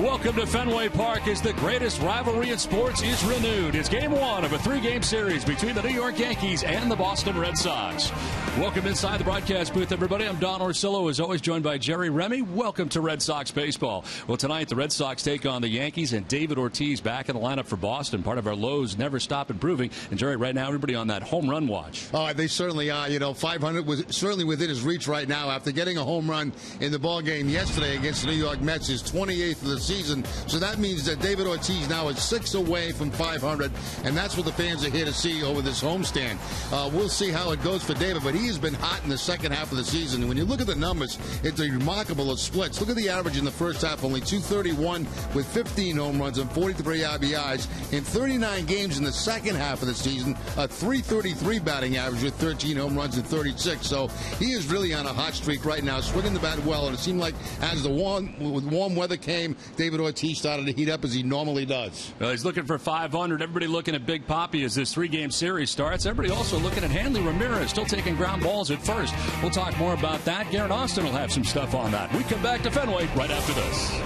Welcome to Fenway Park as the greatest rivalry in sports is renewed. It's game one of a three-game series between the New York Yankees and the Boston Red Sox. Welcome inside the broadcast booth, everybody. I'm Don Orsillo, as always, joined by Jerry Remy. Welcome to Red Sox baseball. Well, tonight the Red Sox take on the Yankees, and David Ortiz back in the lineup for Boston. Part of our Lows never stop improving. And Jerry, right now, everybody on that home run watch. Oh, they certainly are. 500 was certainly within his reach right now after getting a home run in the ball game yesterday against the New York Mets, his 28th of the season. So that means that David Ortiz now is 6 away from 500, and that's what the fans are here to see over this homestand. We'll see how it goes for David, but he has been hot in the second half of the season. And when you look at the numbers, it's a remarkable of splits. Look at the average in the first half, only 231 with 15 home runs and 43 RBIs. In 39 games in the second half of the season, a 333 batting average with 13 home runs and 36. So he is really on a hot streak right now, swinging the bat well. And it seemed like as the warm weather came, David Ortiz started to heat up as he normally does. Well, he's looking for 500. Everybody looking at Big Papi as this three-game series starts. Everybody also looking at Hanley Ramirez, still taking ground balls at first. We'll talk more about that. Garrett Austin will have some stuff on that. We come back to Fenway right after this.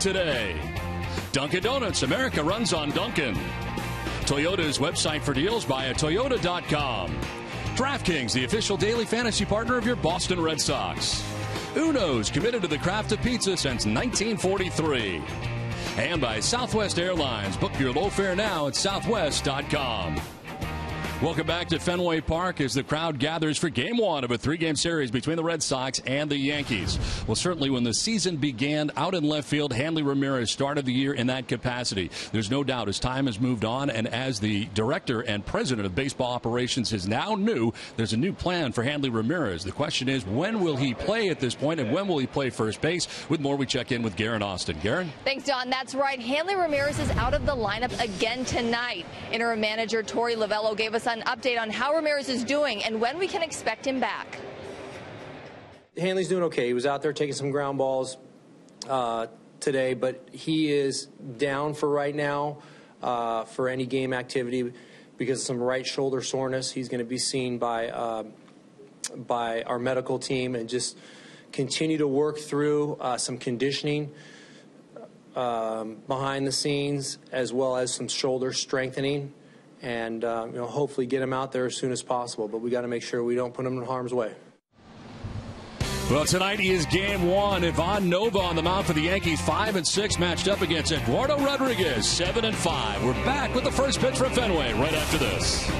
Today, Dunkin' Donuts, America runs on Dunkin'. Toyota's website for deals via Toyota.com. DraftKings, the official daily fantasy partner of your Boston Red Sox. Uno's, committed to the craft of pizza since 1943. And by Southwest Airlines, book your low fare now at Southwest.com. Welcome back to Fenway Park as the crowd gathers for game one of a three-game series between the Red Sox and the Yankees. Well, certainly when the season began out in left field, Hanley Ramirez started the year in that capacity. There's no doubt as time has moved on and as the director and president of baseball operations is now new, there's a new plan for Hanley Ramirez. The question is, when will he play at this point and when will he play first base? With more, we check in with Garrett Austin. Garrett? Thanks, Don. That's right. Hanley Ramirez is out of the lineup again tonight. Interim manager Torey Lovello gave us an update on how Ramirez is doing and when we can expect him back. Hanley's doing okay. He was out there taking some ground balls today, but he is down for right now for any game activity because of some right shoulder soreness. He's going to be seen by our medical team and just continue to work through some conditioning behind the scenes as well as some shoulder strengthening. And hopefully get him out there as soon as possible. But we got to make sure we don't put him in harm's way. Well, tonight is game one. Ivan Nova on the mound for the Yankees, 5-6, matched up against Eduardo Rodriguez, 7-5. We're back with the first pitch from Fenway right after this.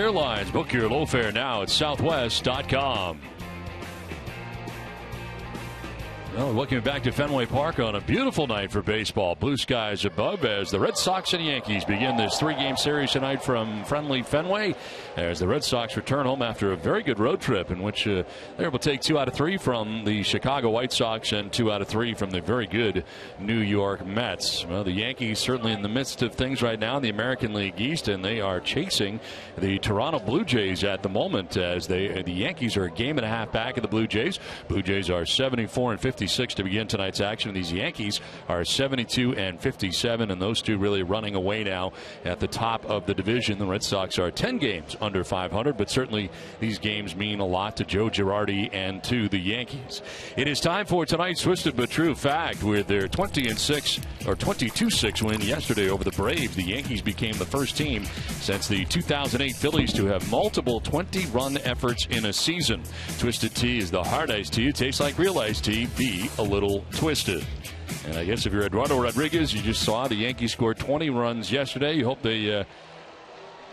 Airlines. Book your low fare now at southwest.com. Well, looking back to Fenway Park on a beautiful night for baseball. Blue skies above as the Red Sox and Yankees begin this three-game series tonight from friendly Fenway, as the Red Sox return home after a very good road trip in which they're able to take 2 out of 3 from the Chicago White Sox and 2 out of 3 from the very good New York Mets. Well, the Yankees certainly in the midst of things right now in the American League East, and they are chasing the Toronto Blue Jays at the moment, as the Yankees are a game and a half back of the Blue Jays. Blue Jays are 74-56 to begin tonight's action. These Yankees are 72-57, and those two really running away now at the top of the division. The Red Sox are 10 games under 500, but certainly these games mean a lot to Joe Girardi and to the Yankees. It is time for tonight's Twisted But True Fact. With their 22-6 win yesterday over the Braves, the Yankees became the first team since the 2008 Phillies to have multiple 20-run efforts in a season. Twisted Tea is the hard iced tea. It tastes like real iced tea. Be a little twisted. And I guess if you're Eduardo Rodriguez, you just saw the Yankees score 20 runs yesterday. You hope they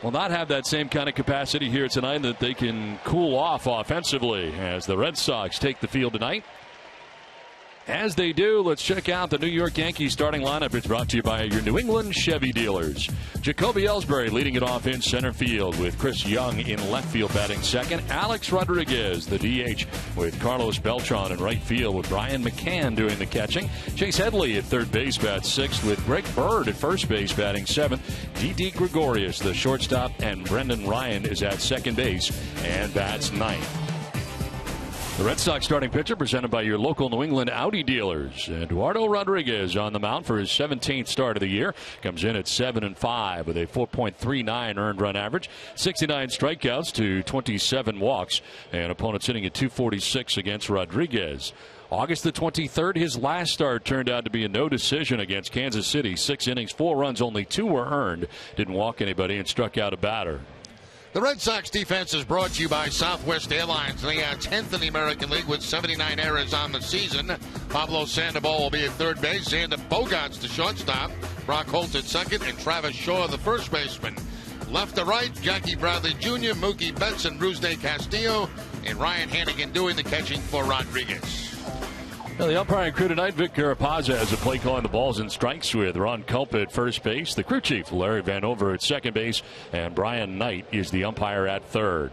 will not have that same kind of capacity here tonight, that they can cool off offensively as the Red Sox take the field tonight. As they do, let's check out the New York Yankees starting lineup. It's brought to you by your New England Chevy dealers. Jacoby Ellsbury leading it off in center field, with Chris Young in left field batting second. Alex Rodriguez, the DH, with Carlos Beltran in right field, with Brian McCann doing the catching. Chase Headley at third base bats sixth, with Greg Bird at first base batting seventh. Didi Gregorius, the shortstop, and Brendan Ryan is at second base and bats ninth. The Red Sox starting pitcher, presented by your local New England Audi dealers. Eduardo Rodriguez on the mound for his 17th start of the year. Comes in at 7-5 with a 4.39 earned run average, 69 strikeouts to 27 walks, and opponents hitting at 246 against Rodriguez. August the 23rd, his last start turned out to be a no decision against Kansas City. 6 innings, 4 runs, only 2 were earned. Didn't walk anybody and struck out a batter. The Red Sox defense is brought to you by Southwest Airlines. They are 10th in the American League with 79 errors on the season. Pablo Sandoval will be at third base. Xander Bogaerts, the shortstop. Brock Holt at second, and Travis Shaw, the first baseman. Left to right, Jackie Bradley Jr., Mookie Betts, and Rusney Castillo, and Ryan Hannigan doing the catching for Rodriguez. Well, the umpiring crew tonight, Vic Carapazza has a play calling the balls and strikes with Ron Culpa at first base, the crew chief Larry Vanover at second base, and Brian Knight is the umpire at third.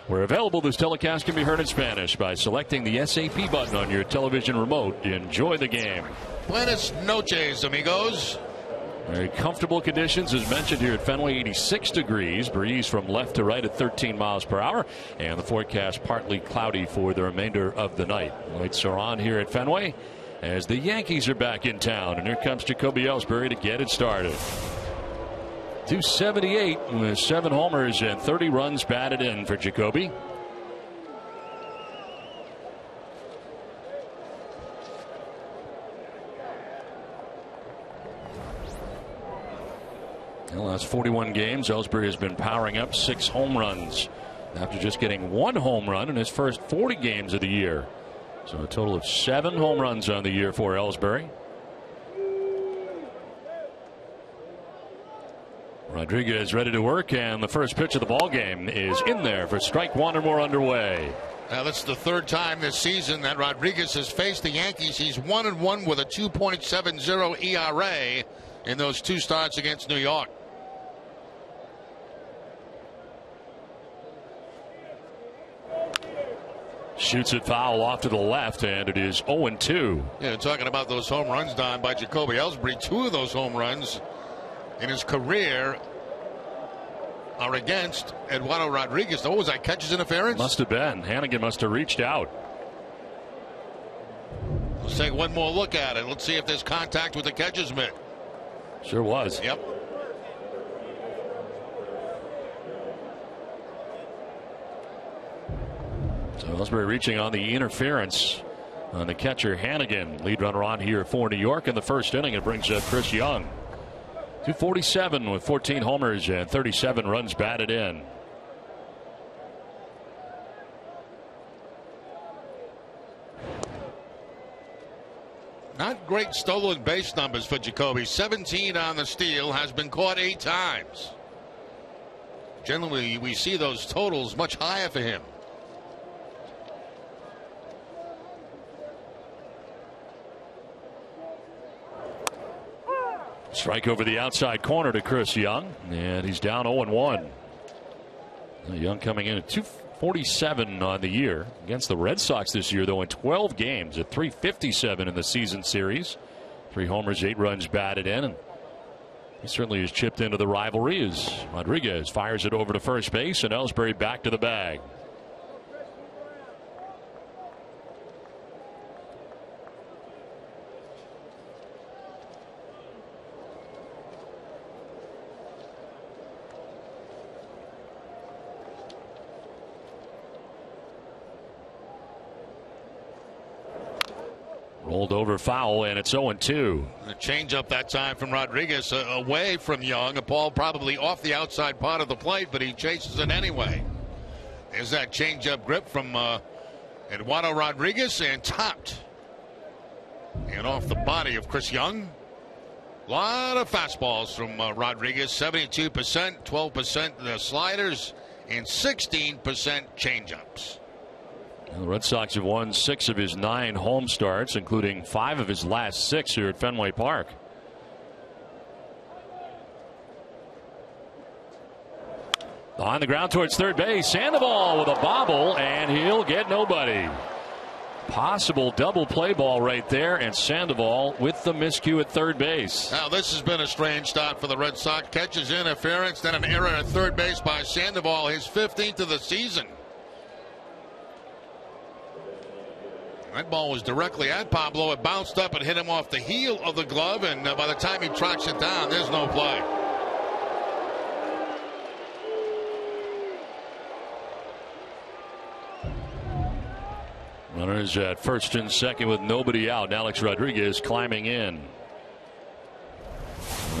We're available. This telecast can be heard in Spanish by selecting the SAP button on your television remote. Enjoy the game. Buenas noches, amigos. Very comfortable conditions, as mentioned, here at Fenway. 86 degrees, breeze from left to right at 13 miles per hour, and the forecast partly cloudy for the remainder of the night. Lights are on here at Fenway as the Yankees are back in town, and here comes Jacoby Ellsbury to get it started. 278 with 7 homers and 30 runs batted in for Jacoby. The last 41 games, Ellsbury has been powering up 6 home runs after just getting 1 home run in his first 40 games of the year. So a total of 7 home runs on the year for Ellsbury. Rodriguez ready to work, and the first pitch of the ball game is in there for strike 1 or more underway. Now, that's the third time this season that Rodriguez has faced the Yankees. He's 1-1 with a 2.70 ERA in those 2 starts against New York. Shoots it foul off to the left, and it is 0-2. Yeah, talking about those home runs, Don, by Jacoby Ellsbury. 2 of those home runs in his career are against Eduardo Rodriguez. Oh, was that catcher's interference? Must have been. Hannigan must have reached out. Let's take one more look at it. Let's see if there's contact with the catcher's mitt. Sure was. Yep. So Ellsbury reaching on the interference on the catcher Hannigan. Lead runner on here for New York in the first inning. It brings up Chris Young. 247 with 14 homers and 37 runs batted in. Not great stolen base numbers for Jacoby. 17 on the steal, has been caught 8 times. Generally, we see those totals much higher for him. Strike over the outside corner to Chris Young, and he's down 0-1. Young coming in at 247 on the year. Against the Red Sox this year, though, in 12 games at 357 in the season series. 3 homers, 8 runs batted in. And he certainly has chipped into the rivalry as Rodriguez fires it over to first base, and Ellsbury back to the bag. Rolled over foul, and it's 0-2. A change up that time from Rodriguez away from Young. A ball probably off the outside part of the plate, but he chases it anyway. There's that change up grip from Eduardo Rodriguez, and topped and off the body of Chris Young. A lot of fastballs from Rodriguez, 72%, 12% the sliders, and 16% changeups. The Red Sox have won 6 of his 9 home starts, including 5 of his last 6 here at Fenway Park. On the ground towards third base, Sandoval with a bobble, and he'll get nobody. Possible double play ball right there, and Sandoval with the miscue at third base. Now this has been a strange start for the Red Sox. Catches interference, then an error at third base by Sandoval, his 15th of the season. That ball was directly at Pablo. It bounced up and hit him off the heel of the glove, and by the time he tracks it down, there's no play. Runners at first and second with nobody out. Alex Rodriguez climbing in.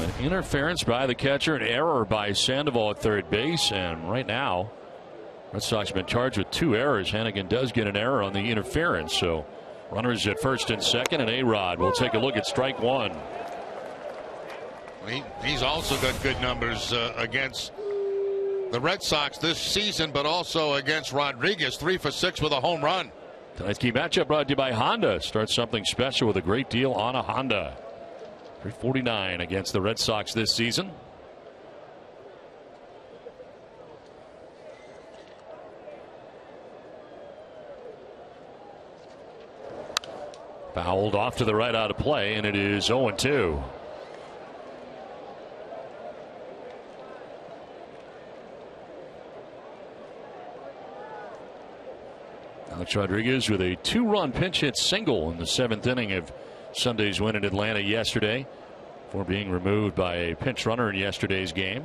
An interference by the catcher, an error by Sandoval at third base, and right now Red Sox have been charged with 2 errors. Hannigan does get an error on the interference. So runners at first and second, and A-Rod will take a look at strike 1. He's also got good numbers against the Red Sox this season, but also against Rodriguez. 3 for 6 with a home run. Tonight's key matchup brought to you by Honda. Start something special with a great deal on a Honda. 349 against the Red Sox this season. Fouled off to the right out of play, and it is 0-2. Alex Rodriguez with a 2-run pinch hit single in the 7th inning of Sunday's win in Atlanta yesterday, before being removed by a pinch runner in yesterday's game.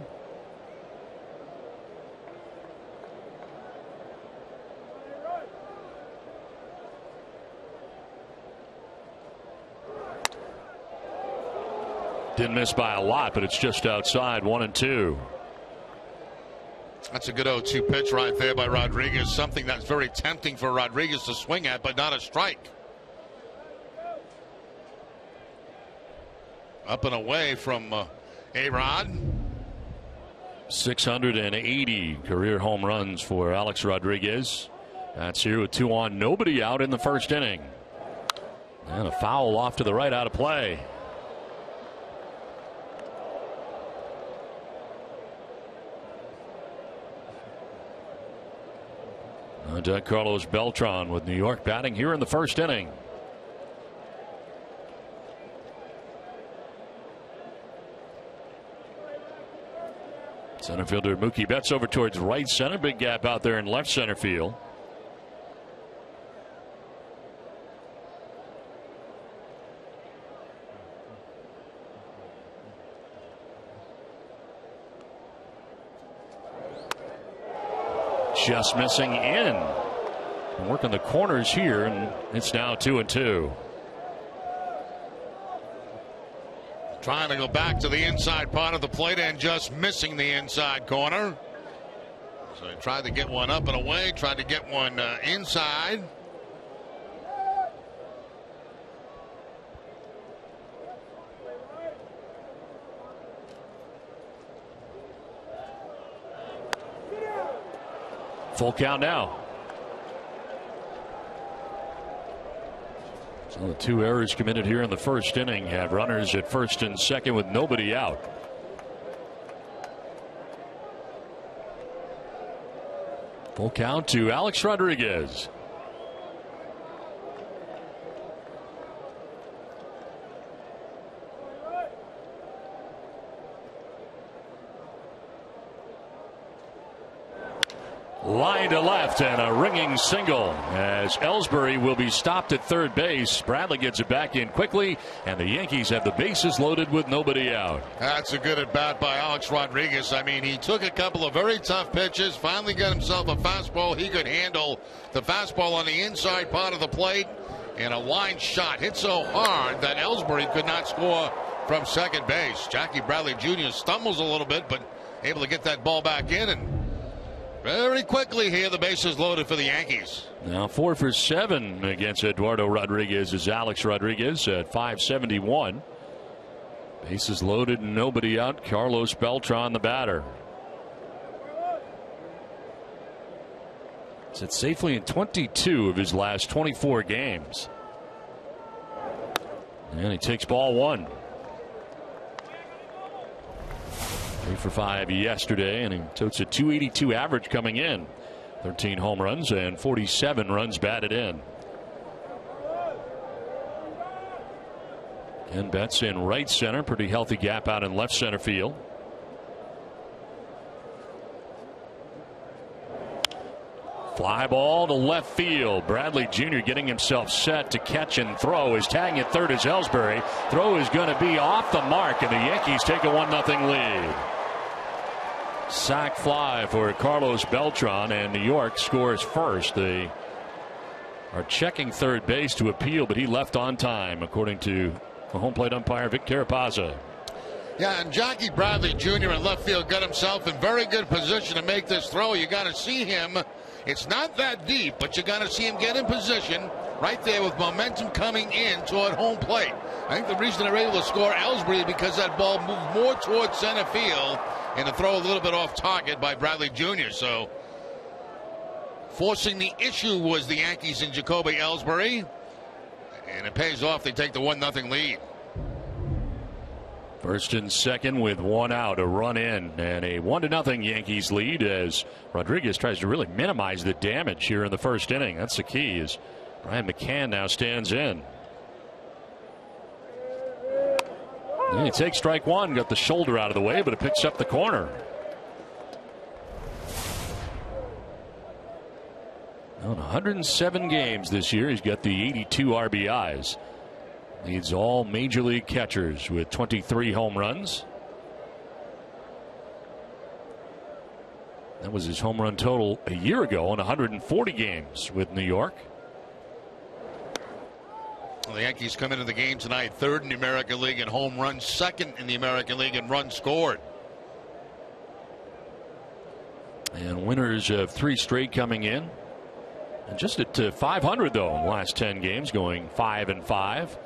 Didn't miss by a lot, but it's just outside. 1-2. That's a good 0-2 pitch right there by Rodriguez. Something that's very tempting for Rodriguez to swing at, but not a strike. Up and away from A-Rod. 680 career home runs for Alex Rodriguez. That's here with 2 on, nobody out in the first inning. And a foul off to the right out of play. Doug Carlos Beltran with New York batting here in the first inning. Center fielder Mookie Betts over towards right center. Big gap out there in left center field. Just missing in. Working the corners here, and it's now 2-2. Trying to go back to the inside part of the plate and just missing the inside corner. So he tried to get one up and away, tried to get one inside. Full count now. So the 2 errors committed here in the first inning have runners at first and second with nobody out. Full count to Alex Rodriguez. Line to left and a ringing single as Ellsbury will be stopped at third base. Bradley gets it back in quickly, and the Yankees have the bases loaded with nobody out. That's a good at bat by Alex Rodriguez. I mean, he took a couple of very tough pitches, finally got himself a fastball he could handle. The fastball on the inside part of the plate, and a line shot hit so hard that Ellsbury could not score from second base. Jackie Bradley Jr. stumbles a little bit, but able to get that ball back in, and very quickly here, the bases loaded for the Yankees. Now 4 for 7 against Eduardo Rodriguez is Alex Rodriguez at .571. Bases loaded, nobody out. Carlos Beltran, the batter. Sits safely in 22 of his last 24 games. And he takes ball 1. 3 for 5 yesterday, and he totes a .282 average coming in. 13 home runs and 47 runs batted in. Ken Betts in right center. Pretty healthy gap out in left center field. Fly ball to left field. Bradley Jr. getting himself set to catch and throw. His tag at third is Ellsbury. Throw is going to be off the mark, and the Yankees take a 1-0 lead. Sac fly for Carlos Beltran, and New York scores first. They are checking third base to appeal, but he left on time, according to the home plate umpire Vic Carapazza. Yeah, and Jackie Bradley Jr. in left field got himself in very good position to make this throw. You got to see him. It's not that deep, but you got to see him get in position right there with momentum coming in toward home plate. I think the reason they're able to score Ellsbury is because that ball moved more towards center field and the throw a little bit off target by Bradley Jr. So forcing the issue was the Yankees and Jacoby Ellsbury, and it pays off. They take the 1-0 lead. First and second with 1 out, a run in, and a 1-0 Yankees lead as Rodriguez tries to really minimize the damage here in the first inning. That's the key, as Brian McCann now stands in. And he takes strike 1, got the shoulder out of the way, but it picks up the corner. On 107 games this year, he's got the 82 RBIs. Leads all major league catchers with 23 home runs. That was his home run total a year ago in 140 games with New York. Well, the Yankees come into the game tonight third in the American League in home runs, second in the American League in runs scored. And winners of 3 straight coming in. And just at 500 though in the last 10 games, going 5-5.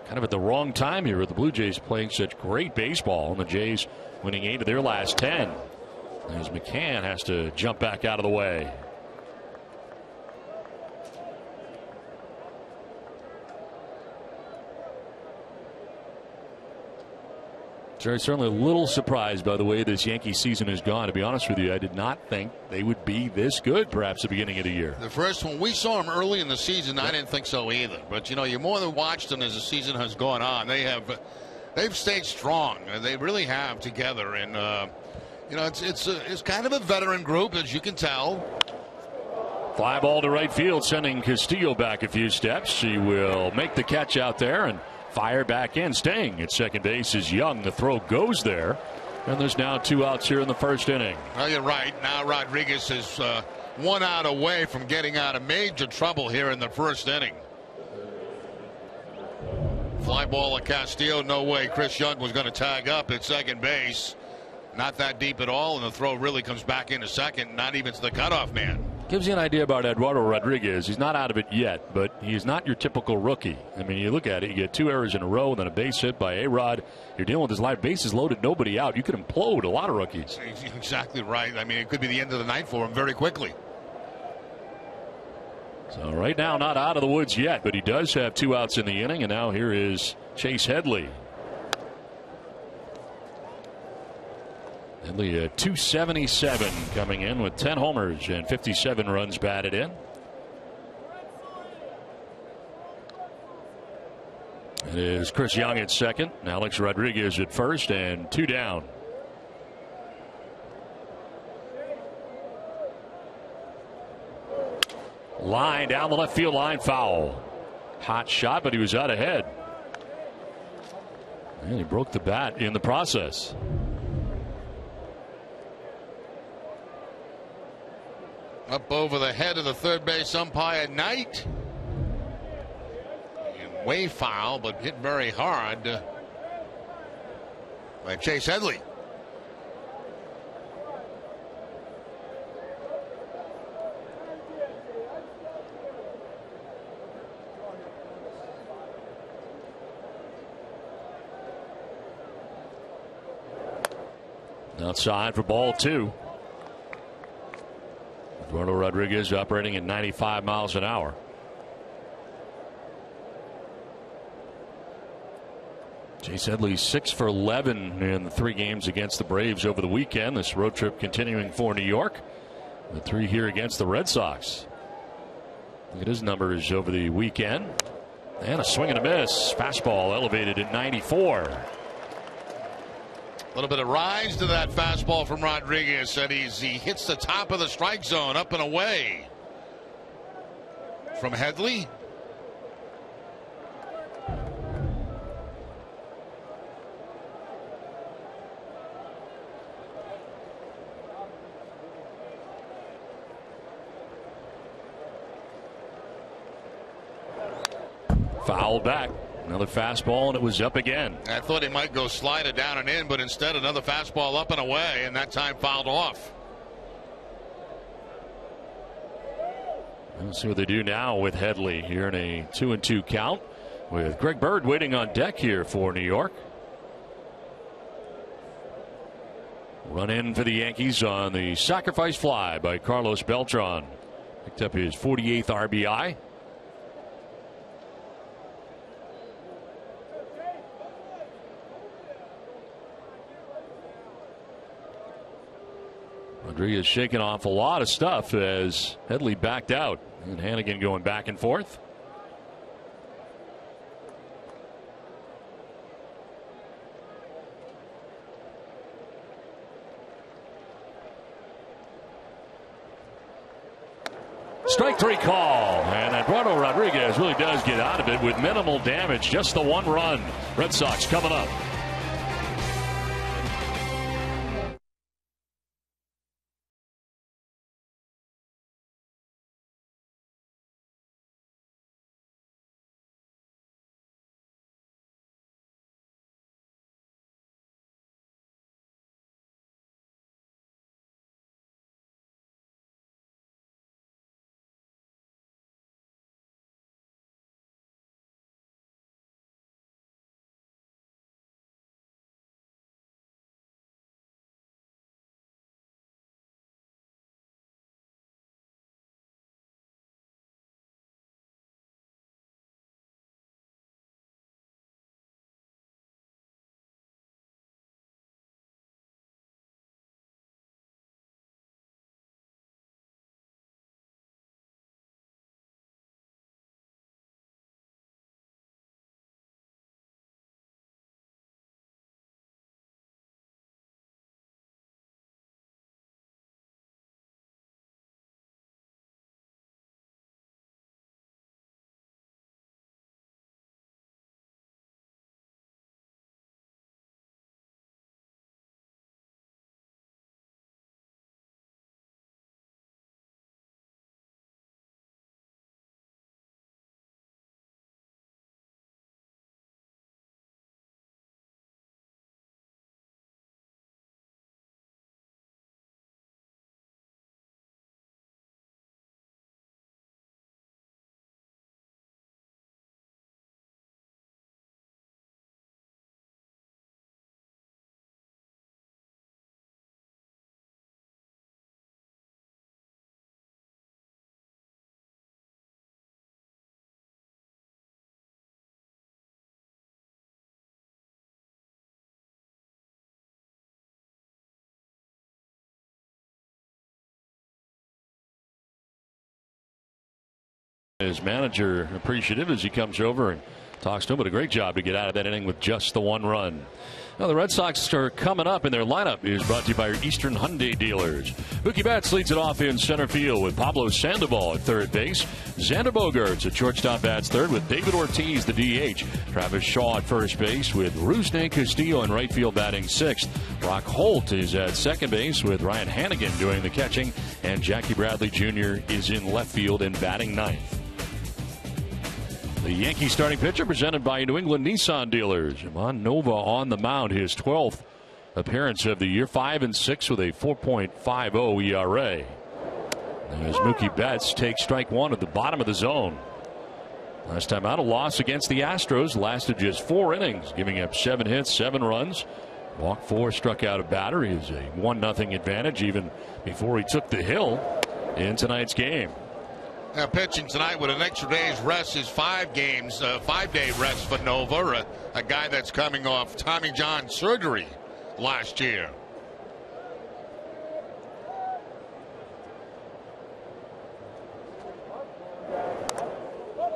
Kind of at the wrong time here with the Blue Jays playing such great baseball, and the Jays winning 8 of their last 10. As McCann has to jump back out of the way. Certainly a little surprised by the way this Yankee season has gone. To be honest with you, I did not think they would be this good perhaps at the beginning of the year. The first one, we saw them early in the season. I didn't think so either. But, you know, you more than watched them as the season has gone on. They've stayed strong. They really have together. And, you know, it's kind of a veteran group, as you can tell. Fly ball to right field, sending Castillo back a few steps. He will make the catch out there and fire back in. Staying at second base is Young. The throw goes there, and there's now 2 outs here in the first inning. Well, you're right. Now Rodriguez is 1 out away from getting out of major trouble here in the first inning. Fly ball to Castillo. No way Chris Young was going to tag up at second base. Not that deep at all, and the throw really comes back into second, not even to the cutoff man. Gives you an idea about Eduardo Rodriguez. He's not out of it yet, but he's not your typical rookie. I mean, you look at it, you get 2 errors in a row, then a base hit by A-Rod. You're dealing with his live bases loaded, nobody out. You could implode a lot of rookies. Exactly right. I mean, it could be the end of the night for him very quickly. So right now, not out of the woods yet, but he does have 2 outs in the inning, and now here is Chase Headley. Headley at 277 coming in with 10 homers and 57 runs batted in. It is Chris Young at second, Alex Rodriguez at first, and 2 down. Line down the left field line, foul. Hot shot, but he was out ahead. And he broke the bat in the process. Up over the head of the third base umpire, Knight. And way foul, but hit very hard by Chase Headley. Outside for ball 2. Eduardo Rodriguez operating at 95 miles an hour. Chase Headley 6 for 11 in the 3 games against the Braves over the weekend. This road trip continuing for New York. The 3 here against the Red Sox. Look at his numbers over the weekend. And a swing and a miss. Fastball elevated at 94. A little bit of rise to that fastball from Rodriguez, and he hits the top of the strike zone, up and away. From Headley. Fouled back. Another fastball, and it was up again. I thought he might go slide it down and in, but instead another fastball up and away, and that time fouled off. We'll see what they do now with Headley here in a 2-2 count, with Greg Bird waiting on deck here for New York. Run in for the Yankees on the sacrifice fly by Carlos Beltran. Picked up his 48th RBI. Rodriguez shaking off a lot of stuff as Headley backed out, and Hannigan going back and forth. Strike 3 call, and Eduardo Rodriguez really does get out of it with minimal damage, just the 1 run. Red Sox coming up. His manager appreciative as he comes over and talks to him. But a great job to get out of that inning with just the one run. Now the Red Sox are coming up, and their lineup is brought to you by your Eastern Hyundai dealers. Mookie Betts leads it off in center field with Pablo Sandoval at third base. Xander Bogaerts at shortstop bats third with David Ortiz, the DH. Travis Shaw at first base with Rusney Castillo in right field batting sixth. Brock Holt is at second base with Ryan Hannigan doing the catching. And Jackie Bradley Jr. is in left field and batting ninth. The Yankees starting pitcher presented by New England Nissan dealers. Iman Nova on the mound, his 12th appearance of the year, 5-6 with a 4.50 ERA. As Mookie Betts takes strike one at the bottom of the zone. Last time out, a loss against the Astros, lasted just 4 innings, giving up 7 hits, 7 runs. Walked 4, struck out a batter. He has a 1-0 advantage even before he took the hill in tonight's game. Now pitching tonight with an extra day's rest is 5 games, 5-day rest for Nova, a guy that's coming off Tommy John surgery last year.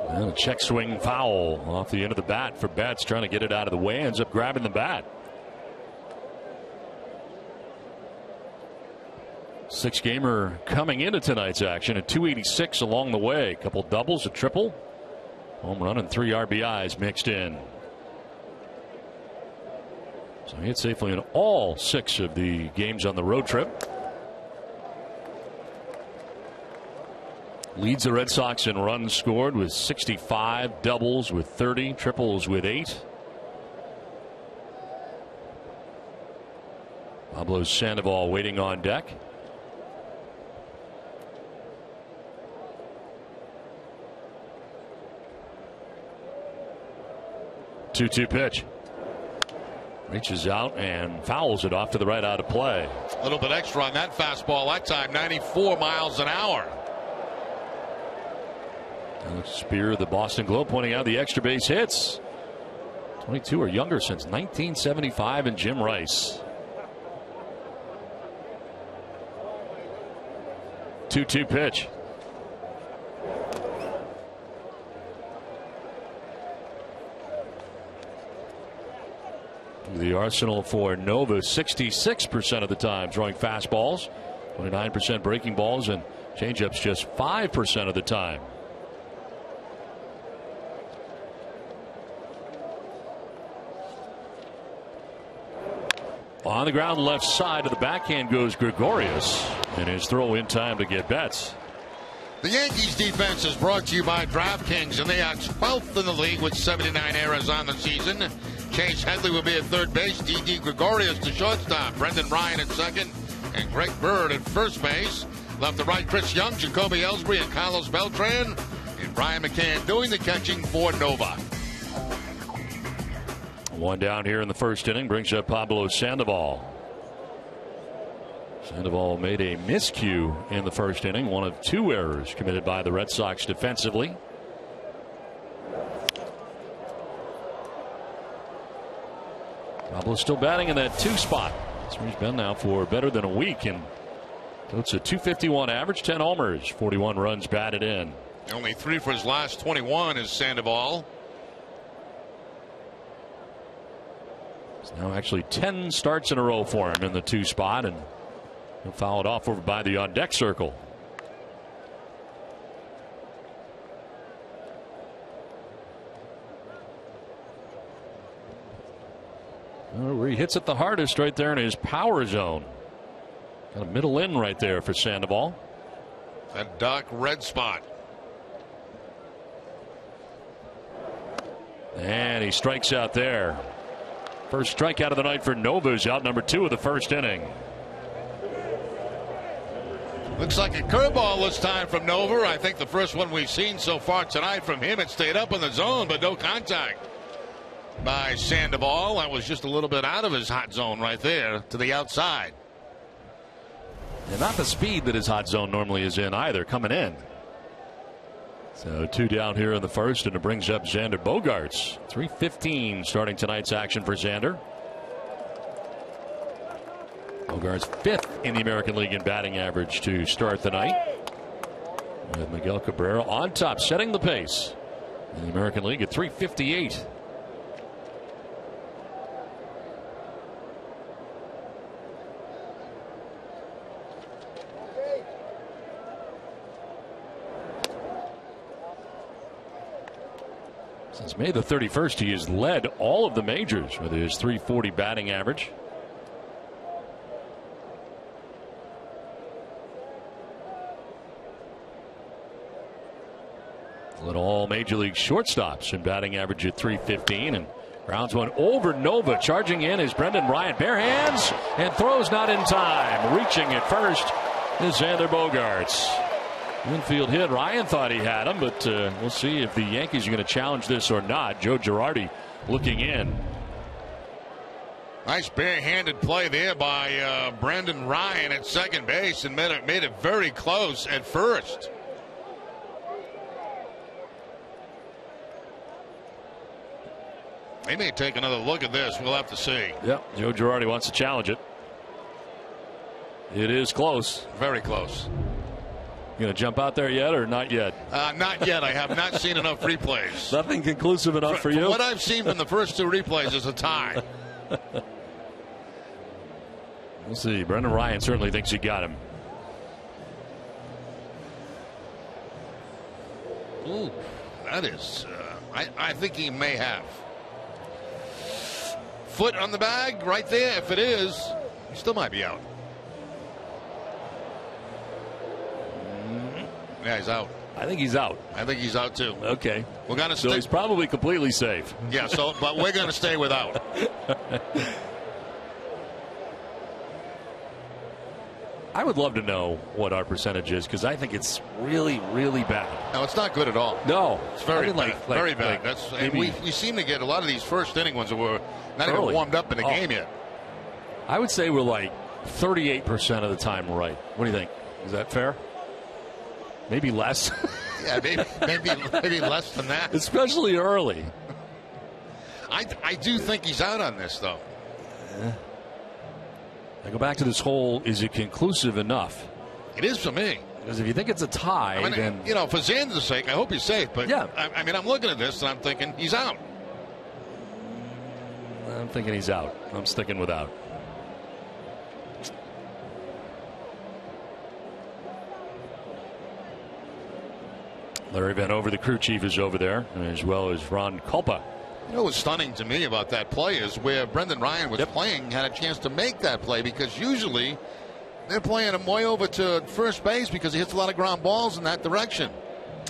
And a check swing foul off the end of the bat for Betts, trying to get it out of the way, ends up grabbing the bat. 6-gamer coming into tonight's action at 286 along the way. A couple doubles, a triple, home run, and 3 RBIs mixed in. So he hit safely in all 6 of the games on the road trip. Leads the Red Sox in runs scored with 65, doubles with 30, triples with 8. Pablo Sandoval waiting on deck. 2-2 pitch. Reaches out and fouls it off to the right, out of play. A little bit extra on that fastball that time, 94 miles an hour. Alex Spear, the Boston Globe, pointing out the extra base hits. 22 or younger since 1975, and Jim Rice. 2-2 pitch. The arsenal for Nova, 66% of the time throwing fastballs, 29% breaking balls, and changeups just 5% of the time. On the ground left side of the backhand goes Gregorius, and his throw in time to get Betts. The Yankees defense is brought to you by DraftKings, and they are 12th in the league with 79 errors on the season. Chase Headley will be at third base, D.D. Gregorius to shortstop, Brendan Ryan at second, and Greg Bird at first base. Left to right, Chris Young, Jacoby Ellsbury, and Carlos Beltran, and Brian McCann doing the catching for Nova. One down here in the first inning brings up Pablo Sandoval. Sandoval made a miscue in the first inning, one of 2 errors committed by the Red Sox defensively. Pablo still batting in that 2 spot. That's where he's been now for better than a week, and it's a .251 average, 10 homers, 41 runs batted in. Only 3 for his last 21 is Sandoval. It's now actually 10 starts in a row for him in the 2 spot, and he'll foul it off over by the on deck circle. Where he hits it the hardest, right there in his power zone. Got a middle in right there for Sandoval. That dark red spot. And he strikes out there. First strikeout of the night for Nova's out number 2 of the first inning. Looks like a curveball this time from Nova. I think the first one we've seen so far tonight from him. It stayed up in the zone, but no contact by Sandoval. That was just a little bit out of his hot zone right there to the outside. And not the speed that his hot zone normally is in either, coming in. So 2 down here in the first, and it brings up Xander Bogaerts. 3:15 starting tonight's action for Xander. Bogaerts 5th in the American League in batting average to start the night. with Miguel Cabrera on top, setting the pace in the American League at 358. Since May the 31st, he has led all of the majors with his .340 batting average. Led all major league shortstops in batting average at .315, and grounds one over Nova. Charging in is Brendan Ryan. Bare hands and throws not in time. Reaching at first is Xander Bogaerts. Infield hit. Ryan thought he had him, but we'll see if the Yankees are going to challenge this or not. Joe Girardi looking in. Nice barehanded play there by Brendan Ryan at second base, and made it very close at first. They may take another look at this. We'll have to see. Yep, Joe Girardi wants to challenge it. It is close. Very close. You going to jump out there yet or not yet? Not yet. I have not seen enough replays. Nothing conclusive enough for you? What I've seen from the first two replays is a tie. We'll see. Brendan Ryan certainly thinks he got him. Ooh, that is, I think he may have. Foot on the bag right there. If it is, he still might be out. Yeah, he's out. I think he's out. I think he's out too. Okay. We're gonna so he's probably completely safe. Yeah. So, but we're gonna stay without. I would love to know what our percentage is, because I think it's really, really bad. No, it's not good at all. No, it's very bad. Very bad. That's and we seem to get a lot of these first inning ones that were not even warmed up in the game yet. I would say we're like 38% of the time right. What do you think? Is that fair? Maybe less. Yeah, maybe less than that. Especially early. I do think he's out on this, though. I go back to this whole, is it conclusive enough? It is for me. Because if you think it's a tie, then... You know, for Xander's sake, I hope he's safe. But, yeah. I mean, I'm looking at this, and I'm thinking he's out. I'm thinking he's out. I'm sticking with out. Larry Vanover, the crew chief, is over there, as well as Ron Kulpa. You know what's stunning to me about that play is where Brendan Ryan was playing, had a chance to make that play, because usually they're playing him way over to first base because he hits a lot of ground balls in that direction.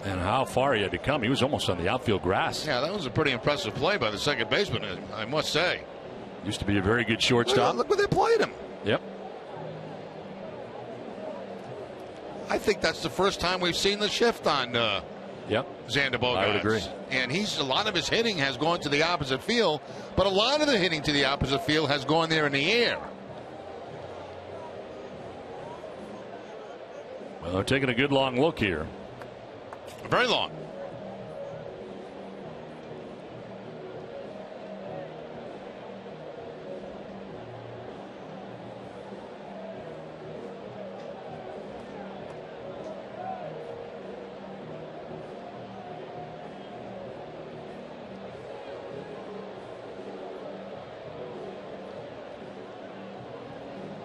And how far he had to come. He was almost on the outfield grass. Yeah, that was a pretty impressive play by the second baseman, I must say. Used to be a very good shortstop. Look where they played him. Yep. I think that's the first time we've seen the shift on Xander Bogaerts. I would agree. And a lot of his hitting has gone to the opposite field, but a lot of the hitting to the opposite field has gone there in the air. Well, they're taking a good long look here. Very long.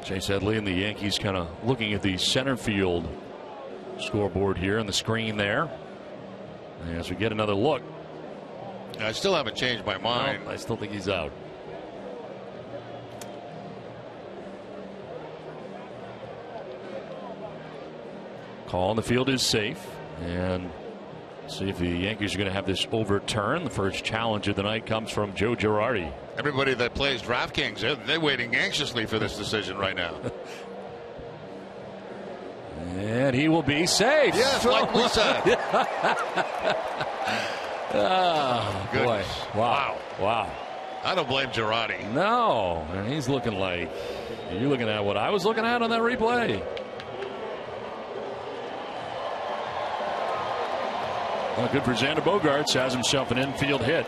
Chase Headley and the Yankees kind of looking at the center field scoreboard here on the screen there. And as we get another look. I still haven't changed my mind. No, I still think he's out. Call on the field is safe. And see if the Yankees are going to have this overturned. The first challenge of the night comes from Joe Girardi. Everybody that plays DraftKings, they're waiting anxiously for this decision right now. And he will be safe. Yes, like we said. Oh, boy. Wow. I don't blame Girardi. No. And he's looking like, are you looking at what I was looking at on that replay? Well, good for Xander Bogaerts. Has himself an infield hit.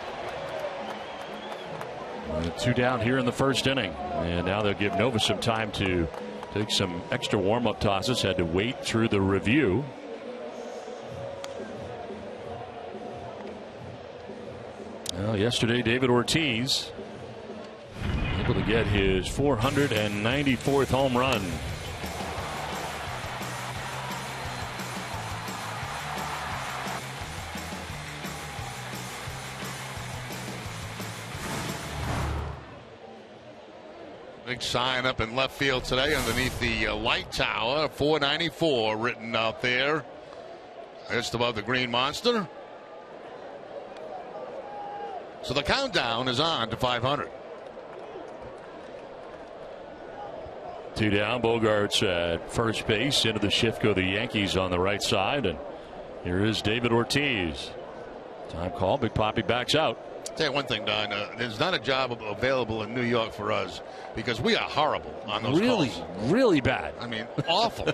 2 down here in the first inning. And now they'll give Nova some time to take some extra warm-up tosses. Had to wait through the review. Well, yesterday, David Ortiz able to get his 494th home run. Big sign up in left field today underneath the light tower. 494 written out there just above the green monster. So the countdown is on to 500. 2 down. Bogarts at first base. Into the shift go the Yankees on the right side. And here is David Ortiz. Time call. Big Papi backs out. Tell you one thing, Don. There's not a job available in New York for us because we are horrible on those calls. Really bad. I mean, awful.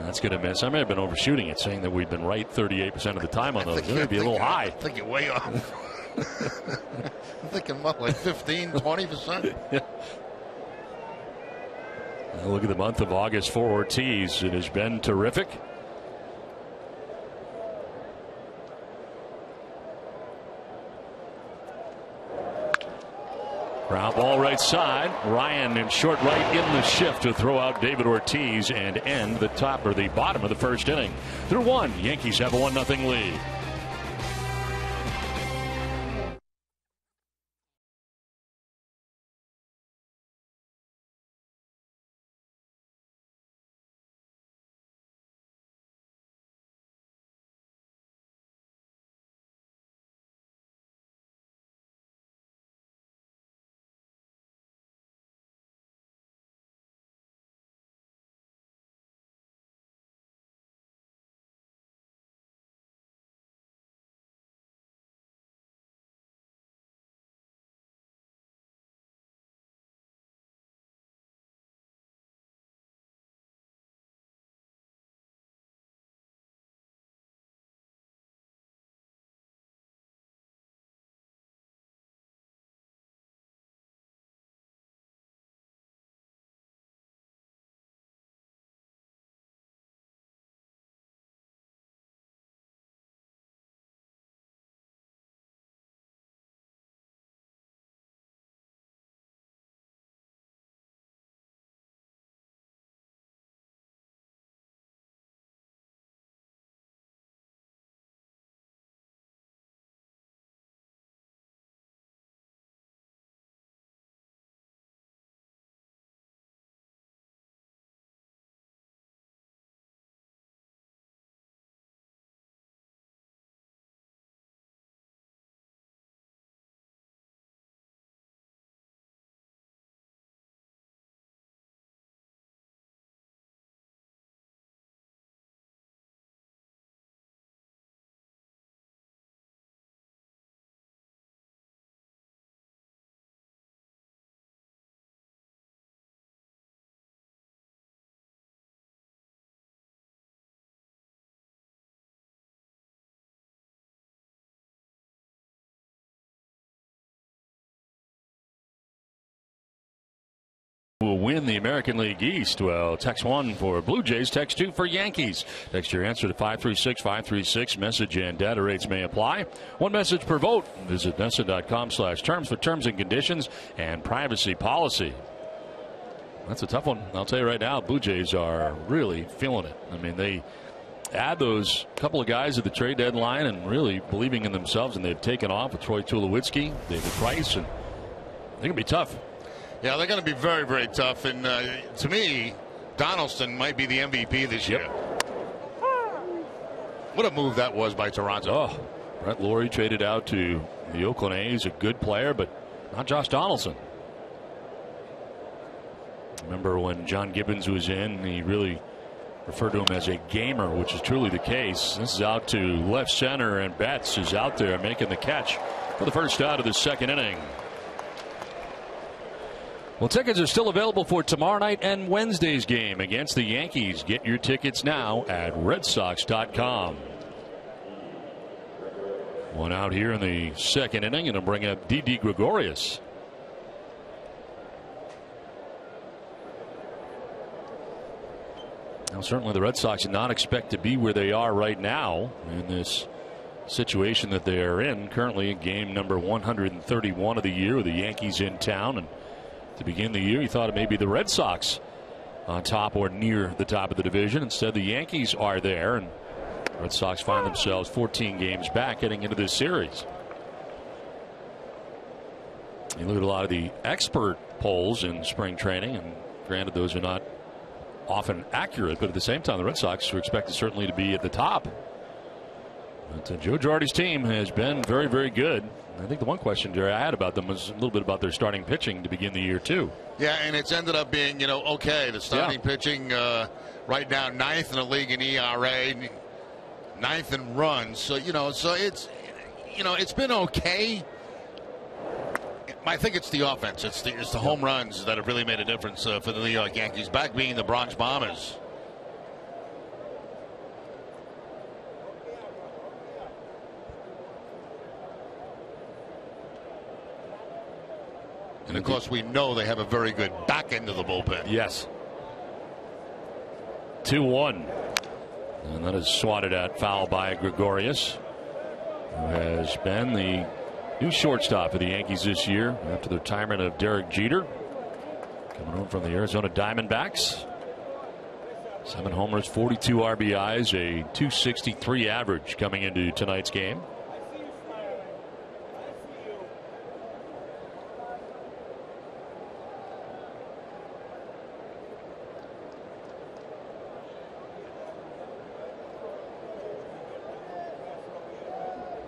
That's going to miss. I may have been overshooting it, saying that we've been right 38% of the time on those. It may be a little high. I think you're way off. I'm thinking what, like 15, 20%? Yeah. Look at the month of August for Ortiz. It has been terrific. Ground ball right side. Ryan in short right in the shift to throw out David Ortiz and end the top or the bottom of the first inning. Through 1, Yankees have a 1-0 lead. Will win the American League East. Well, text 1 for Blue Jays, text 2 for Yankees. Text your answer to 536-536. Message and data rates may apply. One message per vote. Visit NESA.com/terms for terms and conditions and privacy policy. That's a tough one. I'll tell you right now, Blue Jays are really feeling it. I mean, they add those couple of guys at the trade deadline and really believing in themselves, and they've taken off with Troy Tulowitzki, David Price, and they're going to be tough. Yeah, they're going to be very, very tough. And to me, Donaldson might be the MVP this year. What a move that was by Toronto. Oh, Brett Laurie traded out to the Oakland A's, a good player, but not Josh Donaldson. Remember when John Gibbons was in, he really referred to him as a gamer, which is truly the case. This is out to left center, and Betts is out there making the catch for the first out of the second inning. Well, tickets are still available for tomorrow night and Wednesday's game against the Yankees. Get your tickets now at redsox.com. One out here in the second inning, and I'll bring up Didi Gregorius. Well, certainly the Red Sox did not expect to be where they are right now in this situation that they are in. Currently in game number 131 of the year with the Yankees in town. And to begin the year, you thought it may be the Red Sox on top or near the top of the division. Instead, the Yankees are there, and the Red Sox find themselves 14 games back heading into this series. You look at a lot of the expert polls in spring training, and granted those are not often accurate, but at the same time the Red Sox are expected certainly to be at the top. But Joe Girardi's team has been very, very good. I think the one question, Jerry, I had about them was a little bit about their starting pitching to begin the year too. Yeah, and it's ended up being, okay. The starting pitching right now 9th in the league in ERA, 9th in runs. So so it's been okay. I think it's the offense. It's the home runs that have really made a difference for the New York Yankees. Back being the Bronx Bombers. And of course, we know they have a very good back end of the bullpen. Yes. 2-1. And that is swatted at foul by Gregorius, who has been the new shortstop for the Yankees this year after the retirement of Derek Jeter. Coming home from the Arizona Diamondbacks. 7 homers, 42 RBIs, a .263 average coming into tonight's game.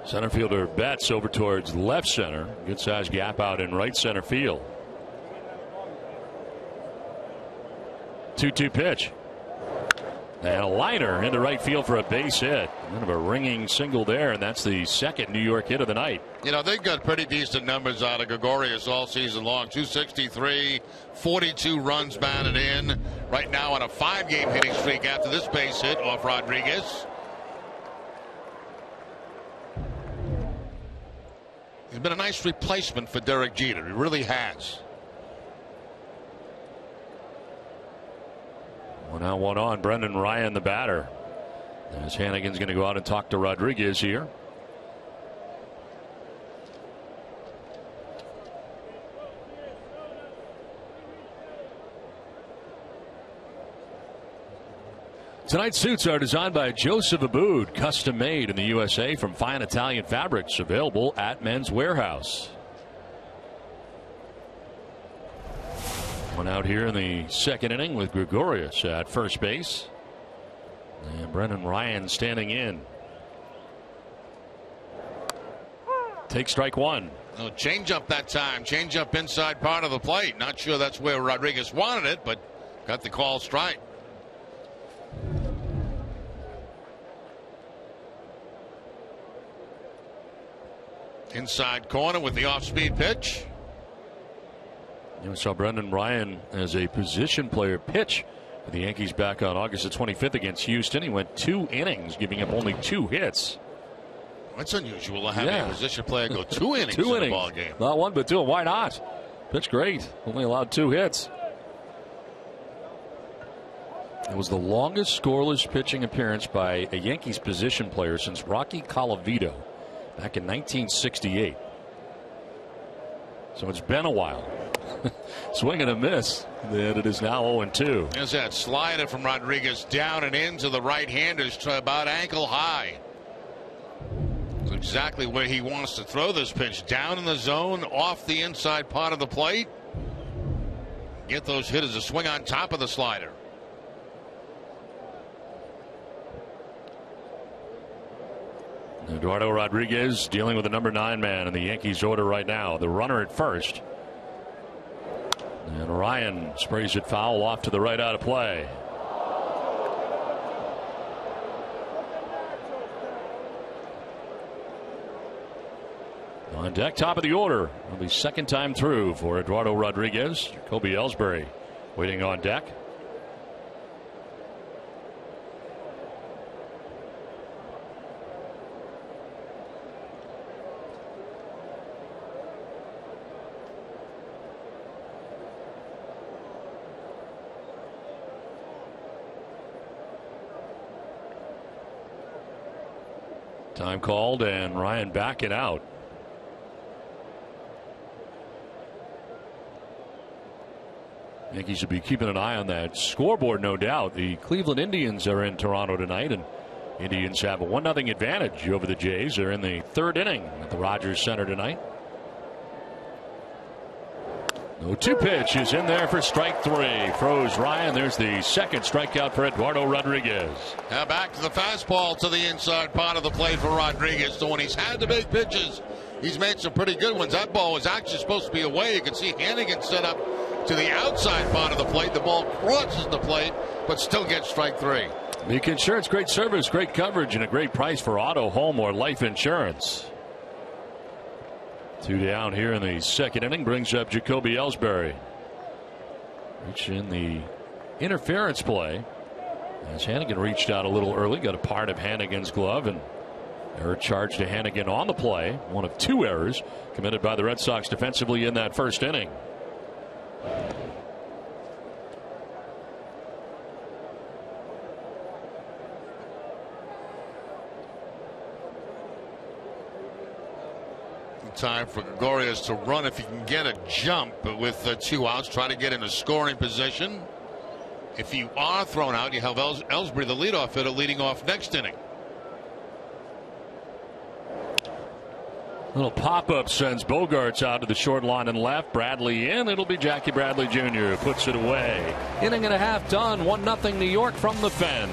Center fielder Betts over towards left center. Good sized gap out in right center field. 2-2 pitch. And a liner into right field for a base hit. Kind of a ringing single there, and that's the second New York hit of the night. They've got pretty decent numbers out of Gregorius all season long. 263, 42 runs batted in. Right now on a 5-game hitting streak after this base hit off Rodriguez. He's been a nice replacement for Derek Jeter. He really has. 1 out, 1 on. Brendan Ryan, the batter. As Hannigan's going to go out and talk to Rodriguez here. Tonight's suits are designed by Joseph Aboud, custom made in the USA from fine Italian fabrics, available at Men's Warehouse. 1 out here in the second inning with Gregorius at first base. And Brendan Ryan standing in. Take strike 1. No change up that time. Change up inside part of the plate. Not sure that's where Rodriguez wanted it, but got the call strike. Inside corner with the off-speed pitch. You saw Brendan Ryan as a position player pitch for the Yankees back on August the 25th against Houston. He went 2 innings, giving up only 2 hits. That's unusual to have a position player go 2 innings in a ball game. Not 1 but 2. Why not? Pitched great. Only allowed 2 hits. It was the longest scoreless pitching appearance by a Yankees position player since Rocky Colavito back in 1968. So it's been a while. Swing and a miss. And it is now 0-2. There's that slider from Rodriguez down and into the right-handers to about ankle high. That's exactly where he wants to throw this pitch. Down in the zone, off the inside part of the plate. Get those hitters to swing on top of the slider. Eduardo Rodriguez dealing with the number 9 man in the Yankees order right now. The runner at first. And Ryan sprays it foul off to the right out of play. On deck, top of the order. The second time through for Eduardo Rodriguez. Jacoby Ellsbury waiting on deck. Time called, and Ryan backing out. Yankees should be keeping an eye on that scoreboard, no doubt. The Cleveland Indians are in Toronto tonight, and Indians have a 1-0 advantage over the Jays. They're in the third inning at the Rogers Center tonight. 0-2 pitch is in there for strike 3. Froze Ryan. There's the second strikeout for Eduardo Rodriguez. Now back to the fastball to the inside part of the plate for Rodriguez. So when he's had to make pitches, he's made some pretty good ones. That ball was actually supposed to be away. You can see Hannigan set up to the outside part of the plate. The ball crosses the plate, but still gets strike 3. Meek Insurance, great service, great coverage, and a great price for auto, home, or life insurance. 2 down here in the second inning brings up Jacoby Ellsbury. Reach in the interference play as Hannigan reached out a little early, got a part of Hannigan's glove, and error charge to Hannigan on the play. One of 2 errors committed by the Red Sox defensively in that first inning. Time for Gregorius to run if he can get a jump, but with 2 outs, try to get in a scoring position. If you are thrown out, you have Ellsbury, the leadoff hitter, leading off next inning. Little pop-up sends Bogarts out to the short line and left. Bradley in. It'll be Jackie Bradley Jr. who puts it away. Inning and a half done. 1-0 New York from the Fens.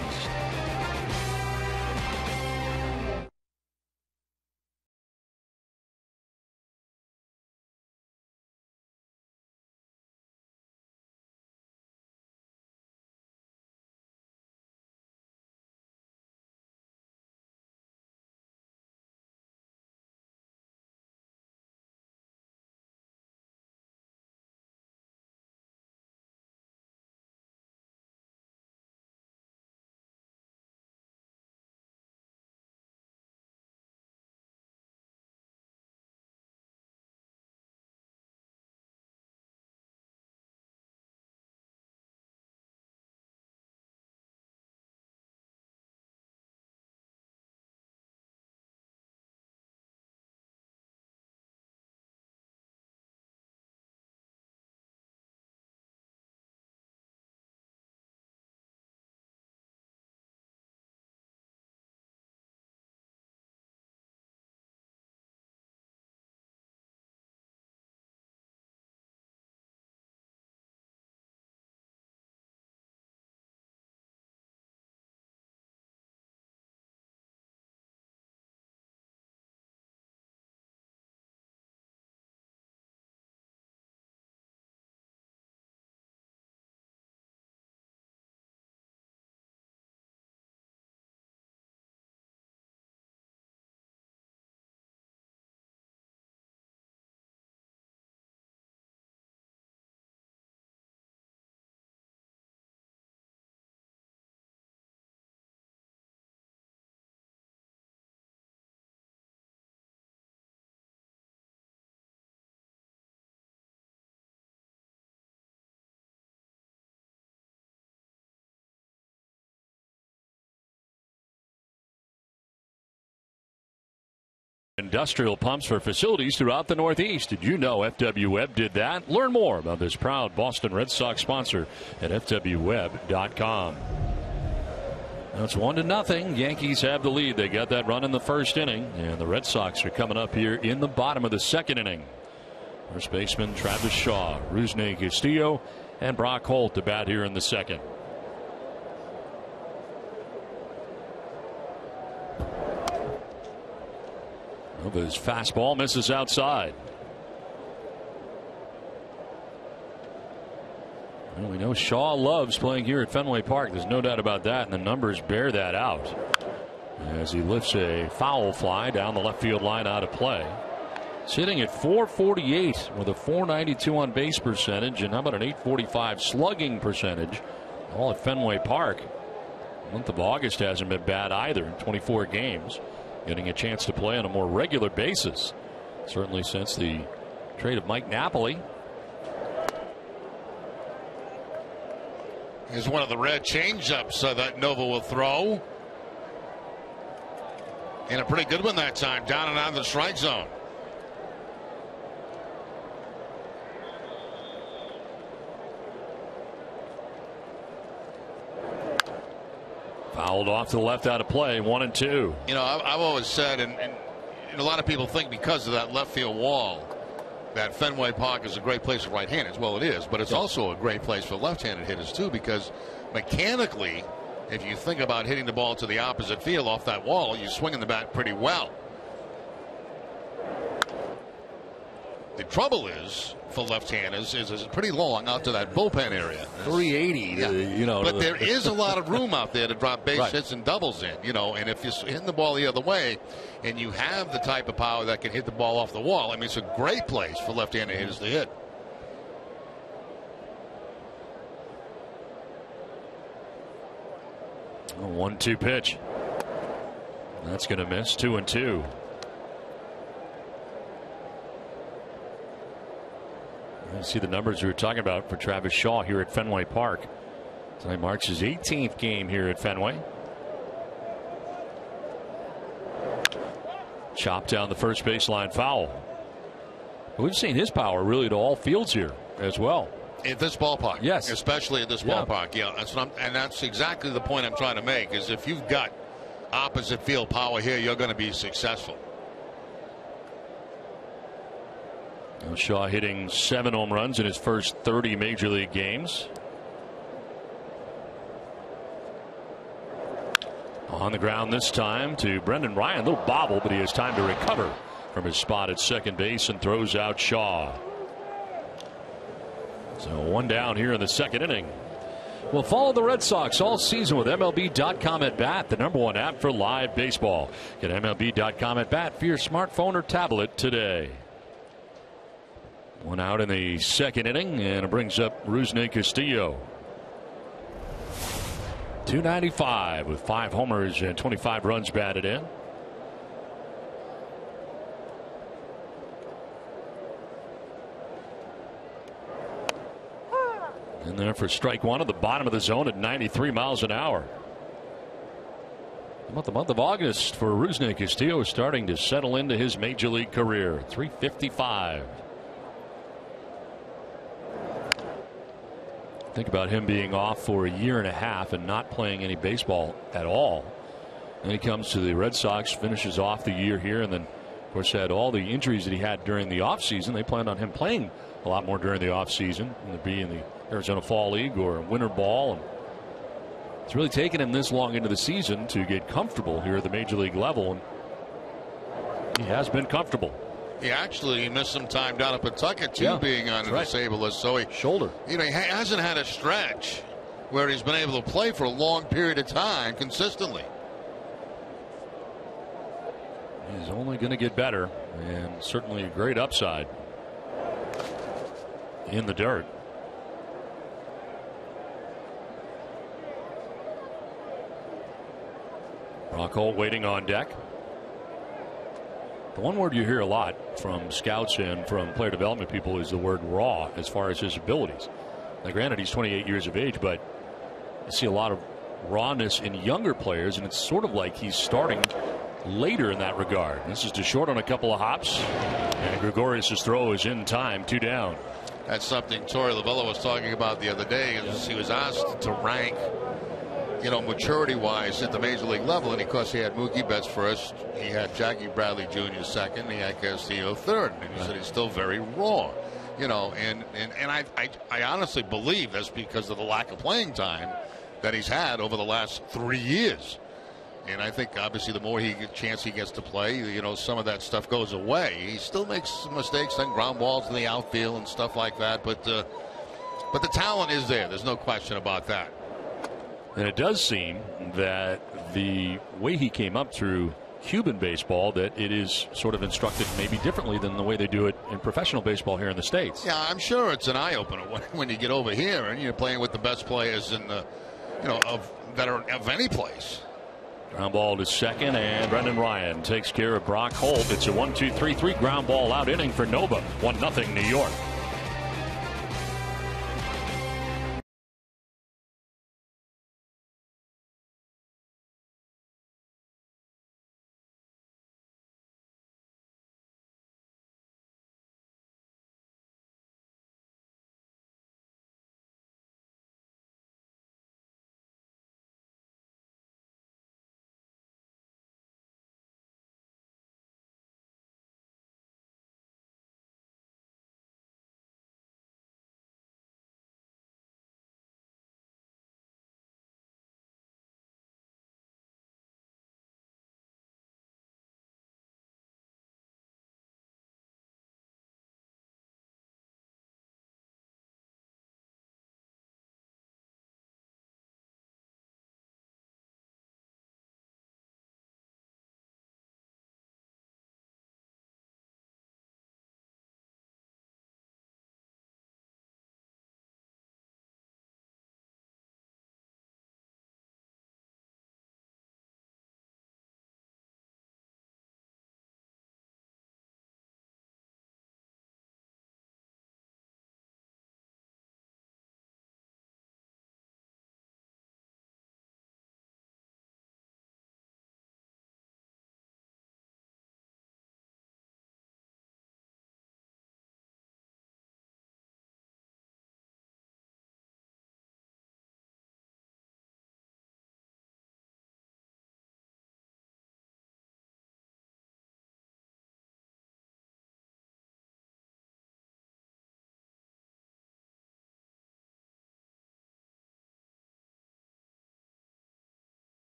Industrial pumps for facilities throughout the Northeast. Did you know FW Web did that? Learn more about this proud Boston Red Sox sponsor at fwweb.com. Now it's 1-0. Yankees have the lead. They got that run in the first inning, and the Red Sox are coming up here in the bottom of the second inning. First baseman Travis Shaw, Rusney Castillo, and Brock Holt to bat here in the second. His fastball misses outside. Well, we know Shaw loves playing here at Fenway Park. There's no doubt about that, and the numbers bear that out as he lifts a foul fly down the left field line out of play. Sitting at .448 with a .492 on base percentage, and how about an .845 slugging percentage, all at Fenway Park. The month of August hasn't been bad either in 24 games. Getting a chance to play on a more regular basis, certainly since the trade of Mike Napoli. Here's one of the red changeups that Nova will throw. And a pretty good one that time, down and out of the strike zone. Fouled off to the left out of play, 1-2. You know, I've always said, and a lot of people think because of that left field wall, that Fenway Park is a great place for right-handers. Well, it is, but it's also a great place for left-handed hitters, too, because mechanically, if you think about hitting the ball to the opposite field off that wall, you're swinging the bat pretty well. The trouble is, for left-handers, is it's pretty long out to that bullpen area. 380, Yeah. you know. But there is a lot of room out there to drop base Right. hits and doubles in, you know, and if you're hitting the ball the other way and you have the type of power that can hit the ball off the wall, I mean, it's a great place for left-handed hitters to hit. A 1-2 pitch. That's going to miss. 2-2. You see the numbers we were talking about for Travis Shaw here at Fenway Park. Tonight marks his 18th game here at Fenway. Chopped down the first baseline foul. We've seen his power really to all fields here as well. At this ballpark, yes, especially at this ballpark, yeah. That's exactly the point I'm trying to make. Is if you've got opposite field power here, you're going to be successful. Shaw hitting 7 home runs in his first 30 major league games. On the ground this time to Brendan Ryan. A little bobble, but he has time to recover from his spot at second base and throws out Shaw. So 1 down here in the second inning. We'll follow the Red Sox all season with MLB.com at bat, the #1 app for live baseball. Get MLB.com at bat for your smartphone or tablet today. 1 out in the second inning, and it brings up Rusney Castillo. .295 with 5 homers and 25 runs batted in. In there for strike 1 at the bottom of the zone at 93 miles an hour. About the month of August for Rusney Castillo, starting to settle into his major league career. .355. Think about him being off for a year and a half and not playing any baseball at all. Then he comes to the Red Sox, finishes off the year here, and then, of course, had all the injuries that he had during the offseason. They planned on him playing a lot more during the offseason, whether it be in the Arizona Fall League or winter ball. And it's really taken him this long into the season to get comfortable here at the major league level, and he has been comfortable. He actually missed some time down at Pawtucket too, being on the disabled list. So he shoulder. You know, he hasn't had a stretch where he's been able to play for a long period of time consistently. He's only going to get better, and certainly a great upside in the dirt. Brock Holt waiting on deck. The one word you hear a lot from scouts and from player development people is the word raw as far as his abilities. Now, granted, he's 28 years of age, but you see a lot of rawness in younger players, and it's sort of like he's starting later in that regard. This is too short on a couple of hops, and Gregorius' throw is in time, 2 down. That's something Torey Lovullo was talking about the other day. He was asked to rank, you know, maturity-wise at the major league level, and of course he had Mookie Betts first, he had Jackie Bradley Jr. second, he had Castillo third, and he said he's still very raw, you know, and I honestly believe that's because of the lack of playing time that he's had over the last 3 years. And I think obviously the more chance he gets to play, you know, some of that stuff goes away. He still makes some mistakes on ground balls in the outfield and stuff like that, but the talent is there. There's no question about that. And it does seem that the way he came up through Cuban baseball, that it is sort of instructed maybe differently than the way they do it in professional baseball here in the States. Yeah, I'm sure it's an eye opener when you get over here and you're playing with the best players in the, you know, that are of any place. Ground ball to second, and Brendan Ryan takes care of Brock Holt. It's a 1-2-3-3 ground ball out inning for Nova. 1-0 New York.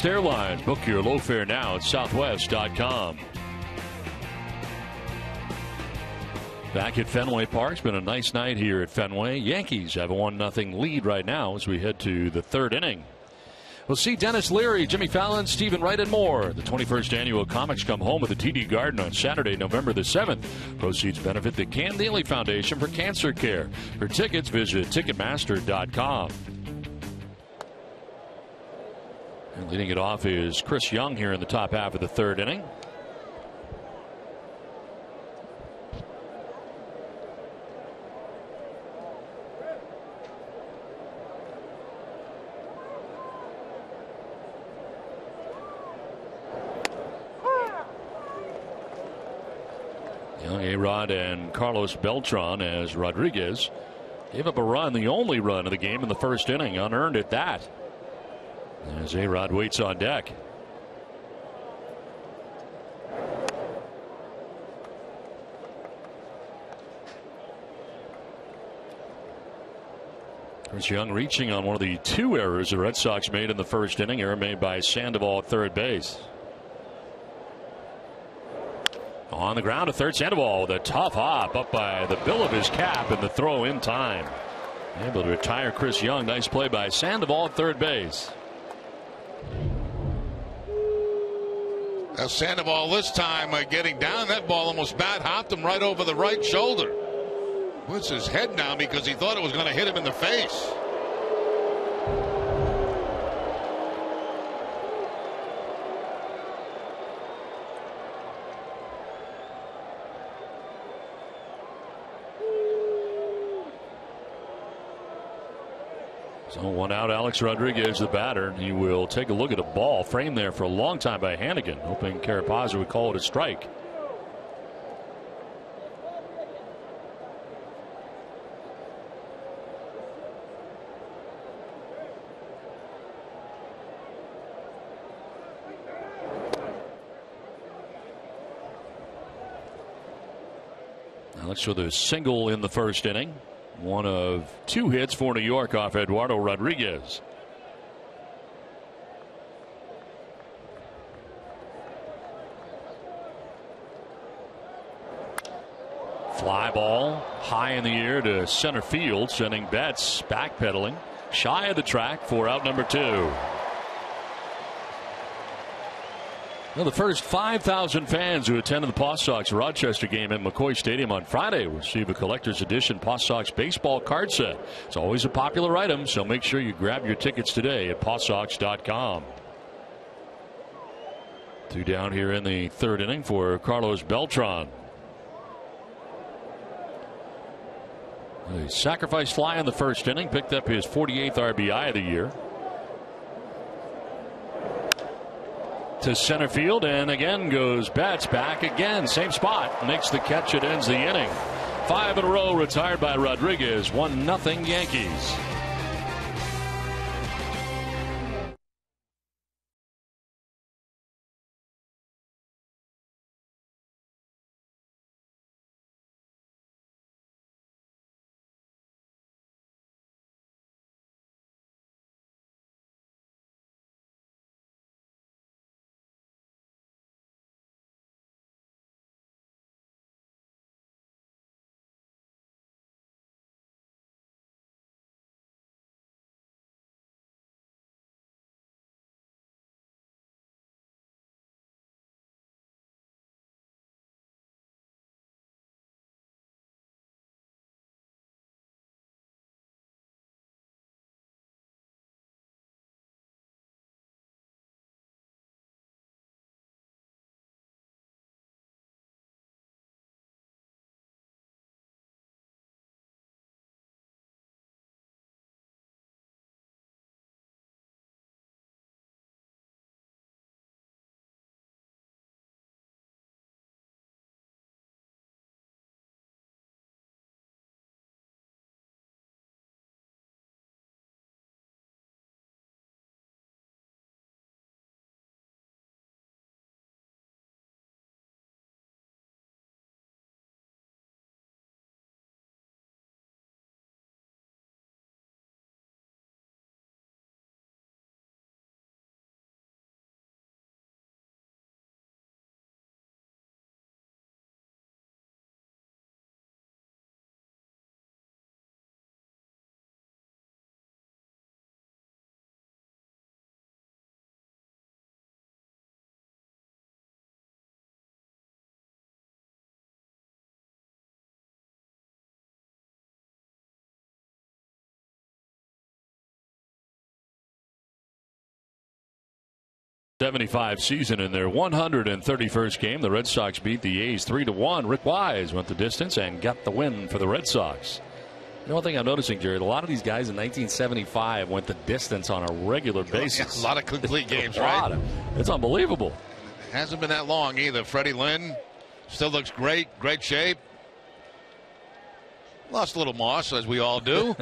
Southwest Airlines. Book your low fare now at southwest.com. Back at Fenway Park. It's been a nice night here at Fenway. Yankees have a 1-0 lead right now as we head to the third inning. We'll see Dennis Leary, Jimmy Fallon, Stephen Wright, and more. The 21st Annual Comics Come Home at the TD Garden on Saturday, November the 7th. Proceeds benefit the Cam Neely Foundation for Cancer Care. For tickets, visit Ticketmaster.com. And leading it off is Chris Young here in the top half of the third inning. A-Rod and Carlos Beltran as Rodriguez gave up a run, the only run of the game in the first inning, unearned at that, as A-Rod waits on deck. Chris Young reaching on one of the two errors the Red Sox made in the first inning. Error made by Sandoval at third base. On the ground to third, Sandoval with a tough hop up by the bill of his cap, and the throw in time. Able to retire Chris Young. Nice play by Sandoval at third base. Sandoval this time getting down. That ball almost bat hopped him right over the right shoulder. Puts his head down because he thought it was going to hit him in the face. So one out, Alex Rodriguez, the batter. He will take a look at a ball framed there for a long time by Hannigan, hoping Carapazza would call it a strike. Alex with a single in the first inning. One of two hits for New York off Eduardo Rodriguez. Fly ball high in the air to center field, sending Betts backpedaling shy of the track for out number two. Well, the first 5,000 fans who attended the Paw Sox Rochester game at McCoy Stadium on Friday will receive a collector's edition Paw Sox baseball card set. It's always a popular item, so make sure you grab your tickets today at pawsox.com. Two down here in the third inning for Carlos Beltran. A sacrifice fly in the first inning, picked up his 48th RBI of the year. To center field, and again goes Betts back again, same spot, makes the catch. It ends the inning. 5 in a row retired by Rodriguez. 1-0 Yankees. 75 season in their 131st game. The Red Sox beat the A's 3-1. Rick Wise went the distance and got the win for the Red Sox. You know, one thing I'm noticing, Jerry, a lot of these guys in 1975 went the distance on a regular basis. A lot of complete games, right? It's unbelievable. Hasn't been that long either. Freddie Lynn still looks great shape. Lost a little moss, as we all do.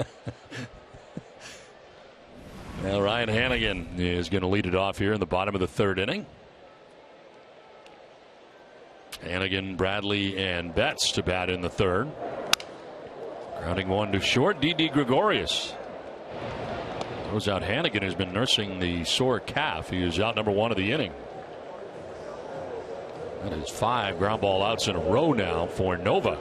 Now Ryan Hannigan is going to lead it off here in the bottom of the third inning. Hannigan, Bradley, and Betts to bat in the third. Grounding one to short, Didi Gregorius. Throws out Hannigan, who's been nursing the sore calf. He is out number one of the inning. That is 5 ground ball outs in a row now for Nova.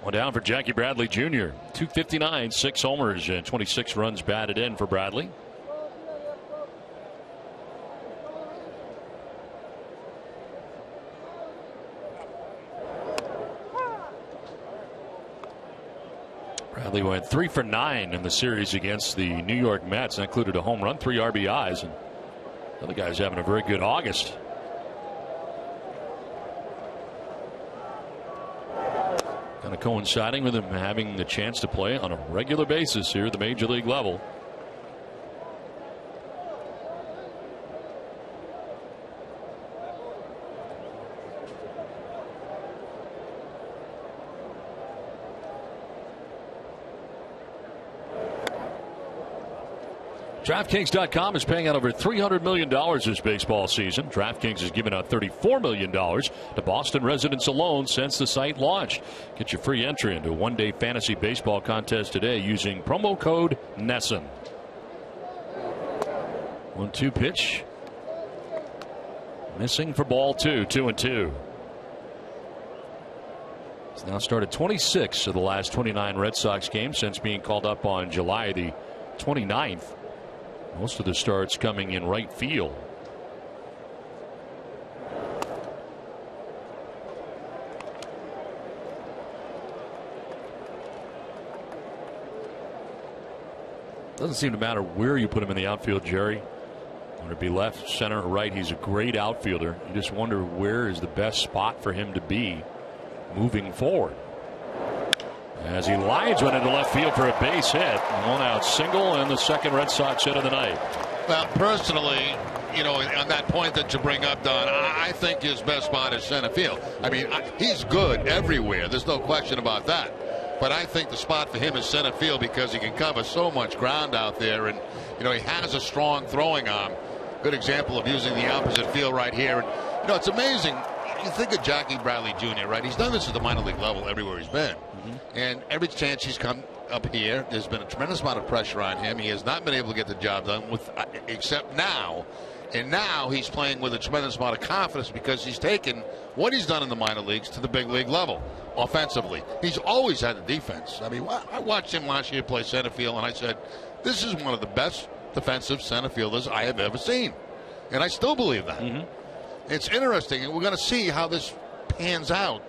One down for Jackie Bradley Jr. 259, 6 homers, and 26 runs batted in for Bradley. Bradley went 3 for 9 in the series against the New York Mets. That included a home run, 3 RBIs, and the other guy's having a very good August. Kind of coinciding with him having the chance to play on a regular basis here at the major league level. DraftKings.com is paying out over $300 million this baseball season. DraftKings has given out $34 million to Boston residents alone since the site launched. Get your free entry into a one-day fantasy baseball contest today using promo code NESSN. 1-2 pitch. Missing for ball 2, 2-2. He's now started 26 of the last 29 Red Sox games since being called up on July the 29th. Most of the starts coming in right field. Doesn't seem to matter where you put him in the outfield, Jerry. Whether it be left, center, or right, he's a great outfielder. You just wonder where is the best spot for him to be moving forward. As he lines one into left field for a base hit. 1 out single and the second Red Sox hit of the night. Well, personally, you know, on that point that you bring up, Don, I think his best spot is center field. I mean, he's good everywhere. There's no question about that. But I think the spot for him is center field because he can cover so much ground out there. And, you know, he has a strong throwing arm. Good example of using the opposite field right here. And, you know, it's amazing. You think of Jackie Bradley Jr., right? He's done this at the minor league level everywhere he's been. And every chance he's come up here, there's been a tremendous amount of pressure on him. He has not been able to get the job done with, except now. And now he's playing with a tremendous amount of confidence because he's taken what he's done in the minor leagues to the big league level offensively. He's always had the defense. I mean, I watched him last year play center field, and I said, this is one of the best defensive center fielders I have ever seen. And I still believe that. It's interesting, and we're going to see how this pans out,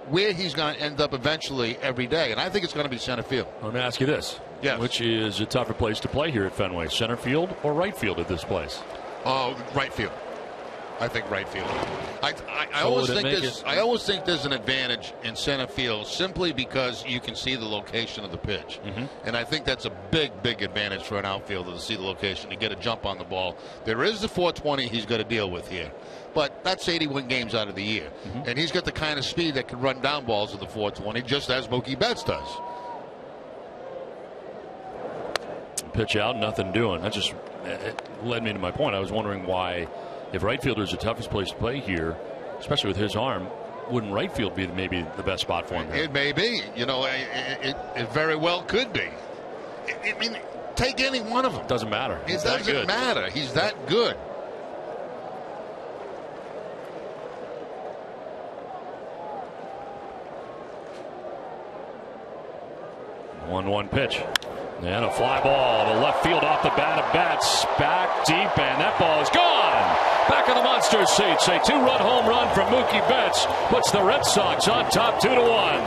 where he's going to end up eventually every day. And I think it's going to be center field. Let me ask you this. Yes. Which is a tougher place to play here at Fenway, center field or right field at this place? Oh, right field. I think right field. I always think there's an advantage in center field simply because you can see the location of the pitch. And I think that's a big advantage for an outfielder to see the location, to get a jump on the ball. There is the 420 he's got to deal with here. But that's 81 games out of the year. And he's got the kind of speed that can run down balls at the 420, just as Mookie Betts does. Pitch out, nothing doing. That just led me to my point. I was wondering why, if right fielder is the toughest place to play here, especially with his arm, wouldn't right field be maybe the best spot for him? It may be. You know, it very well could be. I mean, take any one of them. Doesn't matter. It doesn't matter. He's that good. 1-1 pitch. And a fly ball to left field off the bat of Betts. Back deep, and that ball is gone. Back in the monster seats. A 2-run home run from Mookie Betts puts the Red Sox on top 2-1.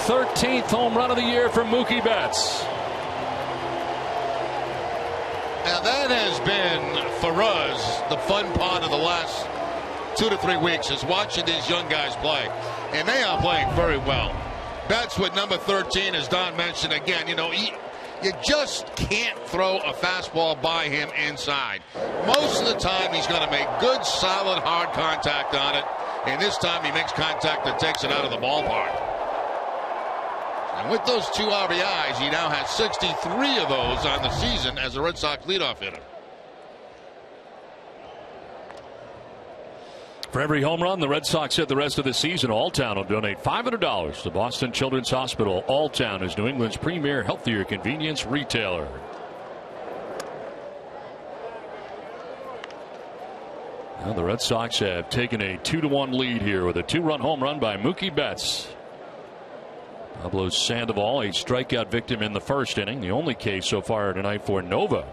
13th home run of the year from Mookie Betts. Now that has been, for us, the fun part of the last 2 to 3 weeks is watching these young guys play. And they are playing very well. Betts with number 13, as Don mentioned again, you just can't throw a fastball by him inside. Most of the time he's going to make good, solid, hard contact on it. And this time he makes contact that takes it out of the ballpark. And with those 2 RBIs, he now has 63 of those on the season as a Red Sox leadoff hitter. For every home run the Red Sox hit the rest of the season, Alltown will donate $500 to Boston Children's Hospital. Alltown is New England's premier healthier convenience retailer. Now the Red Sox have taken a 2-1 lead here with a 2-run home run by Mookie Betts. Pablo Sandoval, a strikeout victim in the first inning, the only case so far tonight for Nova.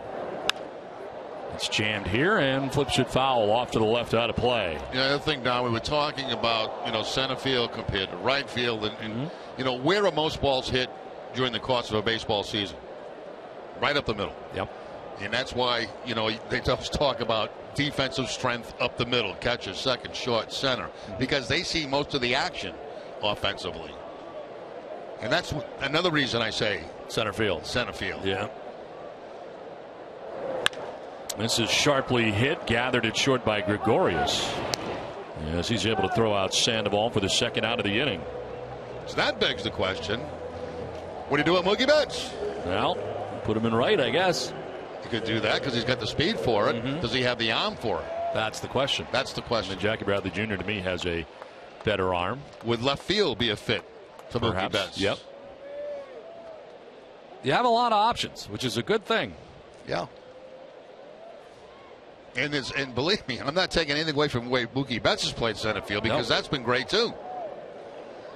It's jammed here and flips it foul off to the left, out of play. The other thing, Don, we were talking about, center field compared to right field, and where are most balls hit during the course of a baseball season? Right up the middle. Yep. And that's why, they just talk about defensive strength up the middle, catcher, second, short, center, because they see most of the action offensively. And that's another reason I say center field. Center field. Yeah. This is sharply hit, gathered it short by Gregorius. Yes, he's able to throw out Sandoval for the second out of the inning. So that begs the question, what do you do with Mookie Betts? Well, put him in right, I guess. You could do that because he's got the speed for it. Does he have the arm for it? That's the question. That's the question. And Jackie Bradley Jr. to me has a better arm. Would left field be a fit to Mookie Betts? Yep. You have a lot of options, which is a good thing. Yeah. And believe me, I'm not taking anything away from the way Mookie Betts has played center field, because that's been great too.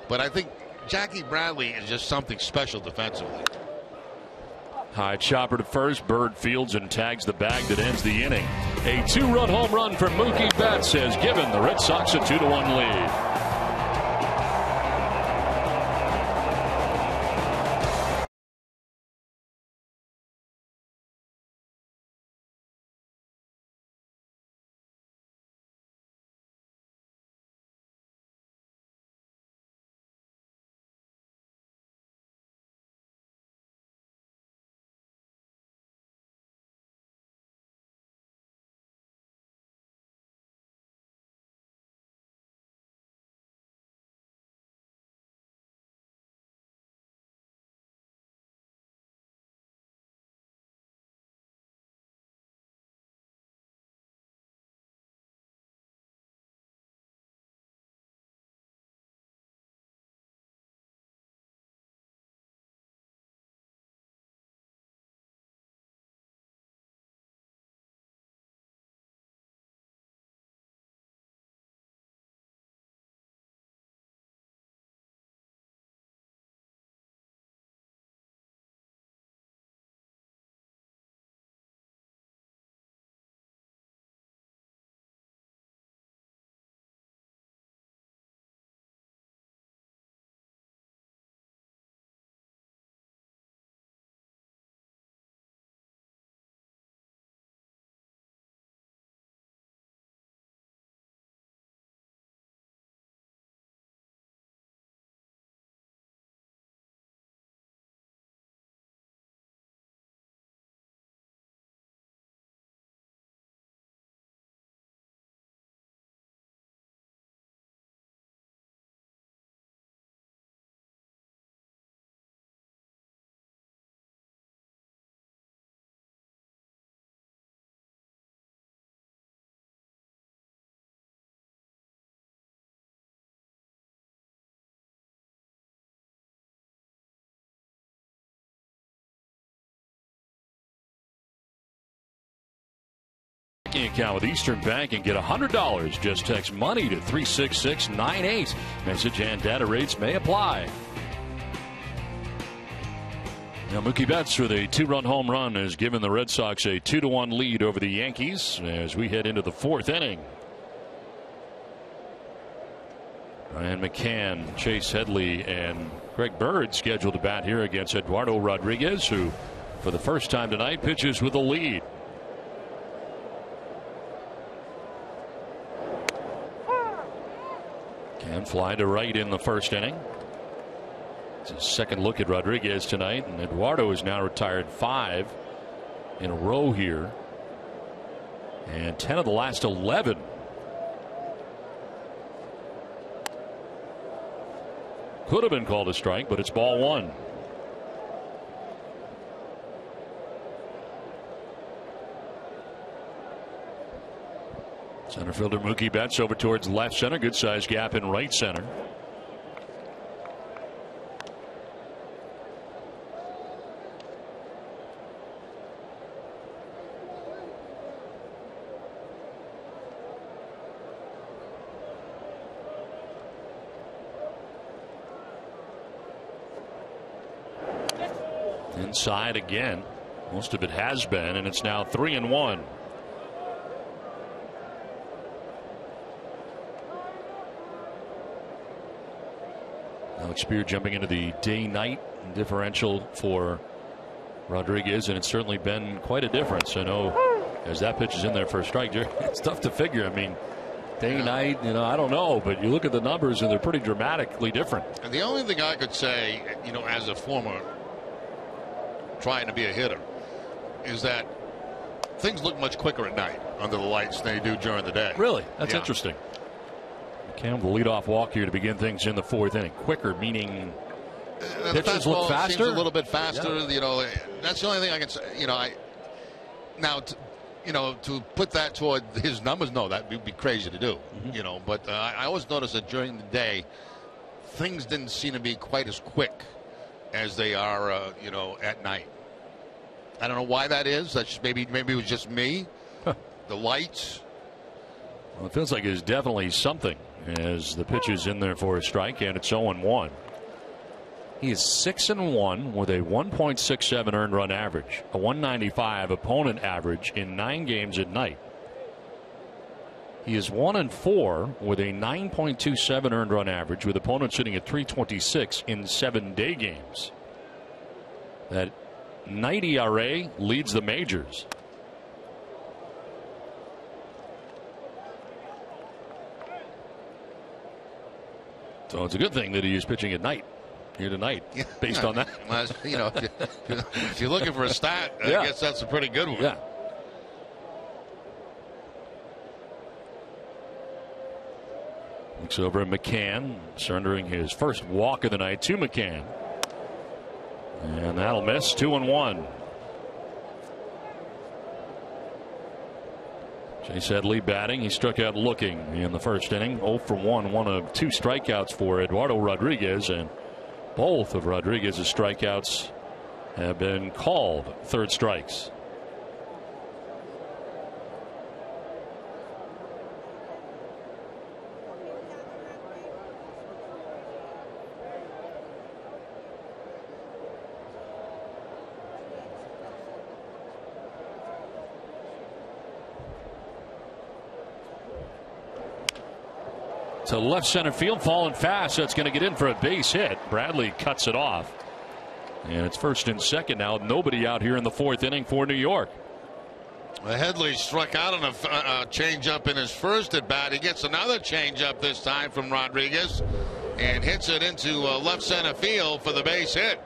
But I think Jackie Bradley is just something special defensively. High chopper to first. Bird fields and tags the bag that ends the inning. A 2-run home run from Mookie Betts has given the Red Sox a 2-1 lead. Account with Eastern Bank and get $100. Just text money to 36698. Message and data rates may apply. Now Mookie Betts with a 2-run home run has given the Red Sox a 2-1 lead over the Yankees as we head into the 4th inning. Ryan McCann, Chase Headley, and Greg Bird scheduled to bat here against Eduardo Rodriguez, who for the first time tonight pitches with a lead. Can fly to right in the 1st inning. It's his second look at Rodriguez tonight, and Eduardo has now retired 5 in a row here, and 10 of the last 11. Could have been called a strike, but it's ball 1. Center fielder Mookie Betts over towards left center. Good sized gap in right center. Inside again. Most of it has been, and it's now 3-1. Alex Spear jumping into the day-night differential for Rodriguez, and it's certainly been quite a difference. I know as that pitch is in there for a strike, it's tough to figure. I mean, day-night, I don't know, but you look at the numbers and they're pretty dramatically different. And the only thing I could say, as a former trying to be a hitter, is that things look much quicker at night under the lights than they do during the day. Really? That's interesting. Cam, the leadoff walk here to begin things in the 4th inning. Quicker, meaning pitches look faster? Seems a little bit faster. Yeah. That's the only thing I can say. To put that toward his numbers, no, that would be crazy to do. Mm-hmm. But I always notice that during the day, things didn't seem to be quite as quick as they are, at night. I don't know why that is. That's just, maybe it was just me. The lights. Well, it feels like there's definitely something as the pitch is in there for a strike, and it's 0-1. He is 6-1 with a 1.67 earned run average, a 195 opponent average in 9 games at night. He is 1-4 with a 9.27 earned run average, with opponents sitting at 326 in 7-day games. That night ERA leads the majors. So it's a good thing that he is pitching at night here tonight, based on that. If you're looking for a stat, I guess that's a pretty good one. Yeah. Looks over at McCann, surrendering his first walk of the night to McCann. And that'll miss. 2-1. Chase Headley batting. He struck out looking in the 1st inning. 0 for 1. One of 2 strikeouts for Eduardo Rodriguez, and both of Rodriguez's strikeouts have been called 3rd strikes. To left center field, falling fast. That's going to get in for a base hit. Bradley cuts it off. And it's 1st and 2nd now. Nobody out here in the 4th inning for New York. Headley struck out on a changeup in his first at bat. He gets another changeup this time from Rodriguez and hits it into left center field for the base hit.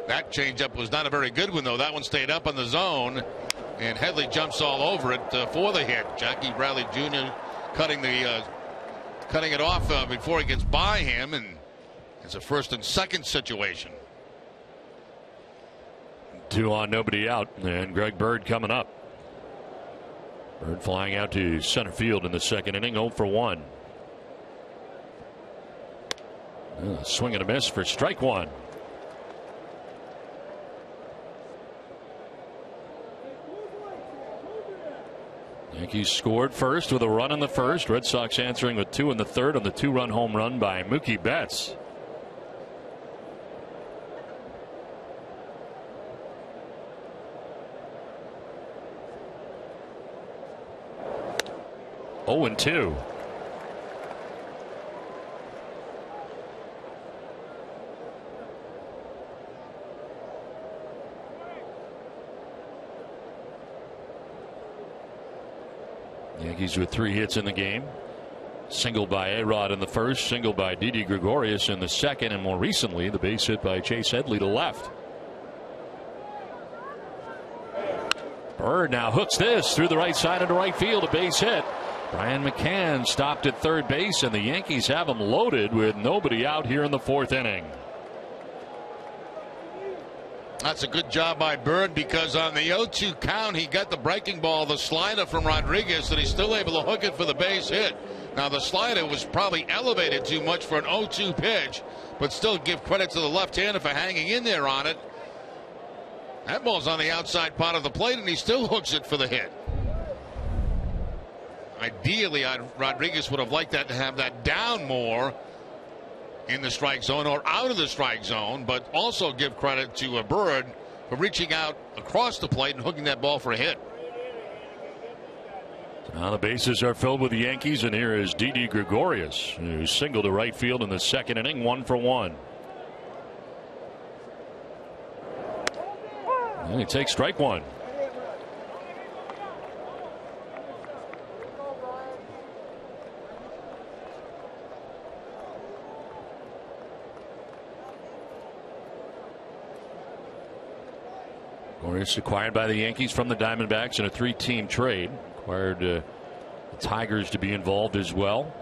That changeup was not a very good one, though. That one stayed up in the zone, and Headley jumps all over it for the hit. Jackie Bradley Jr. cutting it off before he gets by him, and it's a 1st and 2nd situation. 2 on, nobody out, and Greg Bird coming up. Bird flying out to center field in the 2nd inning, 0 for 1. Swing and a miss for strike 1. Yankees scored first with a run in the 1st. Red Sox answering with 2 in the 3rd on the 2-run home run by Mookie Betts. 0-2. Yankees with 3 hits in the game. Single by A-Rod in the first, single by Didi Gregorius in the second, and more recently the base hit by Chase Headley to left. Bird now hooks this through the right side into right field, a base hit. Brian McCann stopped at third base, and the Yankees have him loaded with nobody out here in the 4th inning. That's a good job by Bird, because on the 0-2 count he got the breaking ball, the slider from Rodriguez, and he's still able to hook it for the base hit. Now the slider was probably elevated too much for an 0-2 pitch, but still give credit to the left-hander for hanging in there on it. That ball's on the outside part of the plate, and he still hooks it for the hit. Ideally, Rodriguez would have liked that to have that down more in the strike zone or out of the strike zone, but also give credit to Bird for reaching out across the plate and hooking that ball for a hit. Now the bases are filled with the Yankees, and here is Didi Gregorius, who singled to right field in the 2nd inning, 1 for 1. And he takes strike 1. Gregorius acquired by the Yankees from the Diamondbacks in a 3-team trade. Required the Tigers to be involved as well.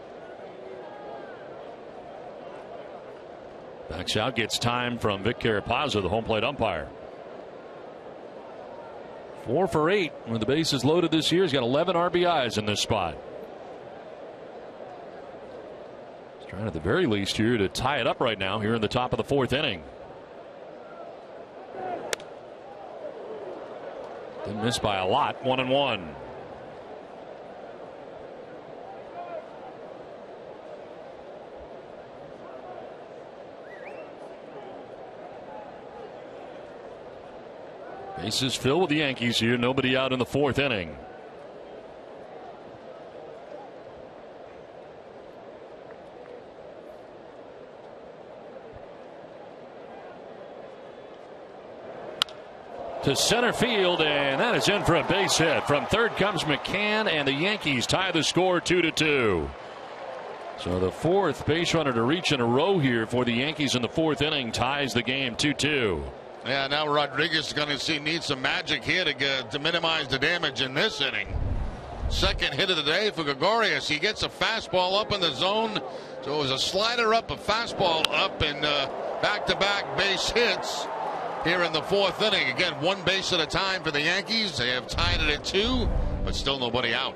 Backs out, gets time from Vic Carapazza, the home plate umpire. 4 for 8 when the bases loaded this year. He's got 11 RBIs in this spot. He's trying at the very least here to tie it up right now here in the top of the 4th inning. Didn't miss by a lot. 1-1. Bases filled with the Yankees here. Nobody out in the 4th inning. To center field, and that is in for a base hit. From third comes McCann, and the Yankees tie the score 2-2. So the 4th base runner to reach in a row here for the Yankees in the 4th inning ties the game 2-2. Yeah, now Rodriguez is going to need some magic here to minimize the damage in this inning. 2nd hit of the day for Gregorius. He gets a fastball up in the zone. So it was a slider up, a fastball up, and back-to-back base hits here in the 4th inning. Again, 1 base at a time for the Yankees. They have tied it at 2, but still nobody out.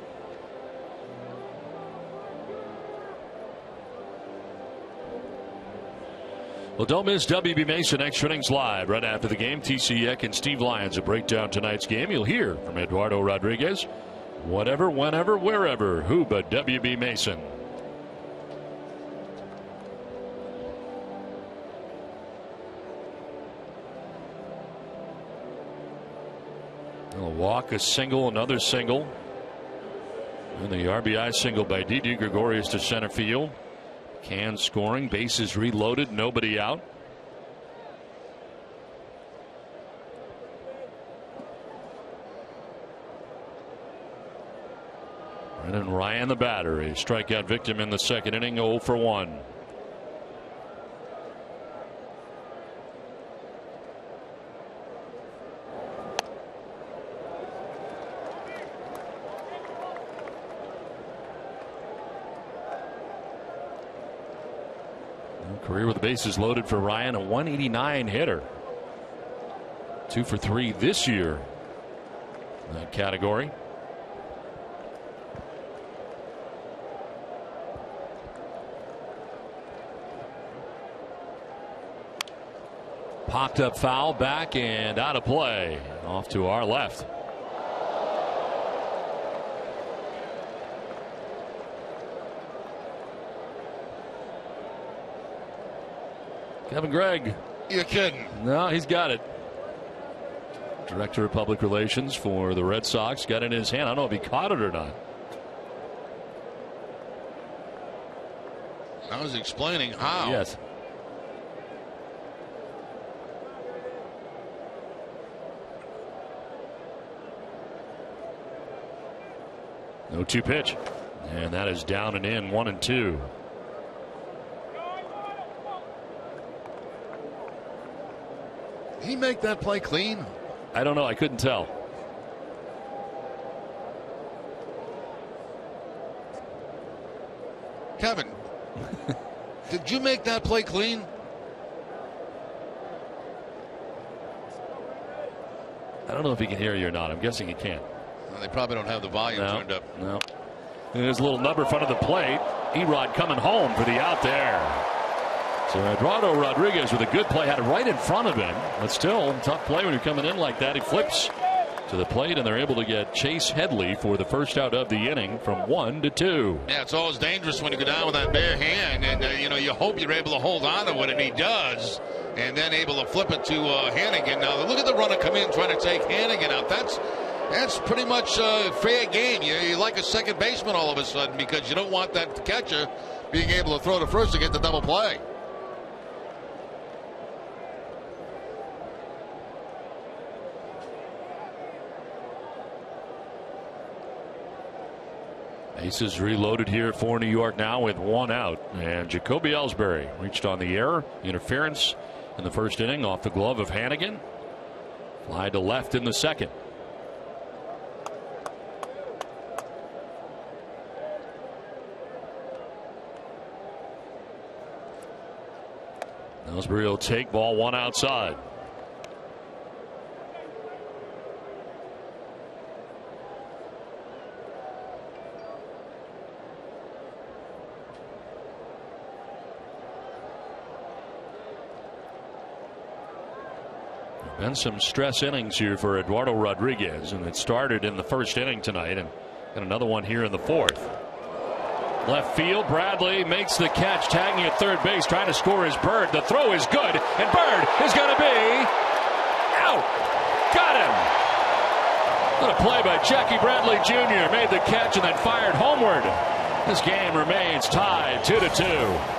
Well, don't miss WB Mason Extra Innings Live right after the game. TC Eck and Steve Lyons will break down tonight's game. You'll hear from Eduardo Rodriguez. Whatever, whenever, wherever. Who but WB Mason? A walk, a single, another single. And the RBI single by Didi Gregorius to center field. Can scoring, bases reloaded, nobody out. Brendan Ryan, the batter, a strikeout victim in the 2nd inning, 0 for 1. Career with the bases loaded for Ryan, a 189 hitter. 2 for 3 this year in that category. Popped up foul, back and out of play. Off to our left. Kevin Gregg. You're kidding. No, he's got it. Director of Public Relations for the Red Sox got it in his hand. I don't know if he caught it or not. I was explaining how. Yes. No 2 pitch. And that is down and in, 1-2. Did he make that play clean? I don't know. I couldn't tell. Kevin, did you make that play clean? I don't know if he can hear you or not. I'm guessing he can't. Well, they probably don't have the volume turned up. No. There's a little number in front of the plate. Erod coming home for the out there. So Eduardo Rodriguez with a good play, had it right in front of him. But still, tough play when you're coming in like that. He flips to the plate, and they're able to get Chase Headley for the first out of the inning from 1-2. Yeah, it's always dangerous when you go down with that bare hand, and you hope you're able to hold on to it, and he does, and then able to flip it to Hannigan. Now look at the runner come in trying to take Hannigan out. That's pretty much fair game. You like a second baseman all of a sudden because you don't want that catcher being able to throw to first to get the double play. Bases reloaded here for New York now with 1 out. And Jacoby Ellsbury reached on the error. Interference in the first inning off the glove of Hannigan. Fly to left in the second. Ellsbury will take ball 1 outside. Been some stress innings here for Eduardo Rodriguez, and it started in the first inning tonight, and got another one here in the fourth. Left field, Bradley makes the catch, tagging at third base, trying to score his Bird. The throw is good, and Bird is going to be out. Got him. What a play by Jackie Bradley Jr. Made the catch and then fired homeward. This game remains tied 2-2.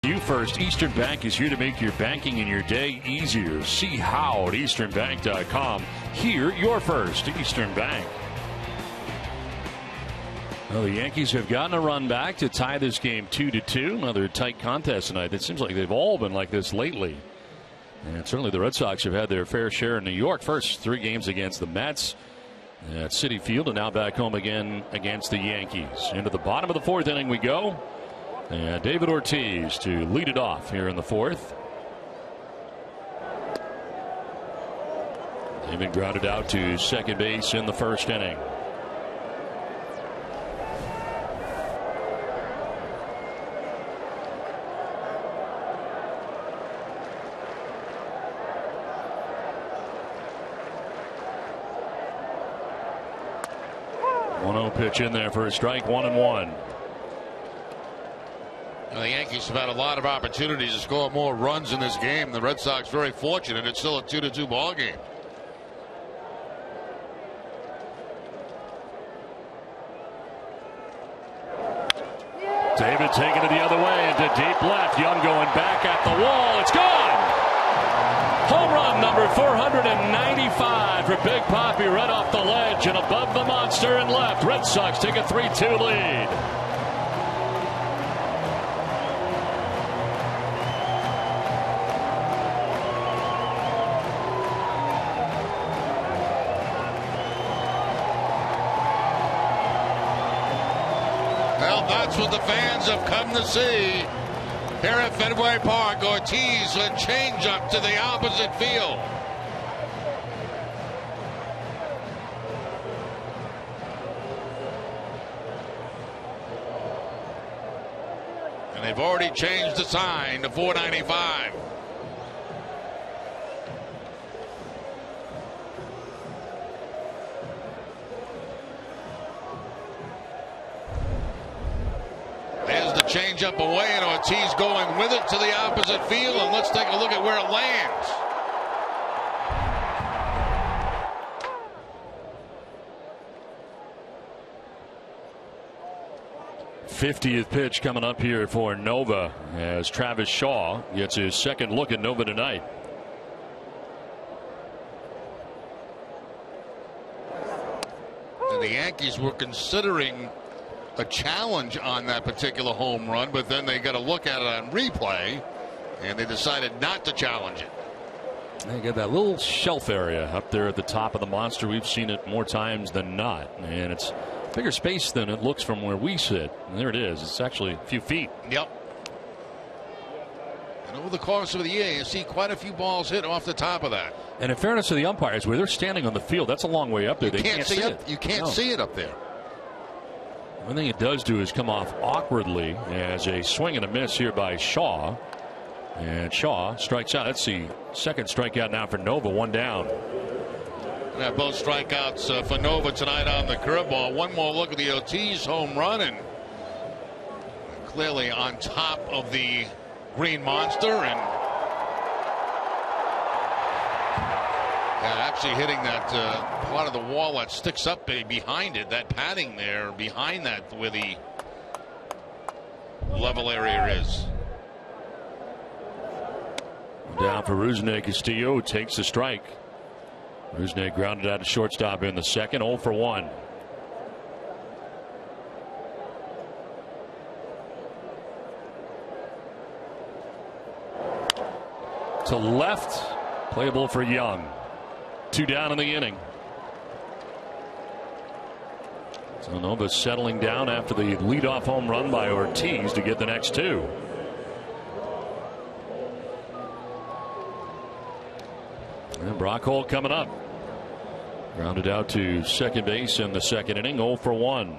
You first. Eastern Bank is here to make your banking and your day easier. See how at easternbank.com. Here, your first. Eastern Bank. Well, the Yankees have gotten a run back to tie this game 2-2. Another tight contest tonight. It seems like they've all been like this lately. And certainly the Red Sox have had their fair share in New York. First 3 games against the Mets at Citi Field, and now back home again against the Yankees. Into the bottom of the 4th inning we go. And David Ortiz to lead it off here in the 4th. David grounded out to second base in the 1st inning. Pitch in there for a strike, 1-1. The Yankees have had a lot of opportunities to score more runs in this game. The Red Sox very fortunate. It's still a 2-2 ball game. David taking it the other way into deep left. Young going back at the wall. It's gone. Home run number 495 for Big Papi, right off the ledge and above the monster and left. Red Sox take a 3-2 lead. Well, that's what the fans have come to see. Here at Fenway Park, Ortiz a change-up to the opposite field. And they've already changed the sign to 495. Change up away, and Ortiz going with it to the opposite field, and let's take a look at where it lands. '50th pitch coming up here for Nova as Travis Shaw gets his second look at Nova tonight. And the Yankees were considering a challenge on that particular home run, but then they got to look at it on replay, and they decided not to challenge it. They got that little shelf area up there at the top of the monster. We've seen it more times than not, and it's bigger space than it looks from where we sit. And there it is. It's actually a few feet. Yep. And over the course of the year, you see quite a few balls hit off the top of that. And in fairness to the umpires, where they're standing on the field, that's a long way up there. They can't see it. You can't see it up there. One thing it does do is come off awkwardly as a swing and a miss here by Shaw. And Shaw strikes out. That's the second strikeout now for Nova, 1 down. Yeah, both strikeouts for Nova tonight on the curveball. One more look at the Ortiz home run, and clearly on top of the green monster, and actually hitting that part of the wall that sticks up behind it, that padding there behind that where the level area is. Down for Rusney. Castillo takes the strike. Rusney grounded out to shortstop in the second, 0 for 1. To left, playable for Young. 2 down in the inning. So Nova settling down after the leadoff home run by Ortiz to get the next 2. And Brock Holt coming up. Grounded out to second base in the second inning, 0 for 1.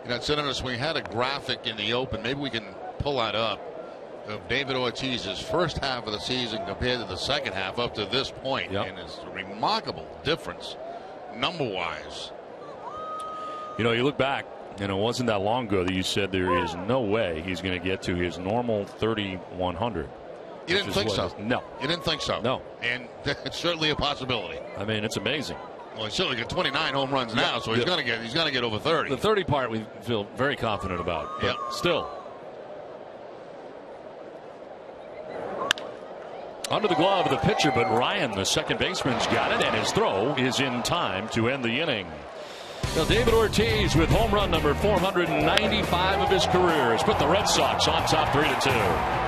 It's interesting. We had a graphic in the open. Maybe we can pull that up of David Ortiz's first half of the season compared to the second half up to this point. Yep. And it's a remarkable difference number-wise. You know, you look back, and it wasn't that long ago that you said there is no way he's going to get to his normal 3,100. You didn't think so? No. You didn't think so? No. And it's certainly a possibility. I mean, it's amazing. Well, he's certainly got 29 home runs now, so he's gonna get over 30. The 30 part we feel very confident about. But still. Under the glove of the pitcher, but Ryan, the second baseman's got it, and his throw is in time to end the inning. Now, David Ortiz with home run number 495 of his career has put the Red Sox on top 3-2.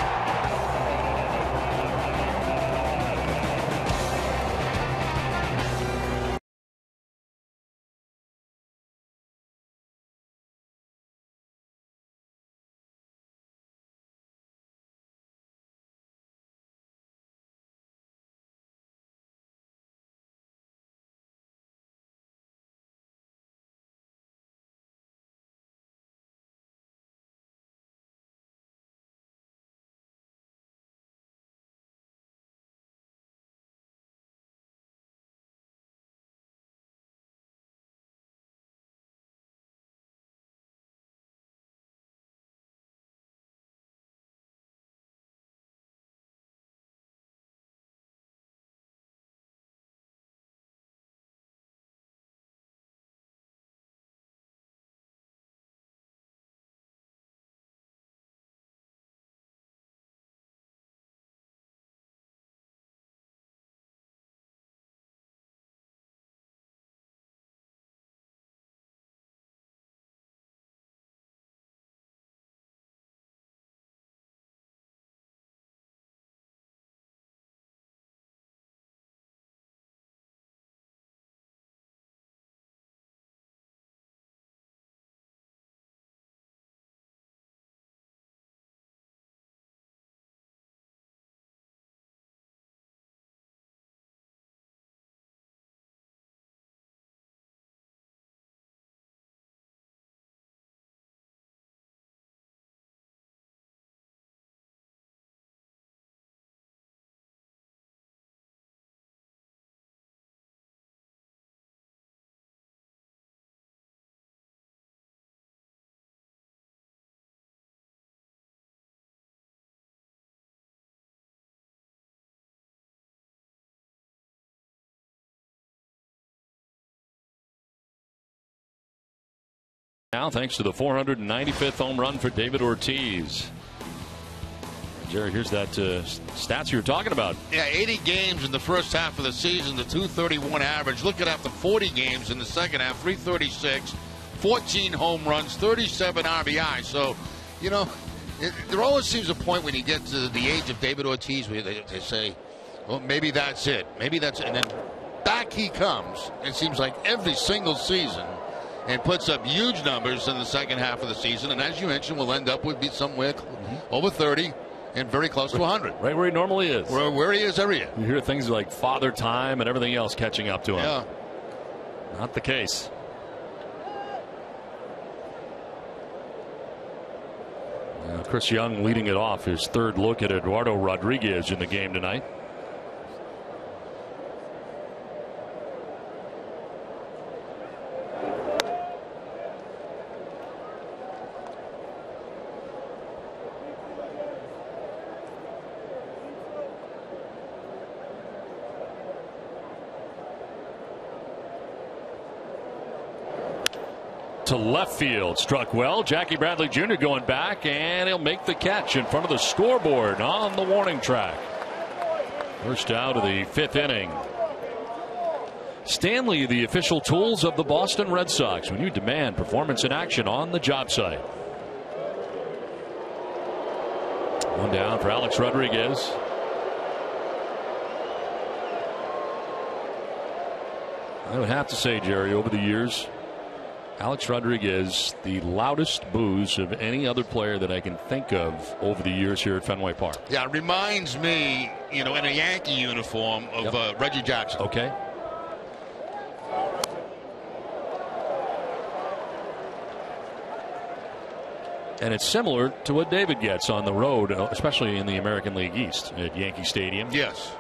Now, thanks to the 495th home run for David Ortiz. Jerry, here's that stats you were talking about. Yeah, 80 games in the first half of the season, the 231 average. Look at after 40 games in the second half, 336, 14 home runs, 37 RBI. So, you know, there always seems a point when you get to the age of David Ortiz where they say, well, maybe that's it. Maybe that's it. And then back he comes, it seems like every single season, and puts up huge numbers in the second half of the season. And as you mentioned, we'll end up with somewhere over 30 and very close to 100. Right where he normally is. Where he is every year. You hear things like Father Time and everything else catching up to him. Yeah. Not the case. Chris Young leading it off, his third look at Eduardo Rodriguez in the game tonight. To left field, struck well. Jackie Bradley Jr. going back, and he'll make the catch in front of the scoreboard on the warning track. First out of the fifth inning. Stanley, the official tools of the Boston Red Sox when you demand performance in action on the job site. One down for Alex Rodriguez. I would have to say, Jerry, over the years, Alex Rodriguez, the loudest boos of any other player that I can think of over the years here at Fenway Park. Yeah, it reminds me, you know, in a Yankee uniform of Reggie Jackson. Okay. And it's similar to what David gets on the road, especially in the American League East at Yankee Stadium. Yes.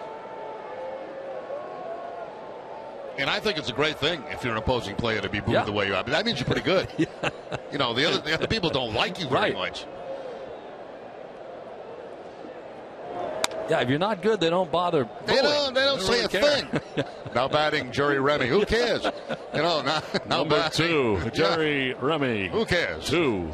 And I think it's a great thing if you're an opposing player to be booed the way you are. But that means you're pretty good. You know, the other people don't like you very much. Yeah, if you're not good, they don't bother. They don't say a thing. Now batting Jerry Remy. Who cares? Number 2, Jerry Remy. Who cares? 2.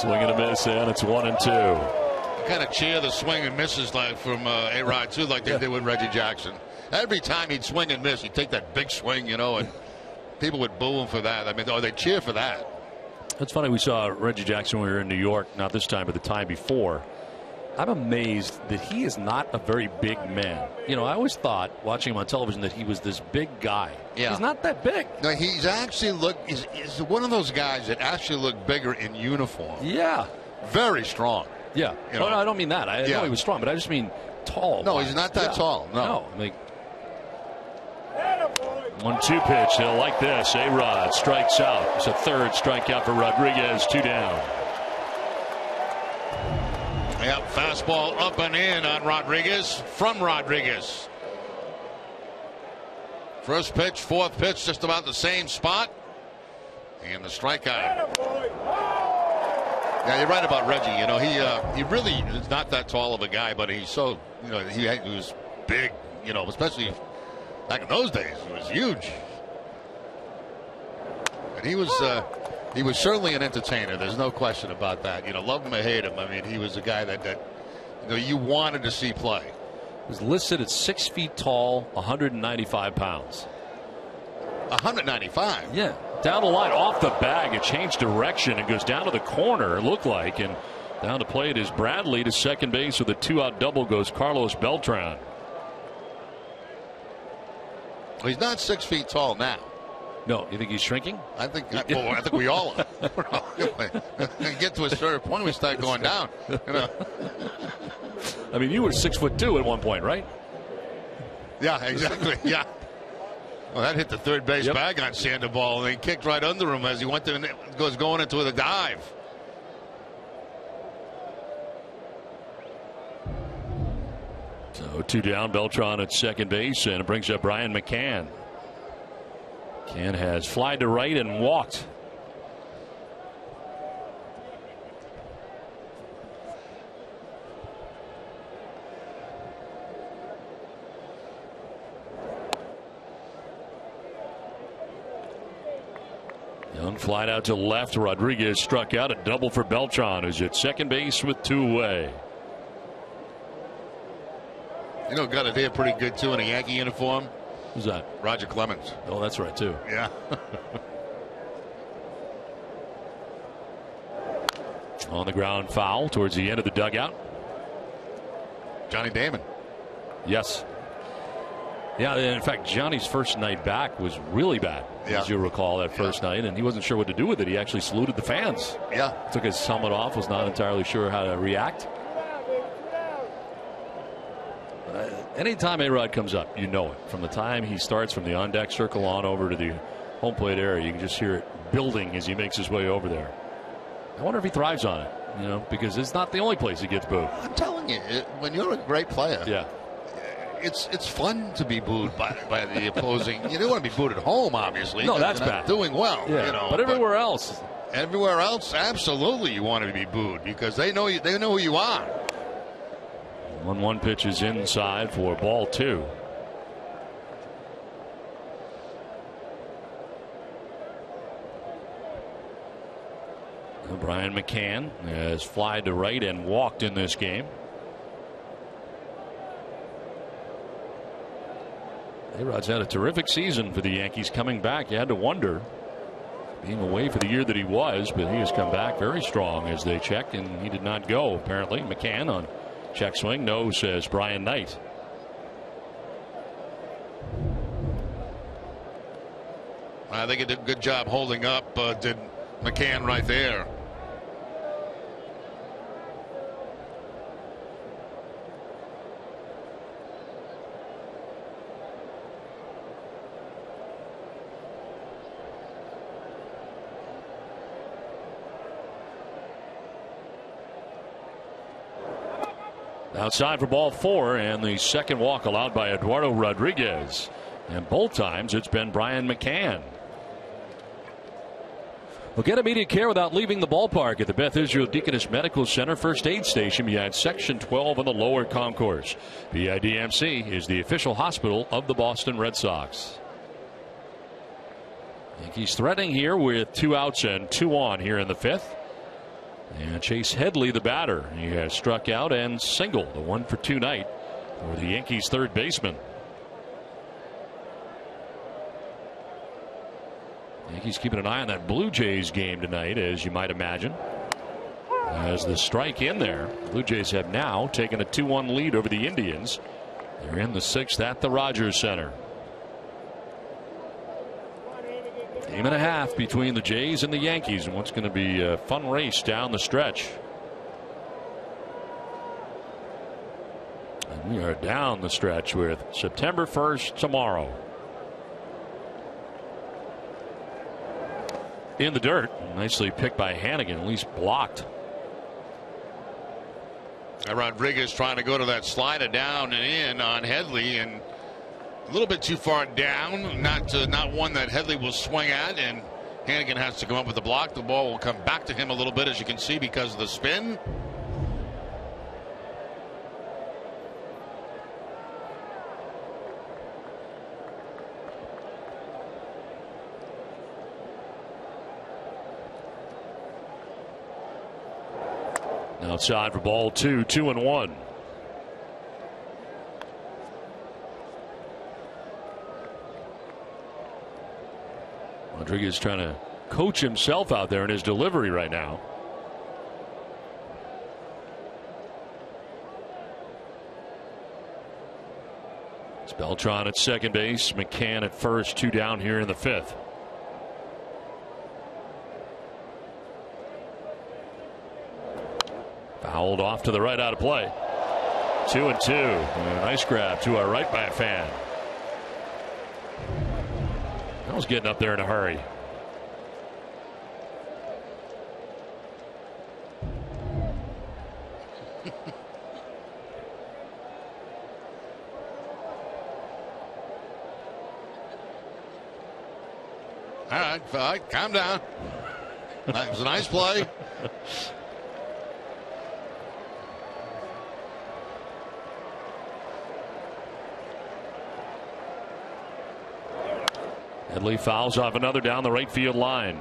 Swing and a miss, and it's 1-2. Kind of cheer the swing and misses like from A-Rod too, like they did with Reggie Jackson. Every time he'd swing and miss, he'd take that big swing, and people would boo him for that. I mean, they'd cheer for that. It's funny, we saw Reggie Jackson when we were in New York, not this time, but the time before. I'm amazed that he is not a very big man. I always thought, watching him on television, that he was this big guy. Yeah. He's not that big. No, he's actually he's one of those guys that actually look bigger in uniform. Yeah. Very strong. Yeah. No, I don't mean that. I know he was strong, but I just mean tall. No, he's not that tall. No. 1-2 pitch. He'll like this. A-Rod strikes out. It's a third strikeout for Rodriguez. 2 down. Yep, fastball up and in on Rodriguez. From Rodriguez. First pitch, fourth pitch, just about the same spot. And the strikeout. Yeah, you're right about Reggie. He really is not that tall of a guy, but he's so, he was big, especially back in those days. He was huge. And he was certainly an entertainer. There's no question about that. Love him or hate him. I mean, he was a guy that you wanted to see play. He was listed at 6 feet tall, 195 pounds. 195? Yeah. Down the line, off the bag, it changed direction and goes down to the corner, it looked like. And down to play it is Bradley. To second base with a 2-out double goes Carlos Beltran. Well, he's not 6 feet tall now. No, you think he's shrinking? I think we all are. Get to a certain point, we start going down. I mean, you were 6'2" at one point, right? Yeah, exactly. Yeah. Well, that hit the third base bag on Sandoval, and he kicked right under him as he went to going into the dive. So 2 down, Beltran at second base, and it brings up Brian McCann. McCann has flied to right and walked. Young flied out to left. Rodriguez struck out. A double for Beltran, who's at second base with 2 away. Got it here pretty good too in a Yankee uniform. Who's that? Roger Clemens. Oh, that's right too. Yeah. On the ground, foul towards the end of the dugout. Johnny Damon. Yes. Yeah, in fact, Johnny's first night back was really bad, as you recall, that first night, and he wasn't sure what to do with it. He actually saluted the fans. Yeah. Took his helmet off, was not entirely sure how to react. Anytime A-Rod comes up, you know it. From the time he starts from the on-deck circle on over to the home plate area, you can just hear it building as he makes his way over there. I wonder if he thrives on it, because it's not the only place he gets booed. I'm telling you, when you're a great player, it's fun to be booed by the opposing. You don't want to be booed at home, obviously. No, that's bad. Doing well, but everywhere else. Everywhere else, absolutely, you want to be booed because they know you. They know who you are. 1-1 pitch is inside for ball 2. Brian McCann has flied to right and walked in this game. A-Rod's had a terrific season for the Yankees. Coming back, you had to wonder, being away for the year that he was, but he has come back very strong as they check, and he did not go, apparently. McCann on check swing. No, says Brian Knight. I think he did a good job holding up. Did McCann right there. Outside for ball 4, and the second walk allowed by Eduardo Rodriguez. And both times it's been Brian McCann. Well, get immediate care without leaving the ballpark at the Beth Israel Deaconess Medical Center First Aid Station behind Section 12 on the lower concourse. BIDMC is the official hospital of the Boston Red Sox. Yankees threatening here with 2 outs and 2 on here in the 5th. And Chase Headley, the batter. He has struck out and singled, the 1-for-2 night for the Yankees' third baseman. Yankees keeping an eye on that Blue Jays game tonight, as you might imagine. As the strike in there, Blue Jays have now taken a 2-1 lead over the Indians. They're in the 6th at the Rogers Center. Game and a half between the Jays and the Yankees, and what's going to be a fun race down the stretch. And we are down the stretch with September 1st tomorrow. In the dirt, nicely picked by Hannigan, at least blocked. Rodriguez trying to go to that slider down and in on Headley, and a little bit too far down, not one that Headley will swing at, and Hannigan has to come up with the block. The ball will come back to him a little bit, as you can see, because of the spin. Outside for ball 2, 2-1. Rodriguez trying to coach himself out there in his delivery right now. It's Beltran at second base, McCann at first, 2 down here in the 5th. Fouled off to the right, out of play. 2-2. Nice grab to our right by a fan. I was getting up there in a hurry. All right, calm down. That was a nice play. Headley fouls off another down the right field line.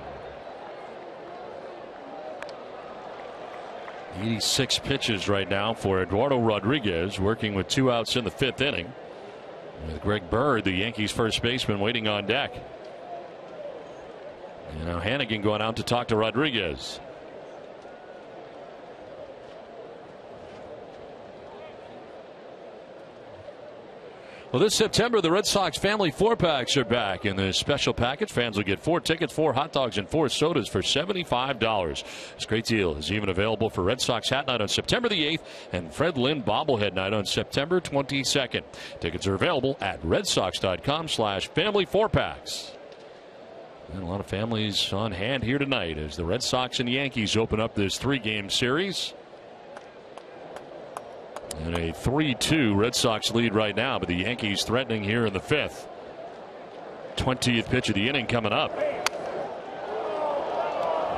86 pitches right now for Eduardo Rodriguez, working with 2 outs in the 5th inning. With Greg Bird, the Yankees first baseman, waiting on deck. And now Hannigan going out to talk to Rodriguez. Well, this September, the Red Sox family 4-packs are back. In this special package, fans will get 4 tickets, 4 hot dogs, and 4 sodas for $75. This great deal is even available for Red Sox Hat Night on September the 8th and Fred Lynn Bobblehead Night on September 22nd. Tickets are available at redsox.com/family 4-packs. And a lot of families on hand here tonight as the Red Sox and Yankees open up this 3-game series. And a 3-2 Red Sox lead right now, but the Yankees threatening here in the 5th. 20th pitch of the inning coming up.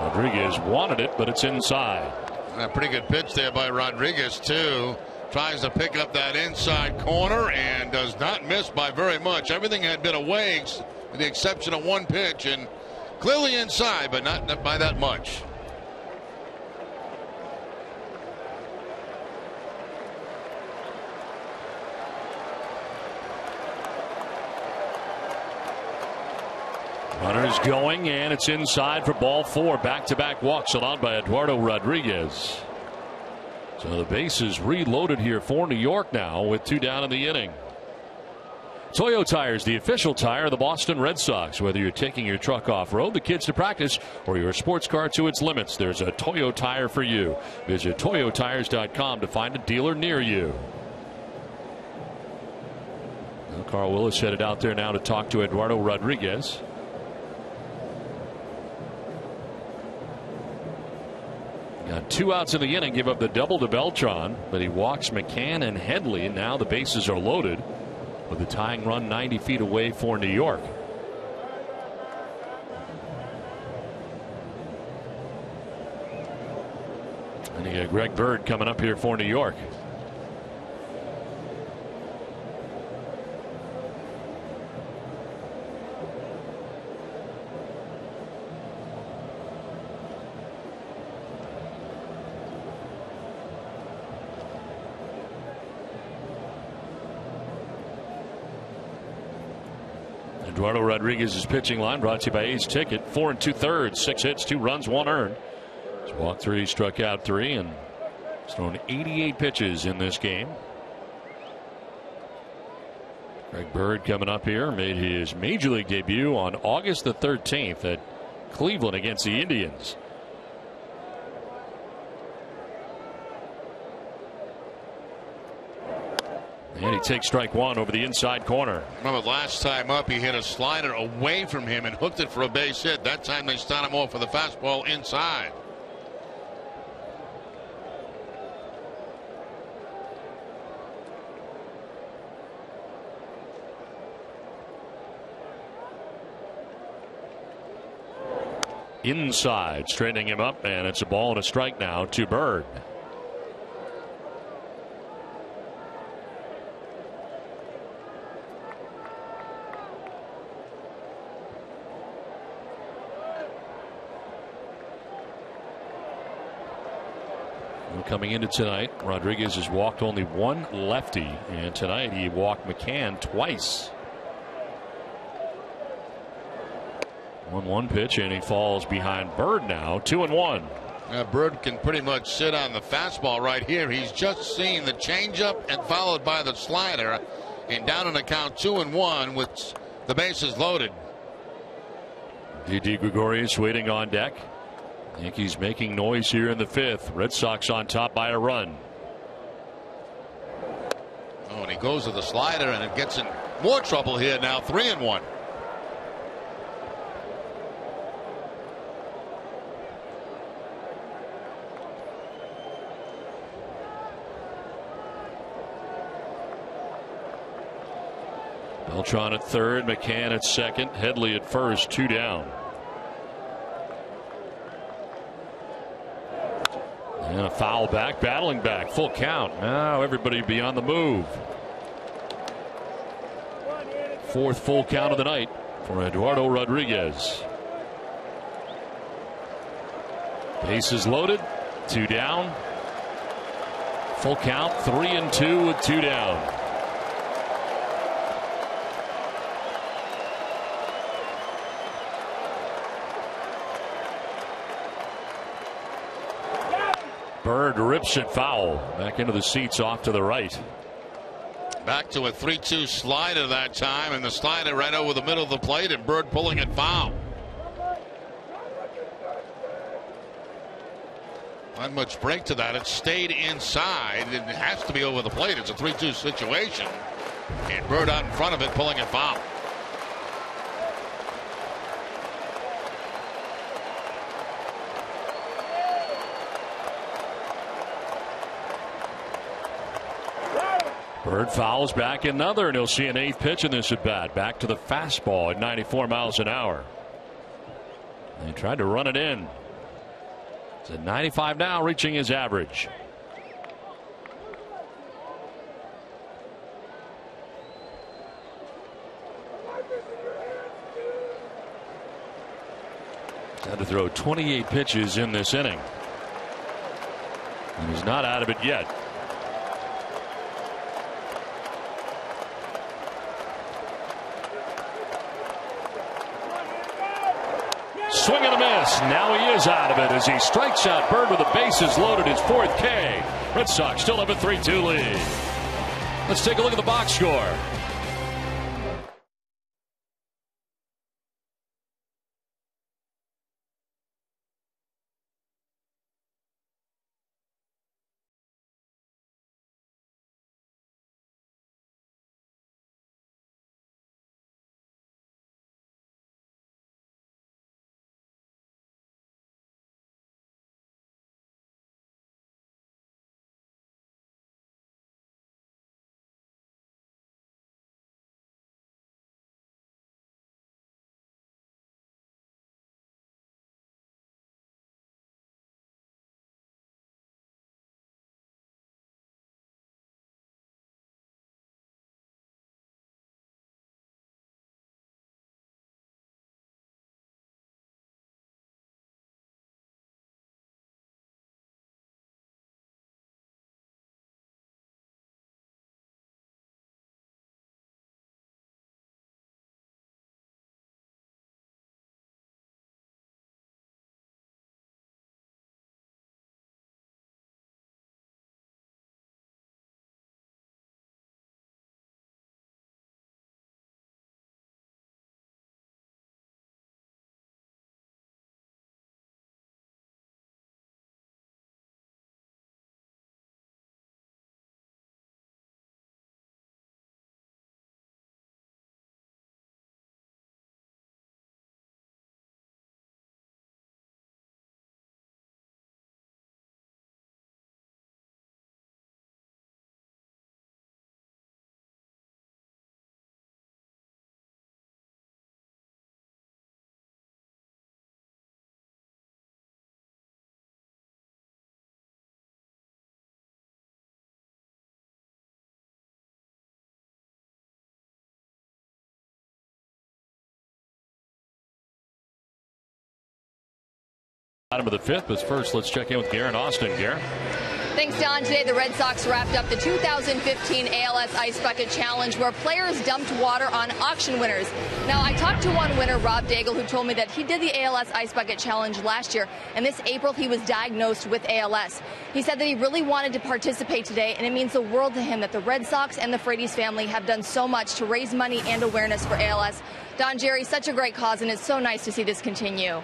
Rodriguez wanted it, but it's inside. A pretty good pitch there by Rodriguez, too. Tries to pick up that inside corner and does not miss by very much. Everything had been away with the exception of one pitch, and clearly inside, but not by that much. Runners going, and it's inside for ball 4. Back-to-back walks allowed by Eduardo Rodriguez. So the base is reloaded here for New York now with 2 down in the inning. Toyo Tires, the official tire of the Boston Red Sox. Whether you're taking your truck off-road, the kids to practice, or your sports car to its limits, there's a Toyo Tire for you. Visit toyotires.com to find a dealer near you. Well, Carl Willis headed out there now to talk to Eduardo Rodriguez. Got 2 outs in the inning, give up the double to Beltran, but he walks McCann and Headley, and now the bases are loaded with the tying run 90 feet away for New York. And you got Greg Bird coming up here for New York. Eduardo Rodriguez's pitching line brought to you by A's Ticket. 4 2/3, 6 hits, 2 runs, 1 earned. He's walked 3, struck out 3, and he's thrown 88 pitches in this game. Greg Bird coming up here made his major league debut on August the 13th at Cleveland against the Indians. And he takes strike 1 over the inside corner. Remember last time up, he hit a slider away from him and hooked it for a base hit. That time they start him off for the fastball inside. Inside, straightening him up, and it's a ball and a strike now to Bird. Coming into tonight, Rodriguez has walked only 1 lefty, and tonight he walked McCann twice. 1-1 pitch, and he falls behind Bird now. 2-1. Bird can pretty much sit on the fastball right here. He's just seen the changeup and followed by the slider, and down on the count 2-1 with the bases loaded. Didi Gregorius waiting on deck. Yankees making noise here in the 5th. Red Sox on top by a run. Oh, and he goes to the slider, and it gets in more trouble here now. 3-1. Beltran at third, McCann at second, Headley at first, 2 down. And a foul back, battling back, full count. Now everybody be on the move. 4th full count of the night for Eduardo Rodriguez. Bases loaded, 2 down. Full count, 3-2 with 2 down. Bird rips it foul. Back into the seats off to the right. Back to a 3-2 slider that time, and the slider right over the middle of the plate, and Bird pulling it foul. Not much break to that. It stayed inside. It has to be over the plate. It's a 3-2 situation, and Bird out in front of it pulling it foul. Bird fouls back another, and he'll see an 8th pitch in this at bat. Back to the fastball at 94 miles an hour. They tried to run it in. It's at 95 now, reaching his average. He's had to throw 28 pitches in this inning. And he's not out of it yet. Swing and a miss. Now he is out of it as he strikes out Bird with the bases loaded. His 4th K. Red Sox still have a 3-2 lead. Let's take a look at the box score. Bottom of the fifth, but first let's check in with Garen Austin. Garen. Thanks, Don. Today, the Red Sox wrapped up the 2015 ALS Ice Bucket Challenge, where players dumped water on auction winners. Now, I talked to one winner, Rob Daigle, who told me that he did the ALS Ice Bucket Challenge last year, and this April he was diagnosed with ALS. He said that he really wanted to participate today, and it means the world to him that the Red Sox and the Frady's family have done so much to raise money and awareness for ALS. Don, Jerry, such a great cause, and it's so nice to see this continue.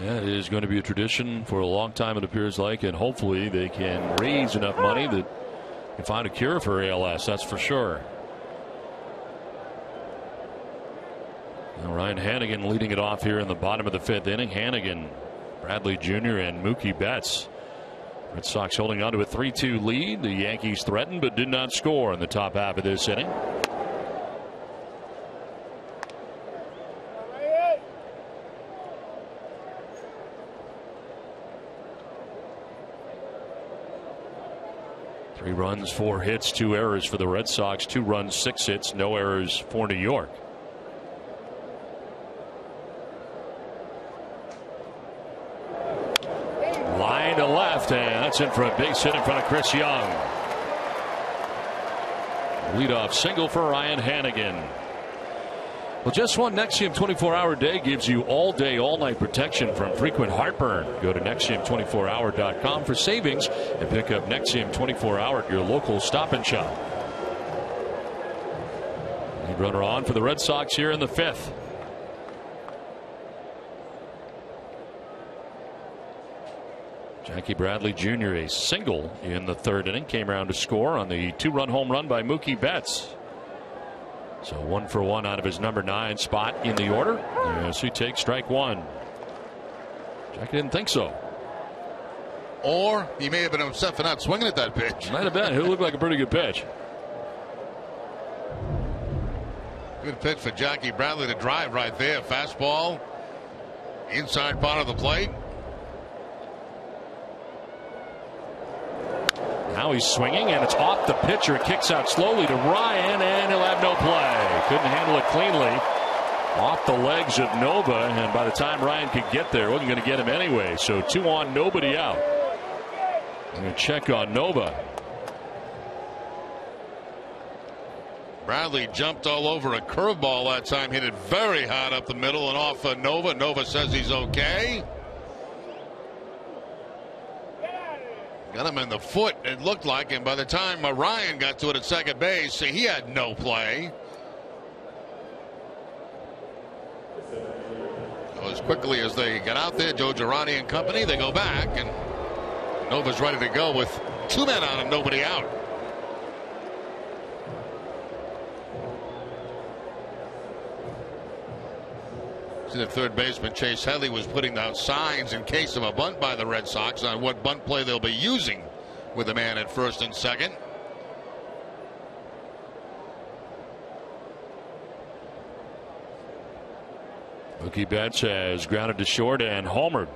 Yeah, it is going to be a tradition for a long time, it appears like, and hopefully they can raise enough money that can find a cure for ALS, that's for sure. Now Ryan Hanigan leading it off here in the bottom of the fifth inning. Hanigan, Bradley Jr., and Mookie Betts. Red Sox holding on to a 3-2 lead. The Yankees threatened but did not score in the top half of this inning. Three runs, 4 hits, 2 errors for the Red Sox. 2 runs, 6 hits, no errors for New York. Line to left, and that's in for a base hit in front of Chris Young. Leadoff single for Ryan Hanigan. Well, just one Nexium 24-hour day gives you all day, all night protection from frequent heartburn. Go to Nexium24hour.com for savings and pick up Nexium 24-hour at your local Stop and Shop. Lead runner on for the Red Sox here in the fifth. Jackie Bradley Jr., a single in the third inning, came around to score on the 2-run home run by Mookie Betts. So 1 for 1 out of his number 9 spot in the order. As he takes strike one. Jackie didn't think so. Or he may have been upset for not swinging at that pitch. Might have been. It looked like a pretty good pitch. Good pitch for Jackie Bradley to drive right there. Fastball. Inside part of the plate. Now he's swinging, and it's off the pitcher. Kicks out slowly to Ryan, and he'll have no play. Couldn't handle it cleanly. Off the legs of Nova, and by the time Ryan could get there, wasn't going to get him anyway. So 2 on, nobody out. I'm going to check on Nova. Bradley jumped all over a curveball that time. Hit it very hard up the middle and off Nova. Nova says he's okay. Got him in the foot, it looked like, and by the time Ryan got to it at second base, he had no play. So as quickly as they get out there, Joe Girardi and company, they go back, and Nova's ready to go with 2 men on and nobody out. The third baseman Chase Headley was putting down signs in case of a bunt by the Red Sox on what bunt play they'll be using with a man at first and second. Mookie Betts has grounded to short and homered.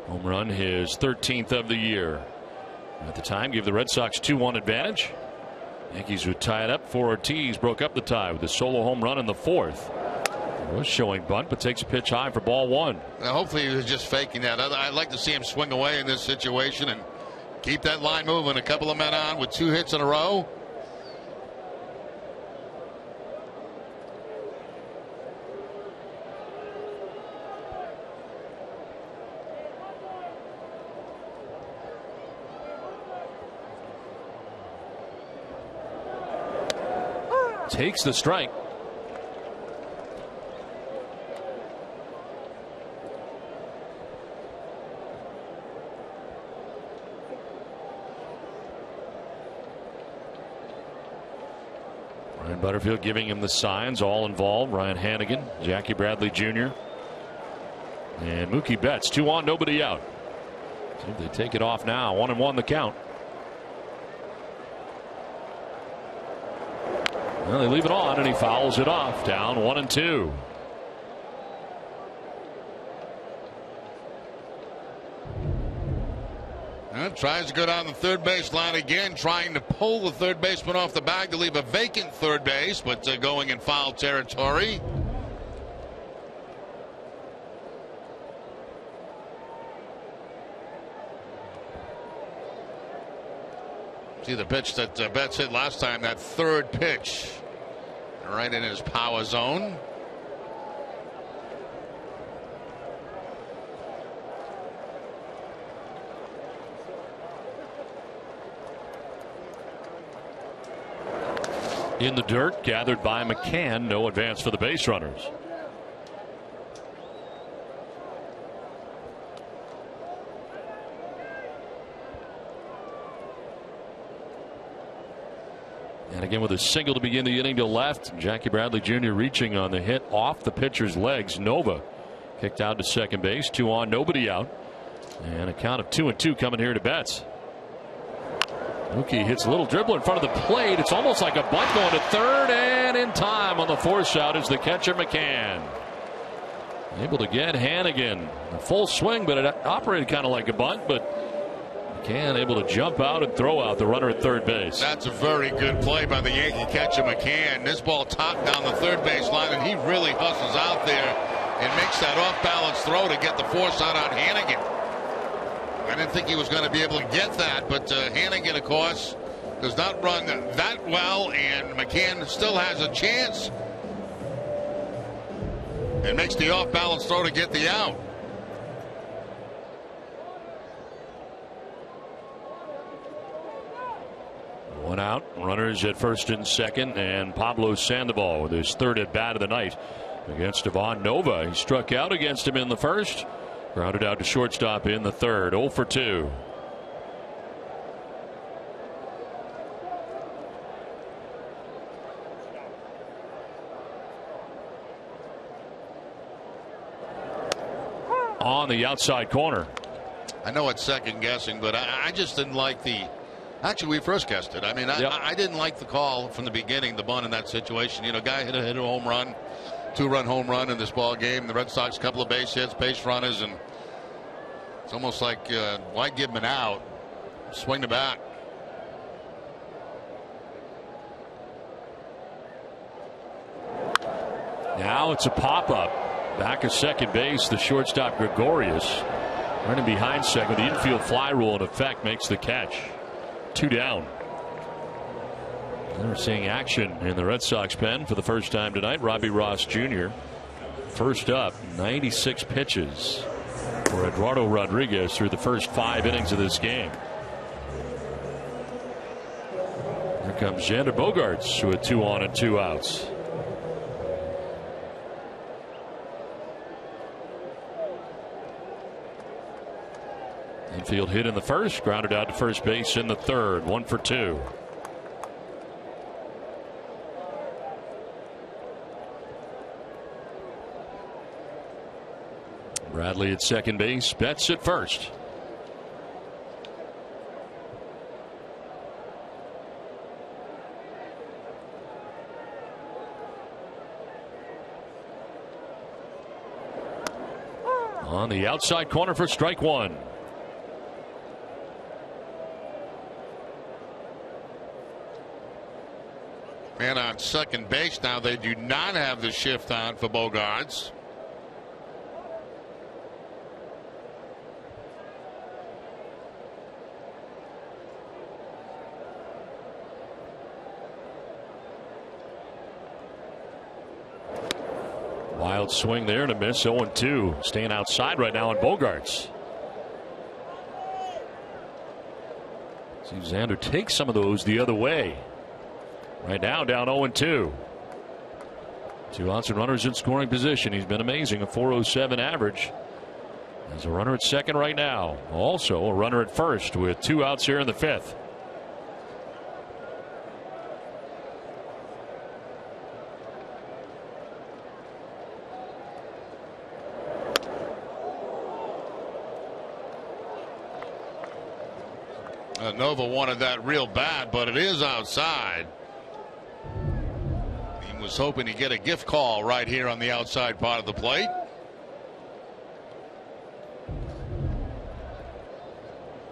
Home run, his 13th of the year. At the time, gave the Red Sox 2-1 advantage. Yankees would tie it up. 4 Ortiz broke up the tie with a solo home run in the fourth. He was showing bunt, but takes a pitch high for ball 1. Now, hopefully he was just faking that. I'd like to see him swing away in this situation and keep that line moving. A couple of men on with 2 hits in a row. Takes the strike. Ryan Butterfield giving him the signs, all involved. Ryan Hanigan, Jackie Bradley Jr., and Mookie Betts. 2 on, nobody out. See if they take it off now. 1-1 the count. Well, they leave it on, and he fouls it off. Down 1-2. Tries to go down the third base line again, trying to pull the third baseman off the bag to leave a vacant third base, but going in foul territory. See the pitch that Betts hit last time, that third pitch, right in his power zone. In the dirt, gathered by McCann. No advance for the base runners. And again with a single to begin the inning to left. Jackie Bradley Jr. reaching on the hit off the pitcher's legs. Nova kicked out to second base. 2 on, nobody out. And a count of 2-2 coming here to Betts. Mookie hits a little dribble in front of the plate. It's almost like a bunt going to third, and in time on the force out is the catcher McCann. Able to get Hannigan a full swing, but it operated kind of like a bunt, but McCann able to jump out and throw out the runner at third base. That's a very good play by the Yankee catcher McCann. This ball topped down the third base line, and he really hustles out there and makes that off balance throw to get the force out on Hannigan. I didn't think he was going to be able to get that, but Hannigan, of course, does not run that well, and McCann still has a chance and makes the off balance throw to get the out. One out, runners at first and second, and Pablo Sandoval with his third at bat of the night against Ivan Nova. He struck out against him in the first, grounded out to shortstop in the third. 0 for 2. On the outside corner. I know it's second guessing, but I just didn't like the. Actually, we first guessed it. I mean, I didn't like the call from the beginning, the bunt in that situation. You know, guy hit a home run, 2-run home run in this ball game. The Red Sox, a couple of base hits, base runners, and it's almost like why give him an out? Swing the bat. Now it's a pop-up. Back of second base, the shortstop Gregorius running behind second. The infield fly rule in effect makes the catch. 2 down. And we're seeing action in the Red Sox pen for the first time tonight. Robbie Ross Jr. first up, 96 pitches for Eduardo Rodriguez through the first 5 innings of this game. Here comes Xander Bogaerts with 2 on and 2 outs. Infield hit in the first, grounded out to first base in the third. 1 for 2. Bradley at second base, Betts at first. On the outside corner for strike 1. Man on second base now. They do not have the shift on for Bogaerts. Wild swing there and a miss. 0-2. Staying outside right now on Bogaerts. See Xander take some of those the other way. Right now down 0-2. 2 outs and runners in scoring position. He's been amazing. A .407 average. There's a runner at second right now. Also a runner at first with 2 outs here in the 5th. Nova wanted that real bad, but it is outside. He was hoping to get a gift call right here on the outside part of the plate.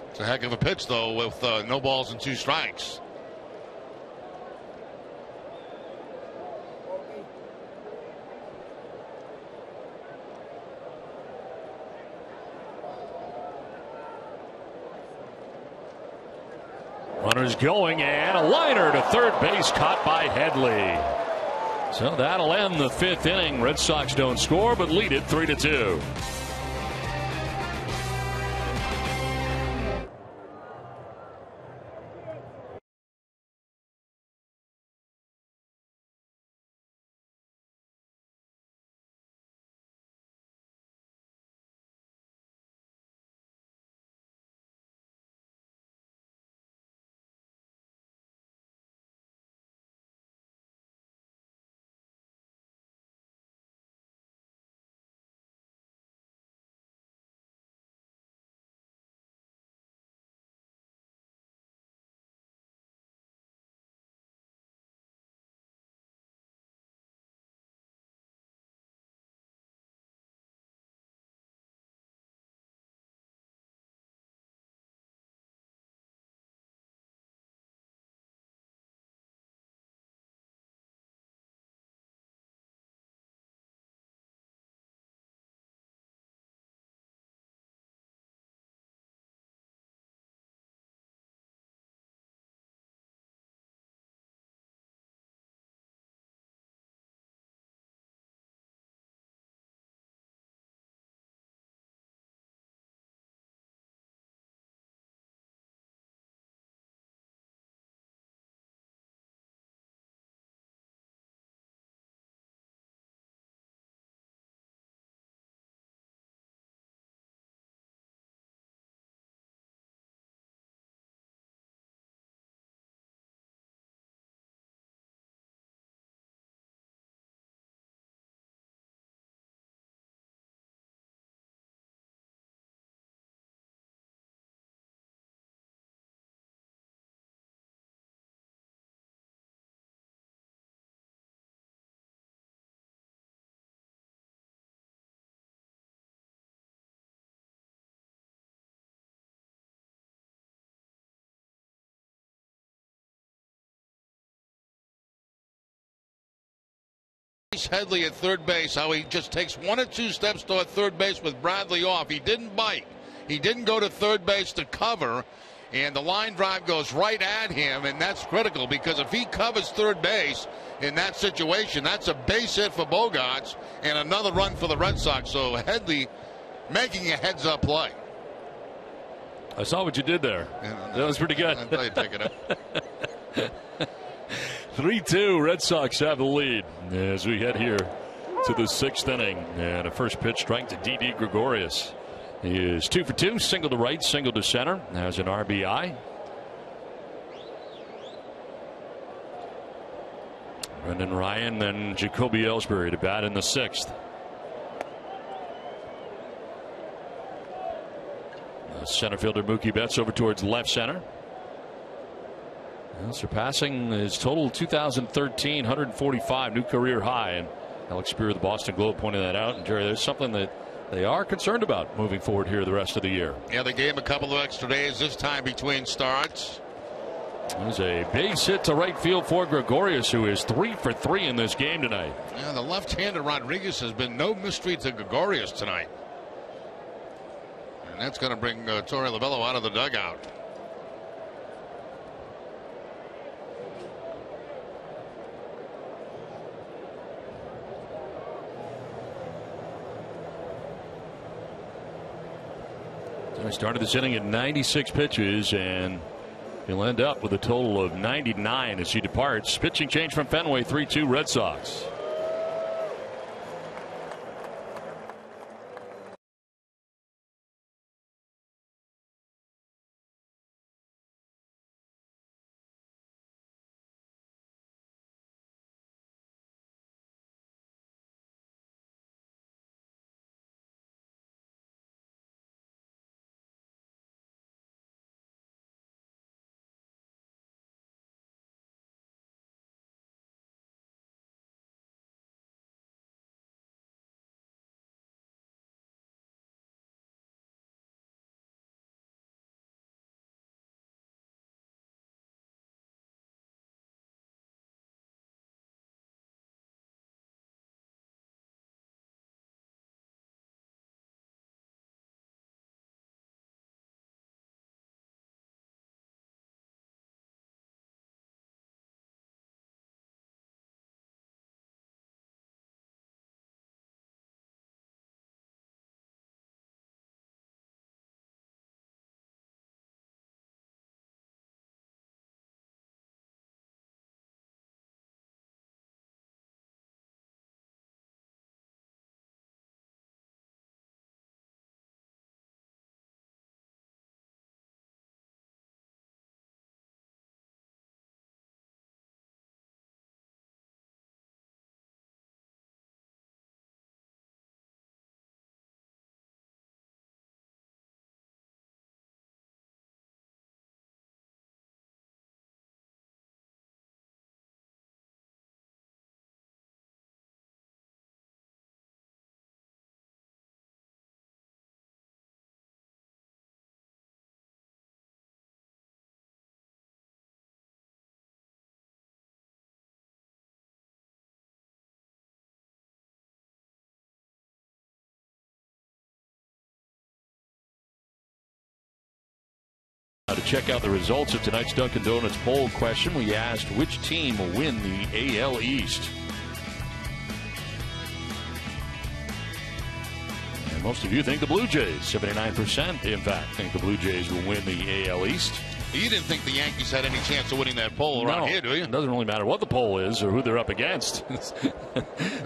It's a heck of a pitch, though, with no balls and 2 strikes. Runners going, and a liner to third base caught by Headley. So that'll end the 5th inning. Red Sox don't score but lead it 3-2. Headley at third base, how he just takes 1 or 2 steps toward third base with Bradley off. He didn't bite. He didn't go to third base to cover, and the line drive goes right at him, and that's critical because if he covers third base in that situation, that's a base hit for Bogaerts and another run for the Red Sox. So Headley making a heads-up play. I saw what you did there. Yeah, that was pretty good. I thought you'd pick it up. 3-2, Red Sox have the lead as we head here to the 6th inning. And a first pitch strike to Didi Gregorius. He is 2 for 2, single to right, single to center, has an RBI. Brendan Ryan, then Jacoby Ellsbury to bat in the 6th. Center fielder Mookie Betts over towards left center. Surpassing his total 2013 145 new career high, and Alex Spear of the Boston Globe pointed that out. And Jerry, there's something that they are concerned about moving forward here the rest of the year. Yeah, they gave him a couple of extra days this time between starts. There's a base hit to right field for Gregorius, who is 3 for 3 in this game tonight. Yeah, the left-hander Rodriguez has been no mystery to Gregorius tonight. And that's going to bring Torey Lovullo out of the dugout. So he started this inning at 96 pitches, and he'll end up with a total of 99 as he departs. Pitching change from Fenway, 3-2 Red Sox. To check out the results of tonight's Dunkin' Donuts poll question, we asked which team will win the AL East. And most of you think the Blue Jays. 79%, in fact, think the Blue Jays will win the AL East. You didn't think the Yankees had any chance of winning that poll around here, do you? It doesn't really matter what the poll is or who they're up against.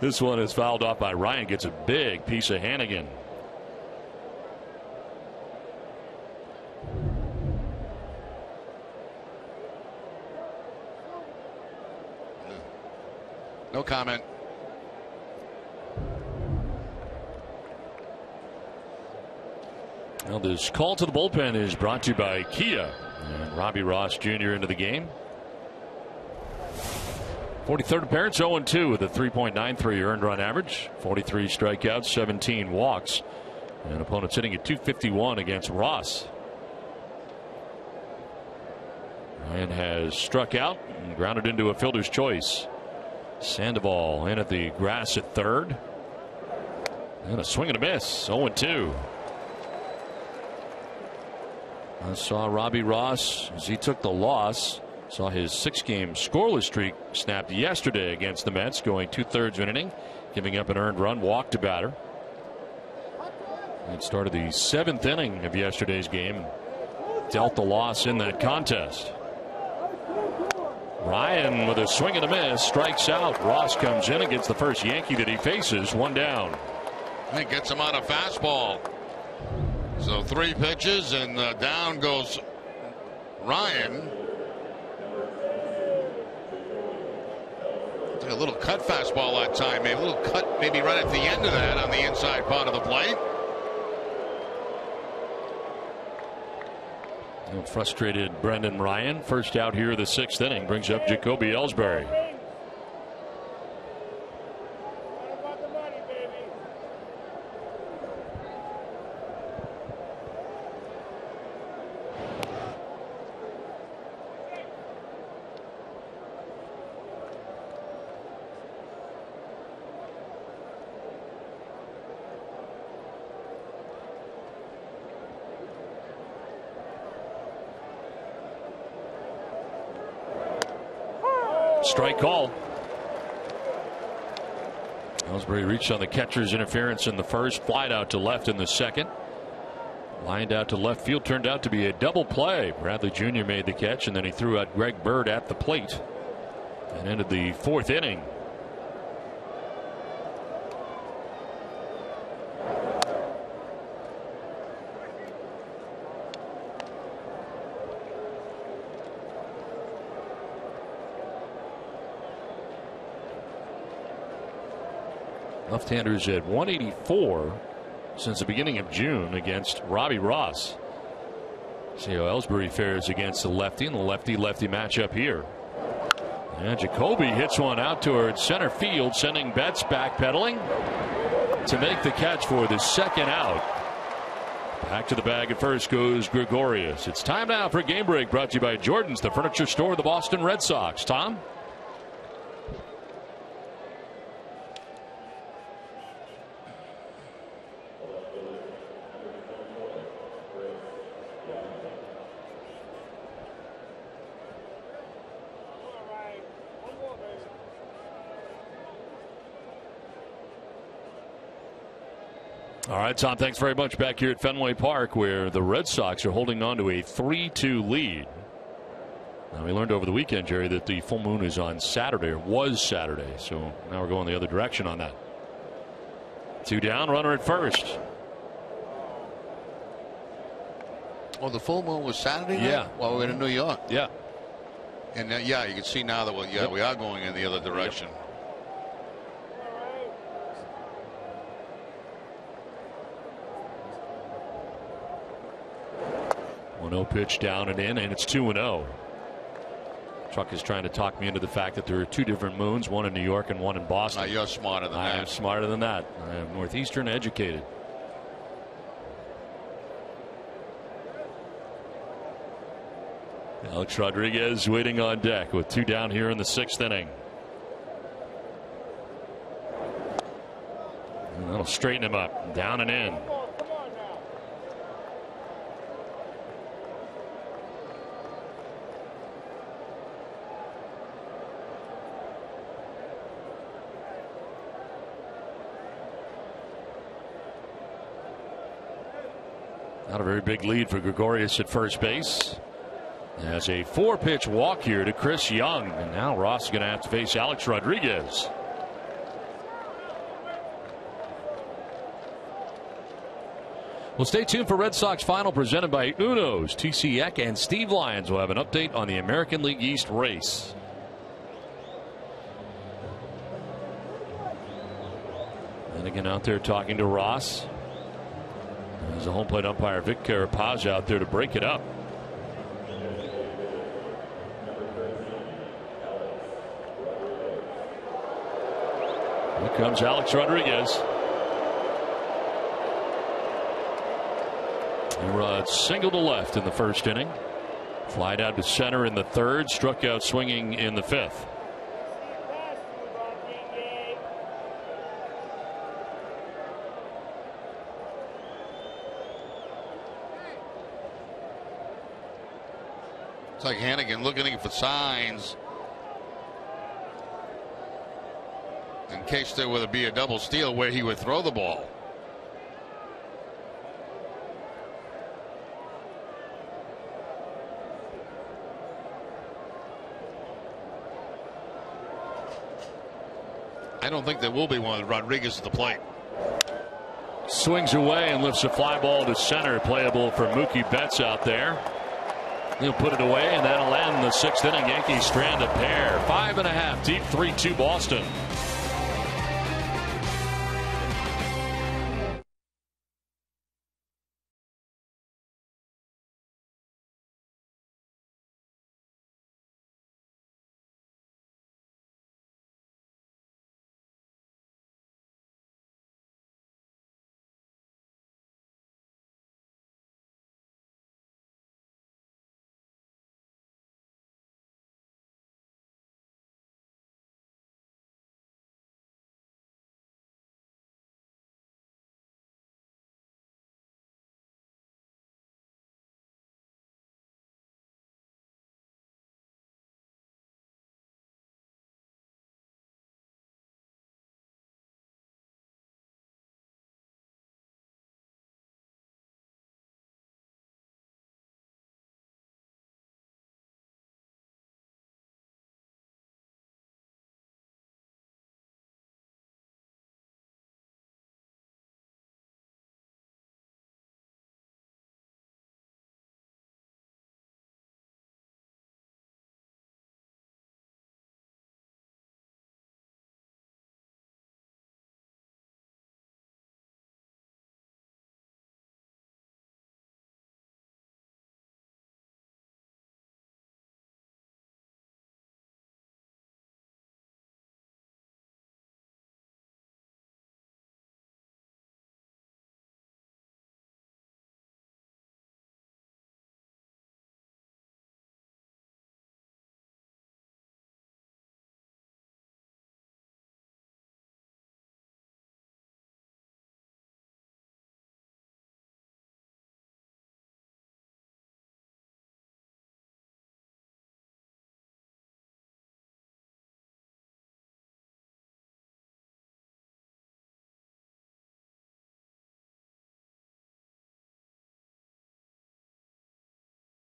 This one is fouled off by Ryan. Gets a big piece of Hannigan. No comment. Well, this call to the bullpen is brought to you by Kia. And Robbie Ross Jr. into the game. 43rd appearance, 0-2 with a 3.93 earned run average. 43 strikeouts, 17 walks. And opponents hitting at 251 against Ross. Ryan has struck out and grounded into a fielder's choice. Sandoval in at the grass at third. And a swing and a miss. 0-2. I saw Robbie Ross as he took the loss. Saw his 6-game scoreless streak snapped yesterday against the Mets, going 2/3 of an inning, giving up an earned run, walked a batter. It started the 7th inning of yesterday's game and dealt the loss in that contest. Ryan with a swing and a miss strikes out. Ross comes in and gets the first Yankee that he faces. 1 down. And gets him on a fastball. So 3 pitches and down goes Ryan. Took a little cut fastball that time. Maybe a little cut maybe right at the end of that on the inside part of the plate. Frustrated Brendan Ryan, first out here of the 6th inning, brings up Jacoby Ellsbury. Strike call. Ellsbury reached on the catcher's interference in the first, flied out to left in the second. Lined out to left field, turned out to be a double play. Bradley Jr. made the catch, and then he threw out Greg Bird at the plate and ended the 4th inning. Left-handers at 184 since the beginning of June against Robbie Ross. See how Ellsbury fares against the lefty in the lefty-lefty matchup here. And Jacoby hits one out towards center field, sending Betts backpedaling to make the catch for the 2nd out. Back to the bag at first goes Gregorius. It's time now for Game Break, brought to you by Jordan's, the furniture store of the Boston Red Sox. Tom? All right, Tom, thanks very much. Back here at Fenway Park, where the Red Sox are holding on to a 3-2 lead. Now, we learned over the weekend, Jerry, that the full moon is on Saturday, or was Saturday. So now we're going the other direction on that. 2 down, runner at first. Oh, the full moon was Saturday night? Yeah. While we were in New York. Yeah. And yeah, you can see now that we are going in the other direction. Yep. 1-0 pitch down and in, and it's 2-0. Truck is trying to talk me into the fact that there are 2 different moons, one in New York and one in Boston. You're smarter than that. I am smarter than that. I am Northeastern educated. Alex Rodriguez waiting on deck with 2 down here in the 6th inning. And that'll straighten him up. Down and in. Not a very big lead for Gregorius at first base. As a 4-pitch walk here to Chris Young. And now Ross is going to have to face Alex Rodriguez. Well, stay tuned for Red Sox Final presented by Uno's. TC Eck and Steve Lyons will have an update on the American League East race. And again out there talking to Ross. There's a home plate umpire, Vic Carapaz, out there to break it up. Here comes Alex Rodriguez. A single to left in the first inning. Flied out to center in the third. Struck out swinging in the fifth. It's like Hannigan looking for signs in case there would be a double steal where he would throw the ball. I don't think there will be one with Rodriguez at the plate. Swings away and lifts a fly ball to center. Playable for Mookie Betts out there. He'll put it away, and that'll end the 6th inning. Yankees strand a pair. 5.5 deep, 3-2 Boston.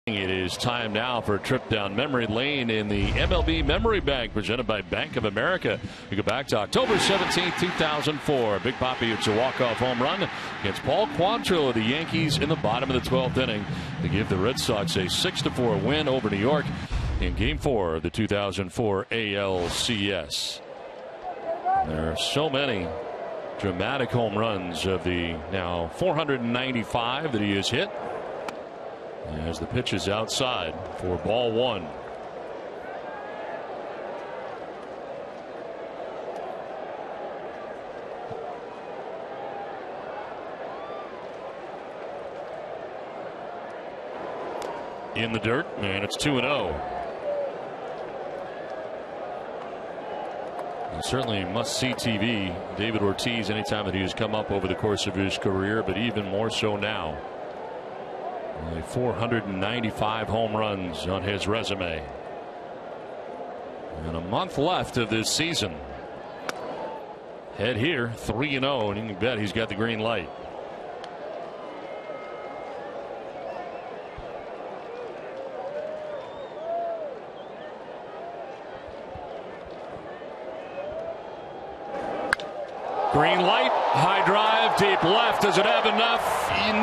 It is time now for a trip down memory lane in the MLB Memory Bank presented by Bank of America. We go back to October 17, 2004. Big Papi hits a walk-off home run against Paul Quantrill of the Yankees in the bottom of the 12th inning to give the Red Sox a 6-4 win over New York in Game 4 of the 2004 ALCS. There are so many dramatic home runs of the now 495 that he has hit. As the pitch is outside for ball one. In the dirt, and it's 2-0. Certainly must-see TV. David Ortiz, anytime that he has come up over the course of his career, but even more so now. Only 495 home runs on his resume. And a month left of this season. Head here, 3-0, and you can bet he's got the green light. Green light, high drive, deep left. Does it have enough?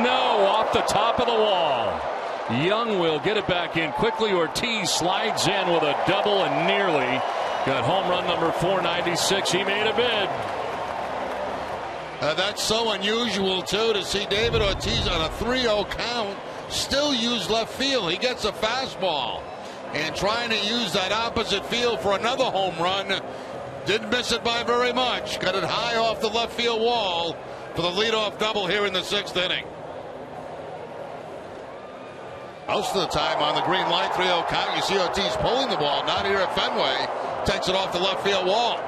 No, off the top of the wall. Young will get it back in quickly. Ortiz slides in with a double and nearly got home run number 496. He made a bid. That's so unusual, too, to see David Ortiz on a 3-0 count still use left field. He gets a fastball and trying to use that opposite field for another home run. Didn't miss it by very much. Got it high off the left field wall for the leadoff double here in the 6th inning. Most of the time on the green light 3-0 count, you see Ortiz pulling the ball. Not here at Fenway. Takes it off the left field wall.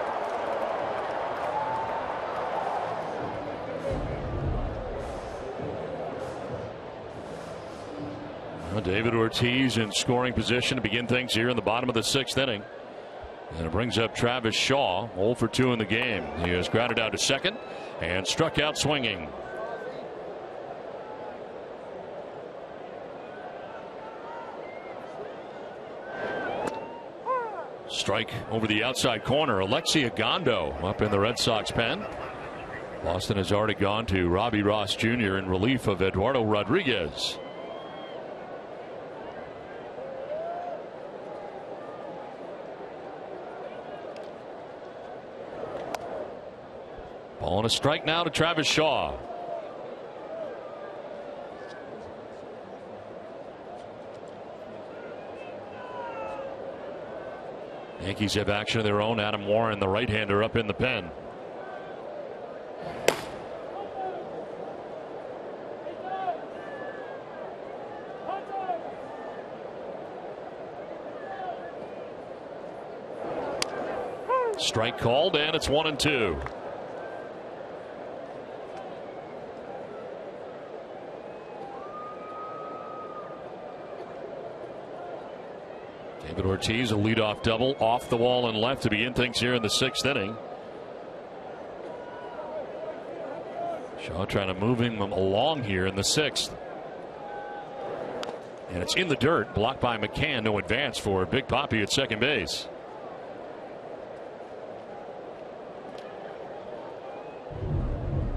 David Ortiz in scoring position to begin things here in the bottom of the 6th inning. And it brings up Travis Shaw, 0 for 2 in the game. He has grounded out to second and struck out swinging. Strike over the outside corner. Alexi Agondo up in the Red Sox pen. Boston has already gone to Robbie Ross Jr. in relief of Eduardo Rodriguez. Ball and a strike now to Travis Shaw. Yankees have action of their own. Adam Warren, the right-hander, up in the pen. Strike called, and it's 1-2. David Ortiz, a leadoff double off the wall and left to begin things here in the 6th inning. Shaw trying to move him along here in the 6th. And it's in the dirt, blocked by McCann. No advance for Big Papi at second base.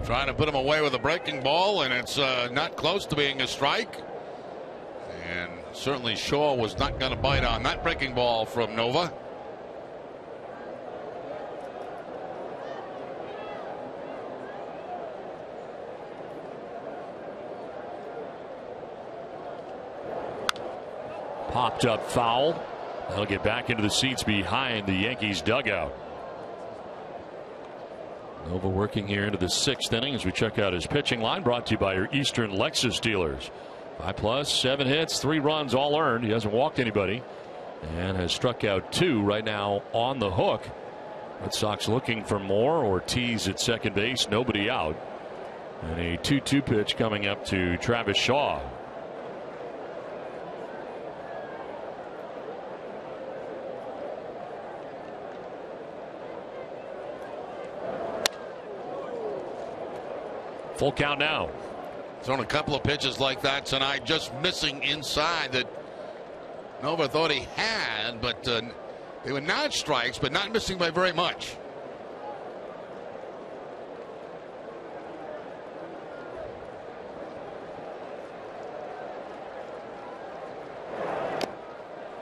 Trying to put him away with a breaking ball, and it's not close to being a strike. And certainly Shaw was not going to bite on that breaking ball from Nova. Popped up foul. They'll get back into the seats behind the Yankees dugout. Nova working here into the 6th inning as we check out his pitching line, brought to you by your Eastern Lexus dealers. 5+, 7 hits, 3 runs, all earned. He hasn't walked anybody and has struck out 2 right now on the hook. Red Sox looking for more. Ortiz at second base, nobody out. And a 2-2 pitch coming up to Travis Shaw. Full count now. Thrown a couple of pitches like that tonight, just missing inside that Nova thought he had, but they were not strikes, but not missing by very much.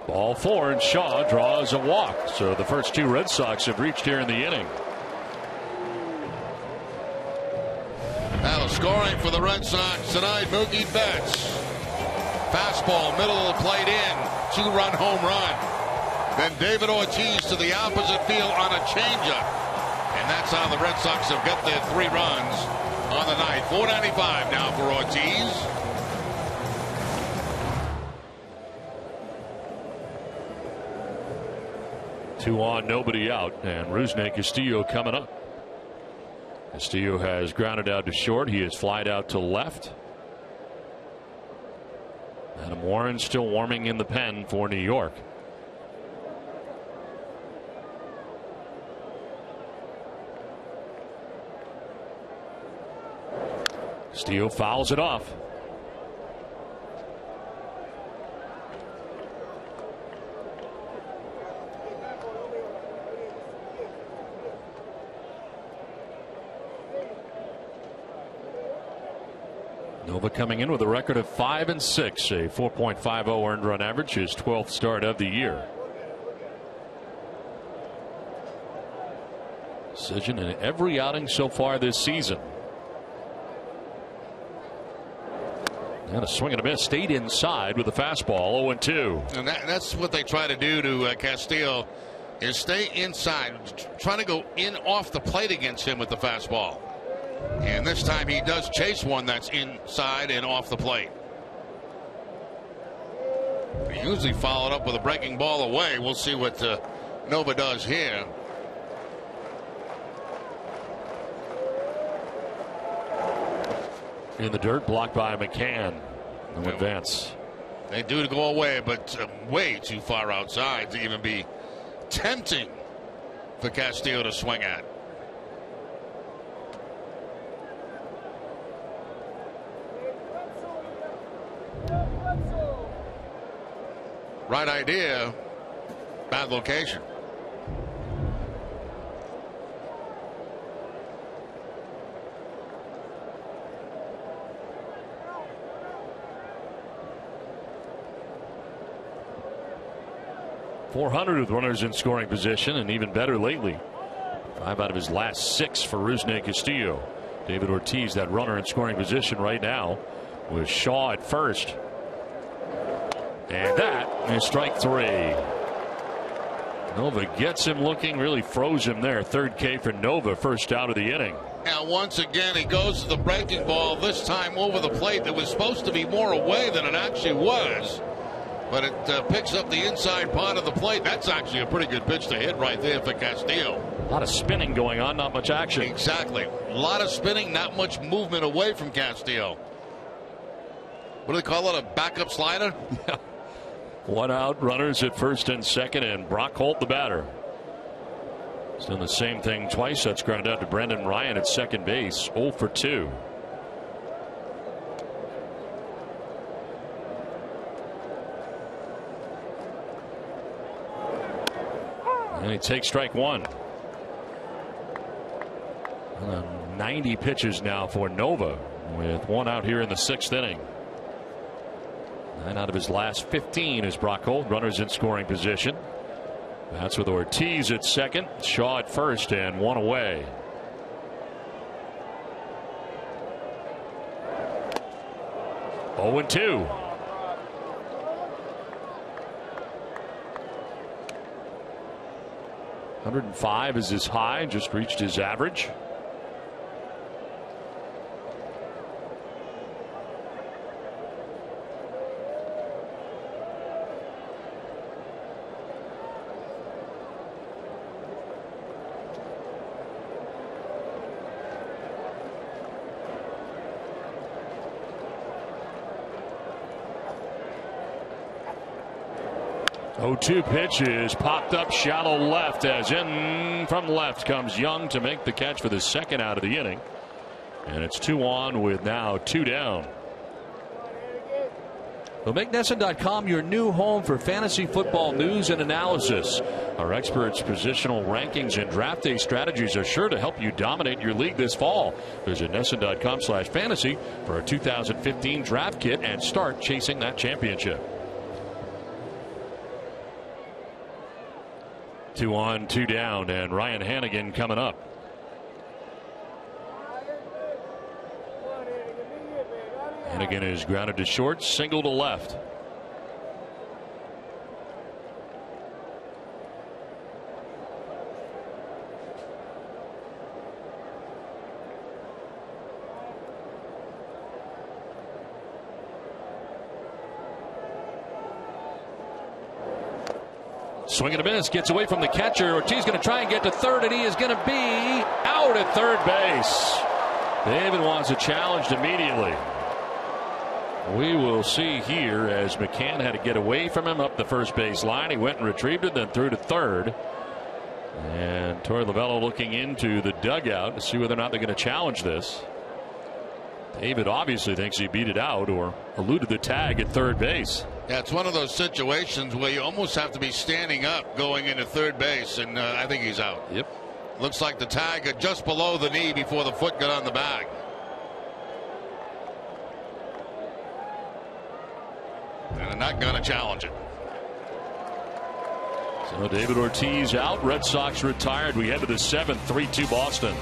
Ball 4, and Shaw draws a walk. So the first 2 Red Sox have reached here in the inning. Now scoring for the Red Sox tonight, Mookie Betts. Fastball, middle of the plate in, 2-run home run. Then David Ortiz to the opposite field on a changeup. And that's how the Red Sox have got their 3 runs on the night. 495 now for Ortiz. Two on, nobody out, and Rusney Castillo coming up. Castillo has grounded out to short. He has flied out to left. Adam Warren still warming in the pen for New York. Castillo fouls it off. Nova coming in with a record of 5-6, a 4.50 earned run average, his 12th start of the year. Decision in every outing so far this season. And a swing and a miss, stayed inside with a fastball, 0-2. And that's what they try to do to Castillo, is stay inside, trying to go in off the plate against him with the fastball. And this time he does chase one that's inside and off the plate. He usually followed up with a breaking ball away. We'll see what Nova does here. In the dirt, blocked by McCann. No advance. They do to go away, but way too far outside to even be tempting for Castillo to swing at. Right idea, bad location. .400 with runners in scoring position, and even better lately. 5 out of his last 6 for Rusney Castillo. David Ortiz, that runner in scoring position right now, with Shaw at first. And that is strike 3. Nova gets him looking, really froze him there. Third K for Nova, first out of the inning. Now once again he goes to the breaking ball, this time over the plate that was supposed to be more away than it actually was. But it picks up the inside part of the plate. That's actually a pretty good pitch to hit right there for Castillo. A lot of spinning going on, not much action. Exactly. A lot of spinning, not much movement away from Castillo. What do they call it, a backup slider? Yeah. 1 out, runners at first and second, and Brock Holt the batter. He's done the same thing twice. That's grounded out to Brendan Ryan at second base. 0 for 2. And he takes strike 1. 90 pitches now for Nova, with 1 out here in the 6th inning. 9 out of his last 15 is Brock Holt. Runners in scoring position. That's with Ortiz at second, Shaw at first, and 1 away. Oh, and 2. .105 is his high, just reached his average. .02 pitch is popped up shallow left, as in from left comes Young to make the catch for the second out of the inning. And it's 2 on with now 2 down. Well, make NESN.com your new home for fantasy football news and analysis. Our experts' positional rankings and draft day strategies are sure to help you dominate your league this fall. Visit NESN.com/fantasy for a 2015 draft kit and start chasing that championship. 2 on, 2 down, and Ryan Hannigan coming up. Hannigan is grounded to short, single to left. Swing and a miss, gets away from the catcher. Ortiz going to try and get to third, and he is going to be out at third base. David wants it challenged immediately. We will see here as McCann had to get away from him up the first base line. He went and retrieved it, then threw to third. And Torey Lovullo looking into the dugout to see whether or not they're going to challenge this. David obviously thinks he beat it out or eluded the tag at third base. Yeah, it's one of those situations where you almost have to be standing up going into third base, and I think he's out. Yep. Looks like the tag just below the knee before the foot got on the bag. And they're not going to challenge it. So David Ortiz out. Red Sox retired. We head to the 7th, 3-2 Boston.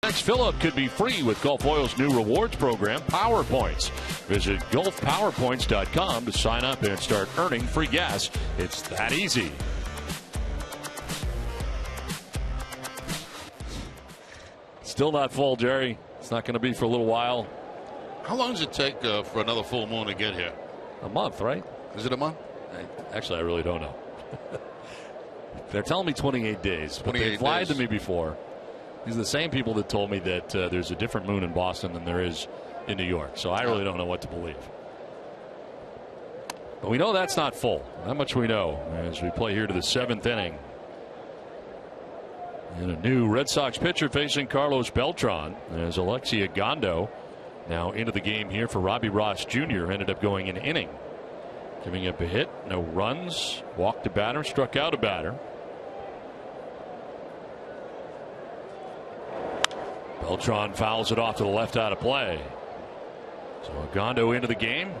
Next fill-up could be free with Gulf Oil's new rewards program, Power Points. Visit GulfPowerPoints.com to sign up and start earning free gas. It's that easy. Still not full, Jerry. It's not going to be for a little while. How long does it take for another full moon to get here? A month, right? Is it a month? Actually, I really don't know. They're telling me 28 days, but they've lied to me before. These are the same people that told me that there's a different moon in Boston than there is in New York. So I really don't know what to believe. But we know that's not full. That much we know as we play here to the 7th inning. And a new Red Sox pitcher facing Carlos Beltran as Alexi Agondo now into the game here for Robbie Ross Jr. Ended up going an inning, giving up a hit, no runs, walked a batter, struck out a batter. Beltran fouls it off to the left out of play. So Agondo into the game.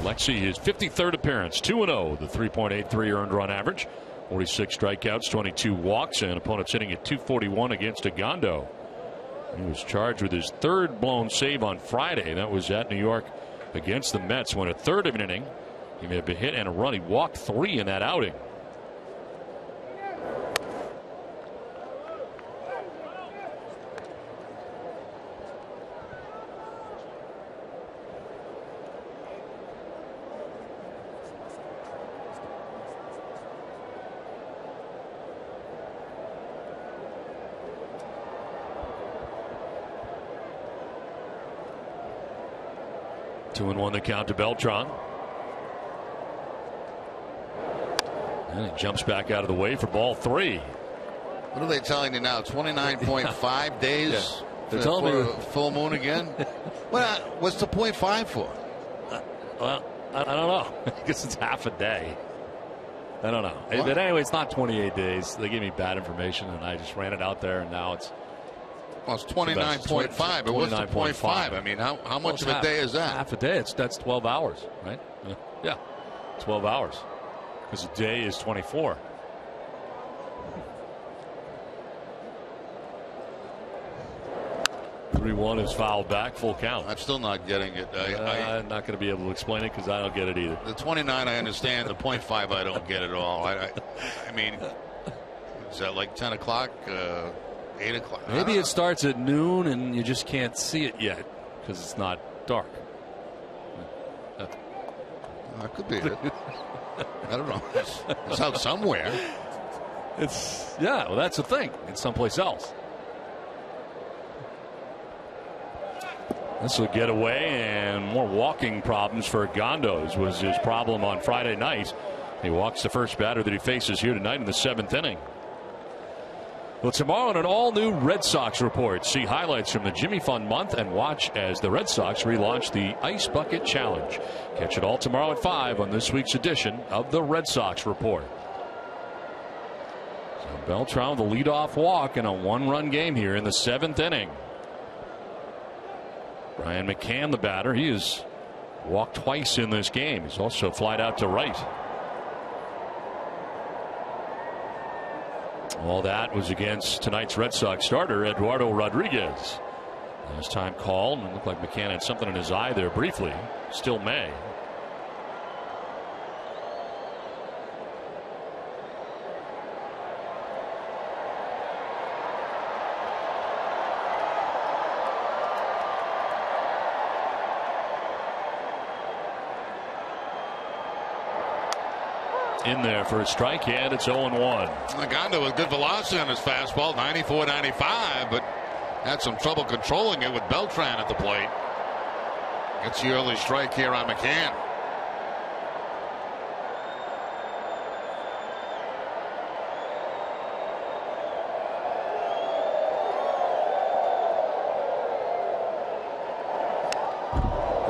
Alexi, his 53rd appearance, 2-0, the 3.83 earned run average, 46 strikeouts, 22 walks, and opponents hitting at 241 against Agondo. He was charged with his 3rd blown save on Friday. That was at New York against the Mets when a third of an inning he made a hit and a run. He walked 3 in that outing. Two and 1 the count to Beltran. And he jumps back out of the way for ball 3. What are they telling you now? 29.5 days They're telling me a full moon again? What's the 0.5 for? Well, I don't know. I guess it's half a day. I don't know. But anyway, it's not 28 days. They gave me bad information, and I just ran it out there, and now it's. Well, it's 29.5. But what's the 0.5? I mean, how much of a day is that? Half a day. That's 12 hours, right? Yeah, 12 hours. Because a day is 24. 3-1 is fouled back, full count. I'm still not getting it. I'm not going to be able to explain it because I don't get it either. The 29 I understand. The .5 I don't get at all. I mean, is that like 10 o'clock, 8 o'clock? Maybe it starts at noon and you just can't see it yet because it's not dark. That could be it. I don't know. It's out somewhere. Well, that's the thing. It's someplace else. This will get away, and more walking problems for Gondos was his problem on Friday night. He walks the first batter that he faces here tonight in the 7th inning. Well, tomorrow on an all-new Red Sox report, see highlights from the Jimmy Fund month and watch as the Red Sox relaunch the Ice Bucket Challenge. Catch it all tomorrow at 5 on this week's edition of the Red Sox report. So Beltran the leadoff walk in a 1-run game here in the 7th inning. Brian McCann, the batter, he has walked twice in this game. He's also flied out to right. All that was against tonight's Red Sox starter, Eduardo Rodriguez. Last time called, and it looked like McCann had something in his eye there briefly. Still may. In there for a strike, and it's 0-1. Gondo with good velocity on his fastball, 94-95, but had some trouble controlling it with Beltran at the plate. Gets the early strike here on McCann.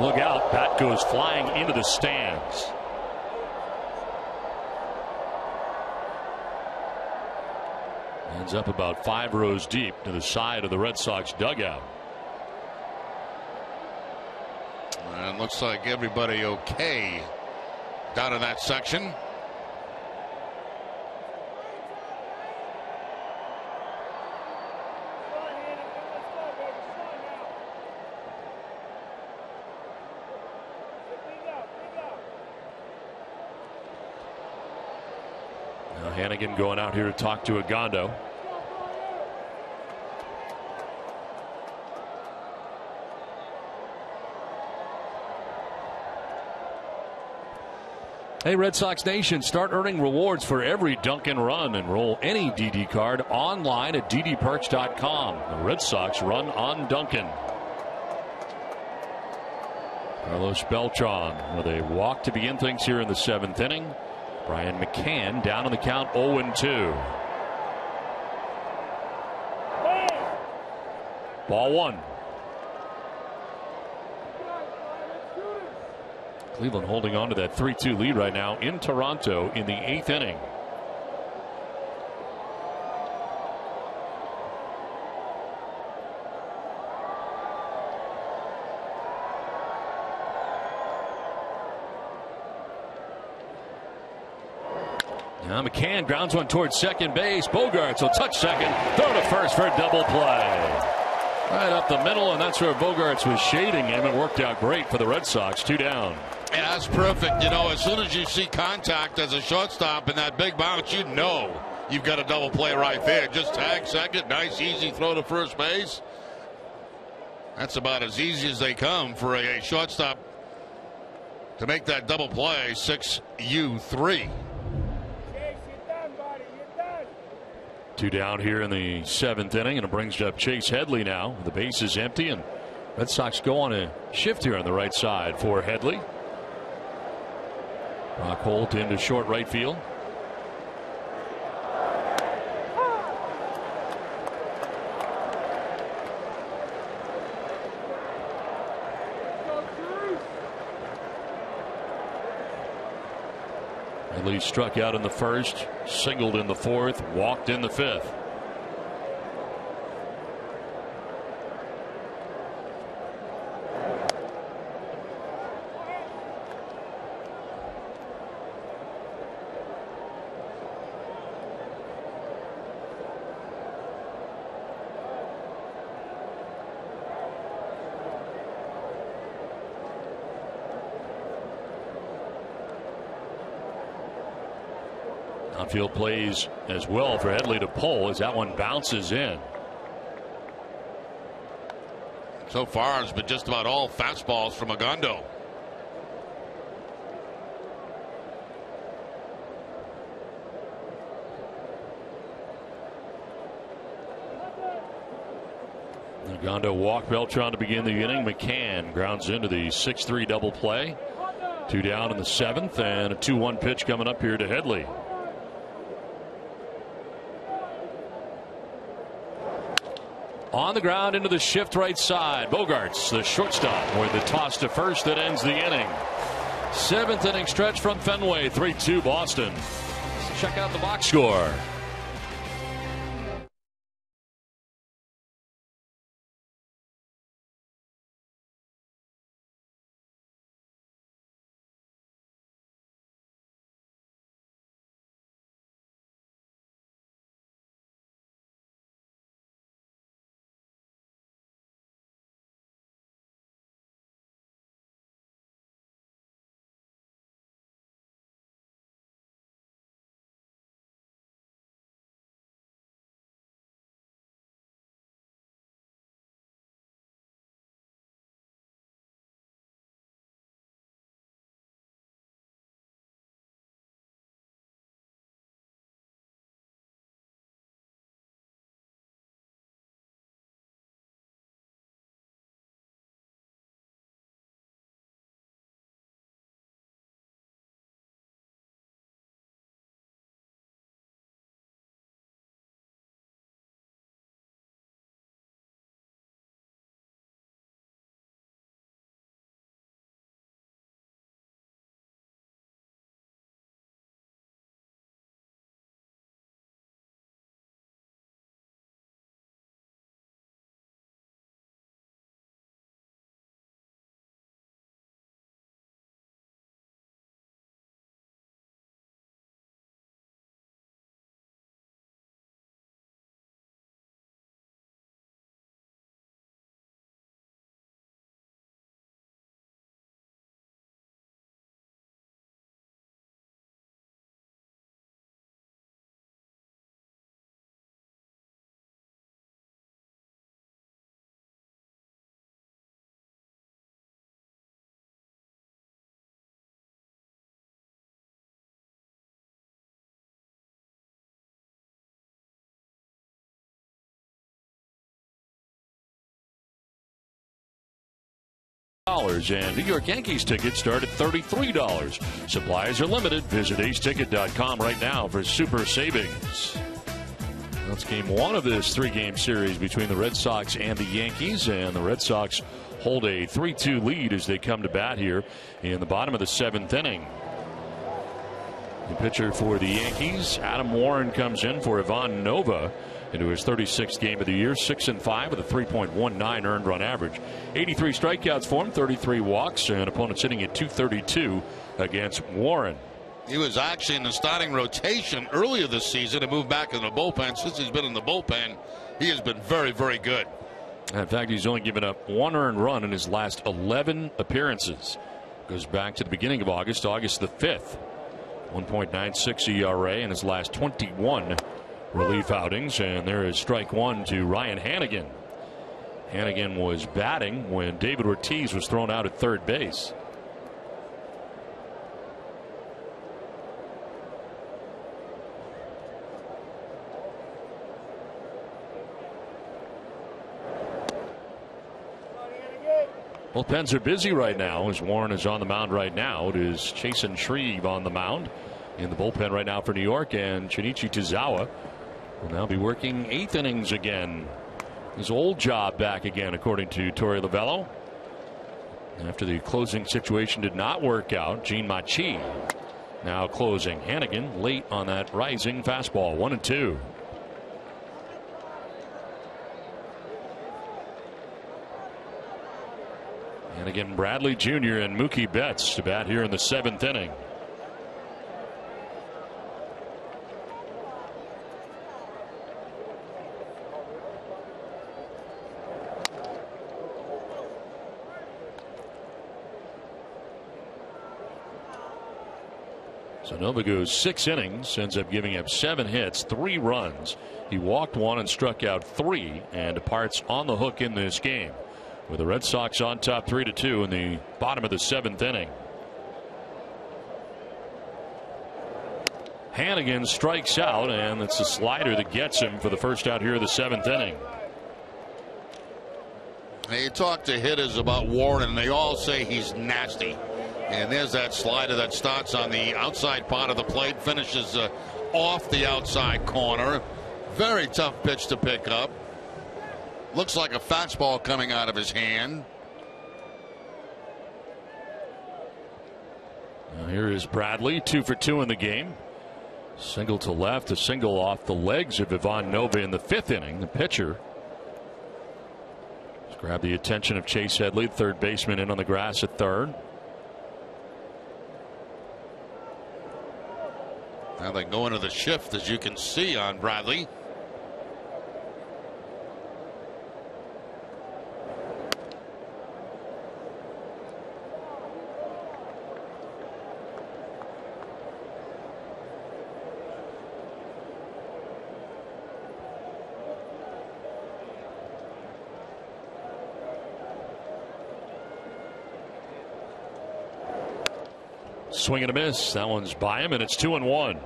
Look out, bat goes flying into the stands. Ends up about 5 rows deep to the side of the Red Sox dugout. And looks like everybody okay down in that section. Now Hannigan going out here to talk to Agondo. Hey, Red Sox Nation, start earning rewards for every Dunkin' run. Enroll any DD card online at ddperks.com. The Red Sox run on Dunkin'. Carlos Beltran with a walk to begin things here in the 7th inning. Brian McCann down on the count, 0-2. Ball 1. Cleveland holding on to that 3-2 lead right now in Toronto in the 8th inning. Now McCann grounds one towards second base. Bogarts will touch second, throw to first for a double play. Right up the middle, and that's where Bogarts was shading him. It worked out great for the Red Sox. 2 down. Yeah, that's perfect. You know, as soon as you see contact as a shortstop in that big bounce, you know you've got a double play right there. Just tag second, nice easy throw to first base. That's about as easy as they come for a shortstop to make that double play. 6-3. 2 down here in the 7th inning, and it brings up Chase Headley now. The base is empty, and Red Sox go on a shift here on the right side for Headley. Brock Holt into short right field. Headley struck out in the first, singled in the 4th, walked in the 5th. Outfield plays as well for Headley to pull as that one bounces in. So far, it's been just about all fastballs from Agondo. Agondo walked Beltran to begin the inning. McCann grounds into the 6-3 double play. 2 down in the 7th, and a 2-1 pitch coming up here to Headley. On the ground into the shift right side. Bogarts, the shortstop, with the toss to first that ends the inning. 7th inning stretch from Fenway. 3-2 Boston. Let's check out the box score. And New York Yankees tickets start at $33. Supplies are limited. Visit aceticket.com right now for super savings. That's game 1 of this 3-game series between the Red Sox and the Yankees, and the Red Sox hold a 3-2 lead as they come to bat here in the bottom of the 7th inning. The pitcher for the Yankees, Adam Warren, comes in for Ivan Nova into his 36th game of the year, 6-5 with a 3.19 earned run average. 83 strikeouts for him, 33 walks, and opponents hitting at .232 against Warren. He was actually in the starting rotation earlier this season and moved back in the bullpen. Since he's been in the bullpen, he has been very, very good. In fact, he's only given up 1 earned run in his last 11 appearances. Goes back to the beginning of August the 5th. 1.96 ERA in his last 21 relief outings, and there is strike 1 to Ryan Hannigan. Hannigan was batting when David Ortiz was thrown out at third base. Bullpens are busy right now as Warren is on the mound right now. It is Chasen Shreve on the mound in the bullpen right now for New York, and Shinichi Tozawa will now be working 8th innings again. His old job back again, according to Torey Lovello. After the closing situation did not work out, Gene Machi now closing. Hannigan late on that rising fastball. 1-2. And again, Bradley Jr. and Mookie Betts to bat here in the 7th inning. So Nova goes 6 innings, ends up giving up 7 hits, 3 runs. He walked 1 and struck out 3, and departs on the hook in this game, with the Red Sox on top 3-2 in the bottom of the 7th inning. Hannigan strikes out, and it's a slider that gets him for the first out here of the 7th inning. You talk to hitters about Warren, and they all say he's nasty. And there's that slider that starts on the outside part of the plate, finishes off the outside corner. Very tough pitch to pick up. Looks like a fastball coming out of his hand. Now here is Bradley, 2 for 2 in the game. Single to left, a single off the legs of Ivan Nova in the 5th inning. The pitcher just grabbed the attention of Chase Headley, third baseman, in on the grass at third. Now they go into the shift, as you can see on Bradley. Swing and a miss. That one's by him, and it's 2-1.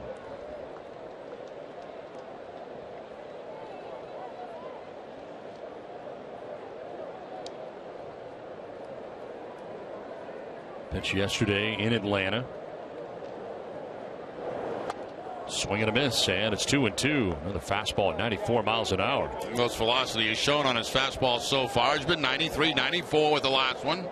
Pitch yesterday in Atlanta. Swing and a miss, and it's 2-2. Another fastball at 94 miles an hour. Most velocity is shown on his fastball so far. He's been 93, 94 with the last one.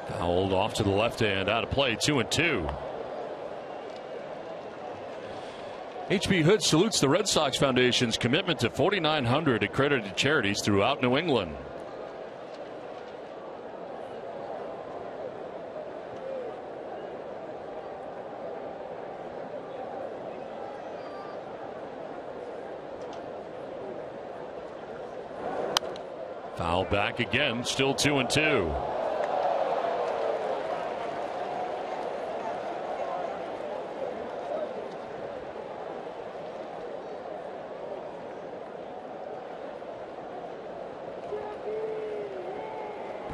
Fouled off to the left hand, out of play, 2-2. H.B. Hood salutes the Red Sox Foundation's commitment to 4,900 accredited charities throughout New England. Foul back again, still 2-2.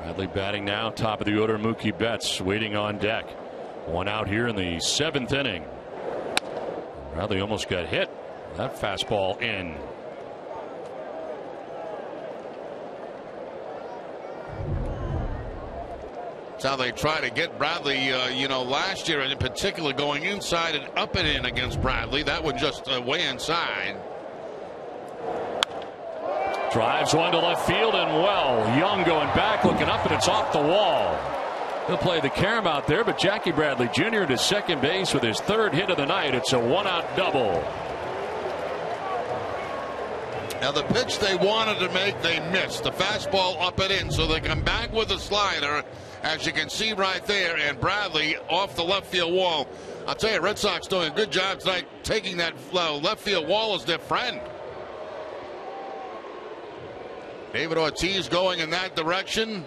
Bradley batting now, top of the order. Mookie Betts waiting on deck. 1 out here in the 7th inning. Bradley almost got hit. That fastball in. That's how they try to get Bradley, last year, and in particular going inside and up and in against Bradley. That one just way inside. Drives one to left field, and Young going back, looking up, and it's off the wall. He'll play the carom out there, but Jackie Bradley Jr. to second base with his 3rd hit of the night. It's a 1-out double. Now the pitch they wanted to make, they missed. The fastball up and in, so they come back with a slider, as you can see right there, and Bradley off the left field wall. I'll tell you, Red Sox doing a good job tonight taking that left field wall as their friend. David Ortiz going in that direction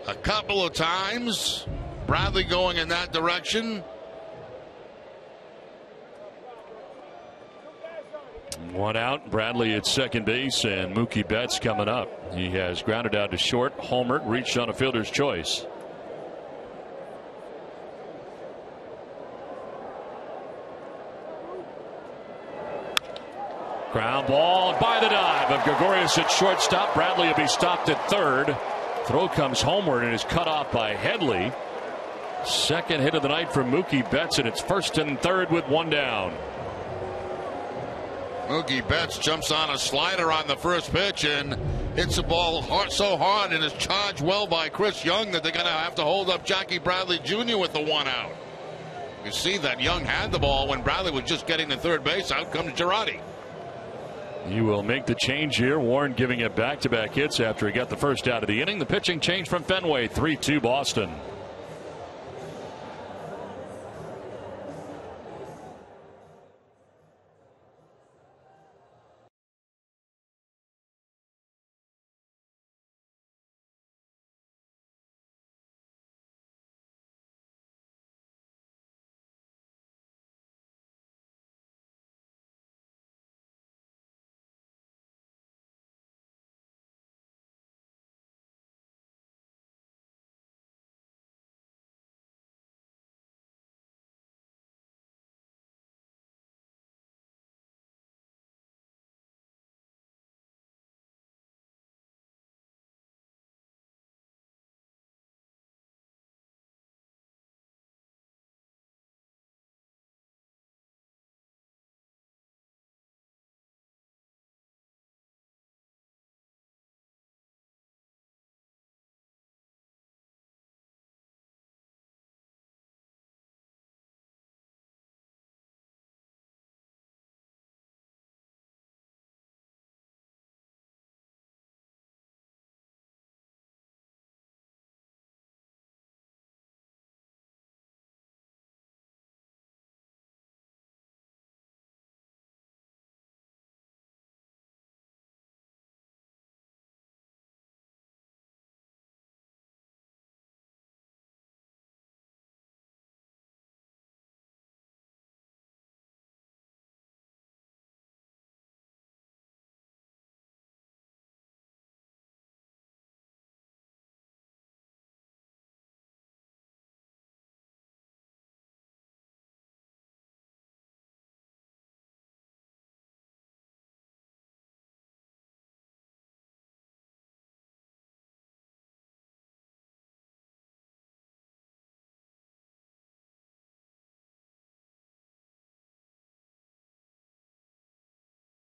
a couple of times. Bradley going in that direction. One out. Bradley at second base, and Mookie Betts coming up. He has grounded out to short, homered, reached on a fielder's choice. Ground ball by the dive of Gregorius at shortstop. Bradley will be stopped at third. Throw comes homeward and is cut off by Headley. 2nd hit of the night from Mookie Betts, and it's 1st and 3rd with 1 down. Mookie Betts jumps on a slider on the first pitch and hits the ball so hard and is charged well by Chris Young that they're going to have to hold up Jackie Bradley Jr. with the 1 out. You see that Young had the ball when Bradley was just getting to third base. Out comes Girardi. He will make the change here. Warren giving it back-to-back hits after he got the first out of the inning. The pitching change from Fenway, 3-2 Boston.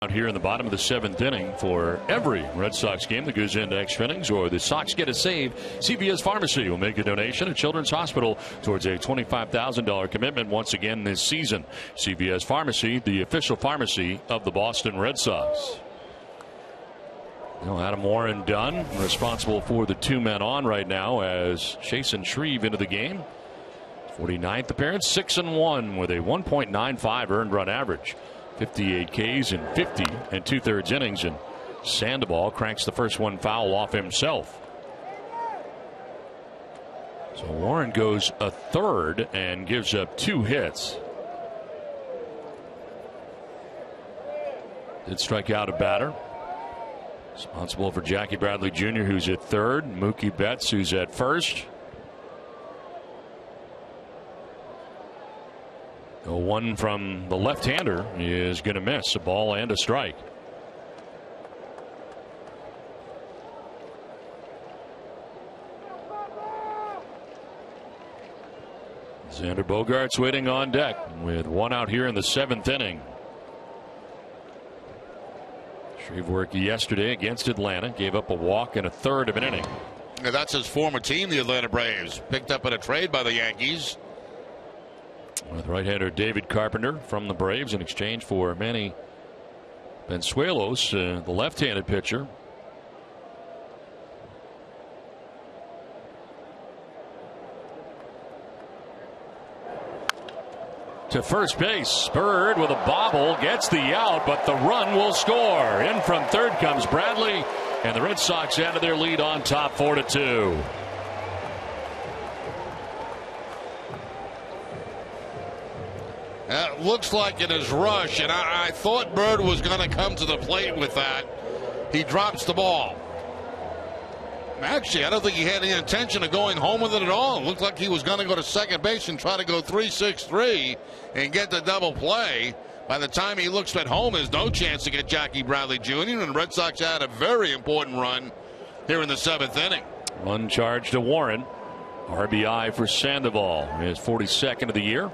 Out here in the bottom of the 7th inning for every Red Sox game that goes into extra innings or the Sox get a save. CVS Pharmacy will make a donation at Children's Hospital towards a $25,000 commitment once again this season. CVS Pharmacy, the official pharmacy of the Boston Red Sox. Adam Warren done, responsible for the 2 men on right now as Chasen Shreve into the game. 49th appearance, 6-1 with a 1.95 earned run average. 58 Ks in 50 2/3 innings, and Sandoval cranks the first one foul off himself. So Warren goes a third and gives up 2 hits. Did strike out a batter. Responsible for Jackie Bradley Jr., who's at third, Mookie Betts, who's at first. The one from the left-hander is going to miss a ball and a strike. Xander Bogaerts waiting on deck with 1 out here in the 7th inning. Shreve worked yesterday against Atlanta, gave up a walk in a third of an inning. Now that's his former team, the Atlanta Braves, picked up in a trade by the Yankees. With right-hander David Carpenter from the Braves in exchange for Manny Bensuelos, the left-handed pitcher. To first base, Bird with a bobble gets the out, but the run will score. In from third comes Bradley, and the Red Sox added their lead on top 4-2. Looks like in his rush, and I thought Bird was going to come to the plate with that. He drops the ball. Actually, I don't think he had any intention of going home with it at all. It looked like he was going to go to second base and try to go 3-6-3 and get the double play. By the time he looks at home, there's no chance to get Jackie Bradley Jr., and the Red Sox had a very important run here in the 7th inning. One charge to Warren. RBI for Sandoval, his 42nd of the year.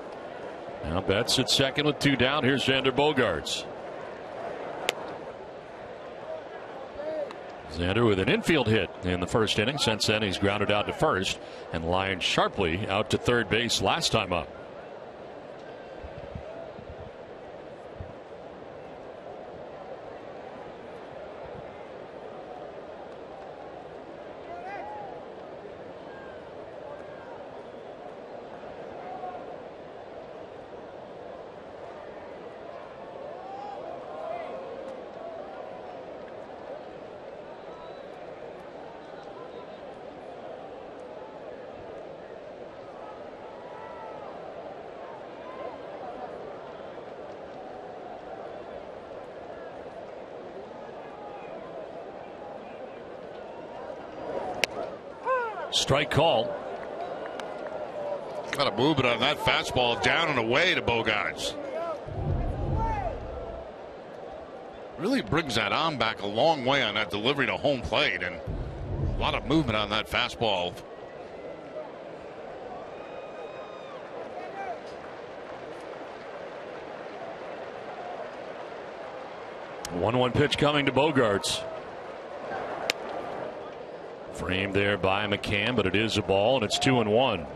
Now Betts at second with 2 down. Here's Xander Bogaerts. Xander with an infield hit in the first inning. Since then, he's grounded out to first and lined sharply out to third base last time up. Strike call. Got to move it on that fastball down and away to Bogaerts. Really brings that arm back a long way on that delivery to home plate, and a lot of movement on that fastball. One pitch coming to Bogaerts. Framed there by McCann, but it is a ball, and it's 2-1.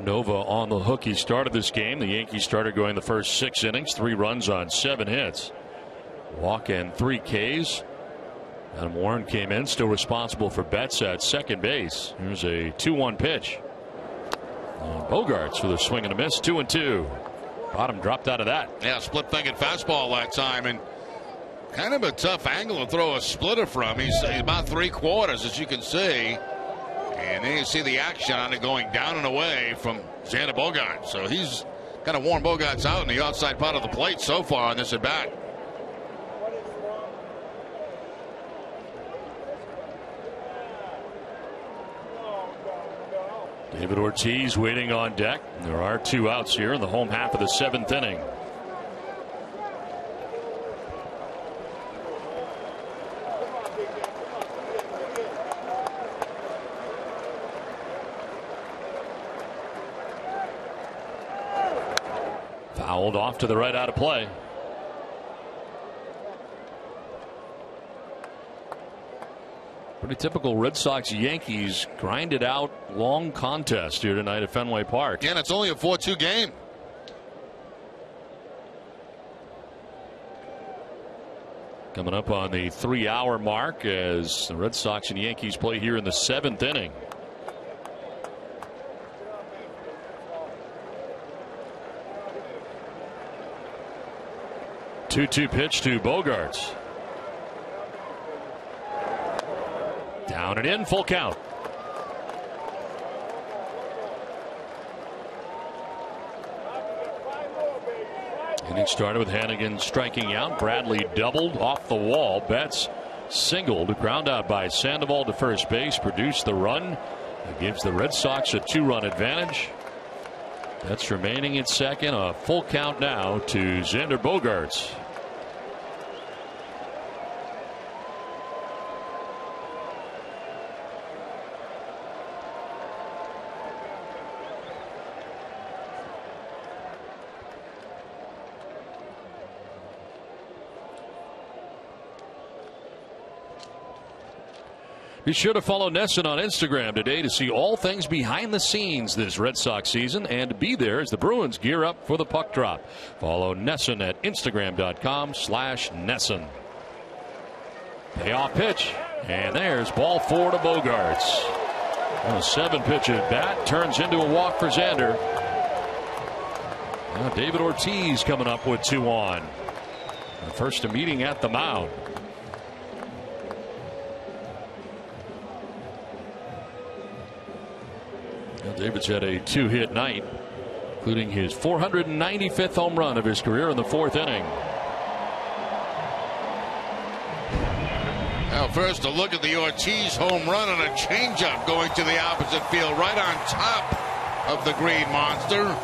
Nova on the hook. He started this game. The Yankees started going the first 6 innings, 3 runs on 7 hits. Walk and 3 Ks. Adam Warren came in, still responsible for Betts at second base. Here's a 2-1 pitch. Bogaerts with a swing and a miss, 2-2. Bottom dropped out of that. Yeah, split-fingered fastball that time, and kind of a tough angle to throw a splitter from. He's about 3/4, as you can see. And then you see the action on it going down and away from Xander Bogaerts. So he's kind of worn Bogaerts out in the outside part of the plate so far on this at bat. David Ortiz waiting on deck. There are 2 outs here in the home half of the 7th inning. Fouled off to the right, out of play. Pretty typical Red Sox-Yankees grinded out long contest here tonight at Fenway Park. Yeah, and it's only a 4-2 game. Coming up on the 3-hour mark as the Red Sox and Yankees play here in the 7th inning. Two-two pitch to Bogaerts. Down and in, full count. Inning started with Hannigan striking out. Bradley doubled off the wall. Betts singled. Ground out by Sandoval to first base. Produced the run. It gives the Red Sox a 2-run advantage. Betts remaining at second. A full count now to Xander Bogaerts. Be sure to follow NESN on Instagram today to see all things behind the scenes this Red Sox season and to be there as the Bruins gear up for the puck drop. Follow NESN at Instagram.com/NESN. Payoff pitch. And there's ball 4 to Bogaerts. A 7-pitch at bat turns into a walk for Xander. Now David Ortiz coming up with 2 on. The first meeting at the mound. David's had a 2-hit night, including his 495th home run of his career in the 4th inning. Now first a look at the Ortiz home run and a changeup going to the opposite field right on top of the Green Monster.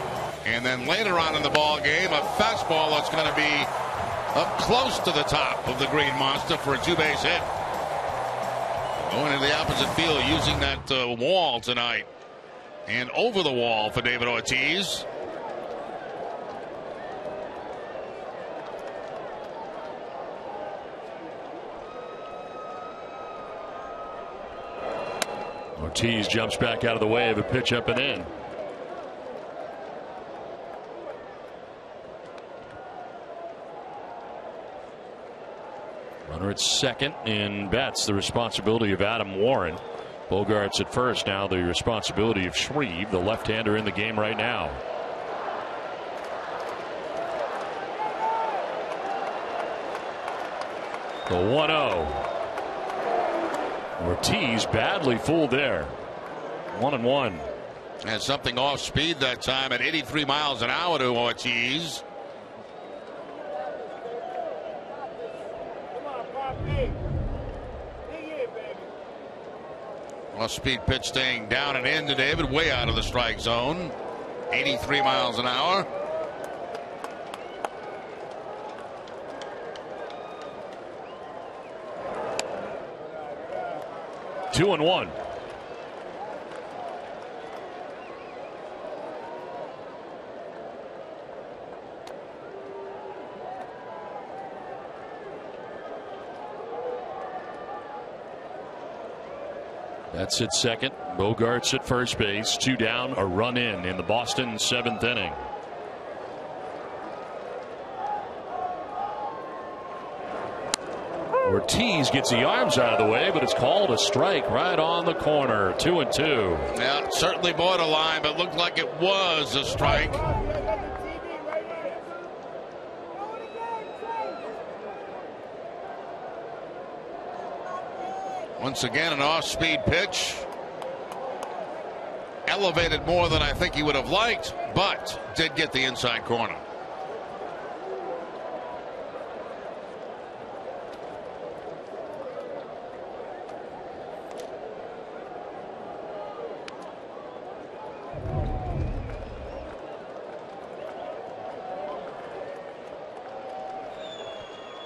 And then later on in the ball game, a fastball that's going to be up close to the top of the Green Monster for a 2-base hit. Going to the opposite field using that wall tonight. And over the wall for David Ortiz. Ortiz jumps back out of the way of a pitch up and in. Runner at second in Betts, the responsibility of Adam Warren. Bogaerts at first, now the responsibility of Shreve, the left-hander in the game right now. The 1-0. Ortiz badly fooled there. 1-1. And something off speed that time at 83 miles an hour to Ortiz. Off speed pitch staying down and in to David, way out of the strike zone. 83 miles an hour. Two and one. That's at second. Bogaerts at first base. 2 down, a run in the Boston 7th inning. Ortiz gets the arms out of the way, but it's called a strike right on the corner. 2-2. Yeah, certainly borderline, but looked like it was a strike. Once again, an off-speed pitch. Elevated more than I think he would have liked, but did get the inside corner.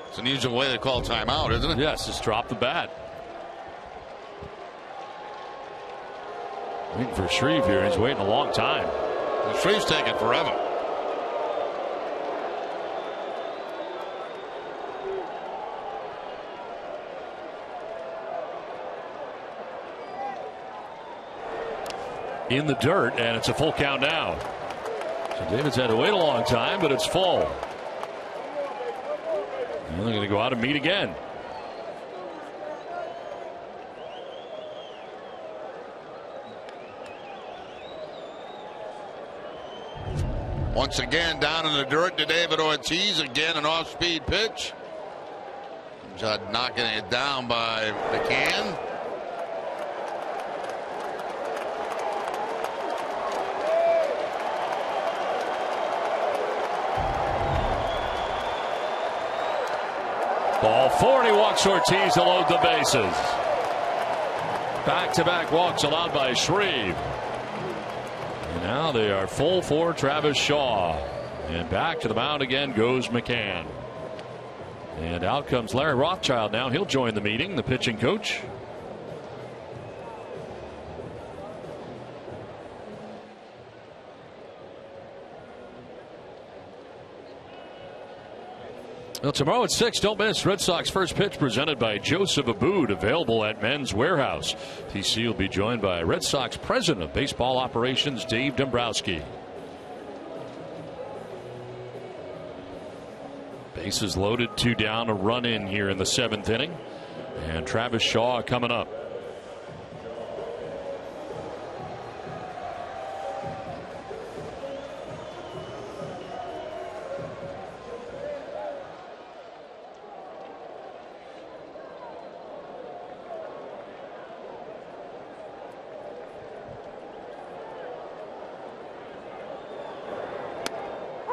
It's an unusual way to call timeout, isn't it? Yes, just drop the bat. Waiting for Shreve here. He's waiting a long time. Well, Shreve's taking forever. in the dirt, and it's a full count now. So David's had to wait a long time, but it's full. And they're going to go out and meet again. Once again, down in the dirt to David Ortiz. Again, an off-speed pitch. Judd knocking it down by McCann. Ball 4, he walks Ortiz to load the bases. Back-to-back walks allowed by Shreve. And now they are full for Travis Shaw. And back to the mound again goes McCann. And out comes Larry Rothschild now. He'll join the meeting, the pitching coach. Well, tomorrow at 6, don't miss Red Sox first pitch presented by Joseph Abood, available at Men's Warehouse. TC will be joined by Red Sox President of Baseball Operations, Dave Dombrowski. Bases loaded, 2 down, a run in here in the 7th inning. And Travis Shaw coming up.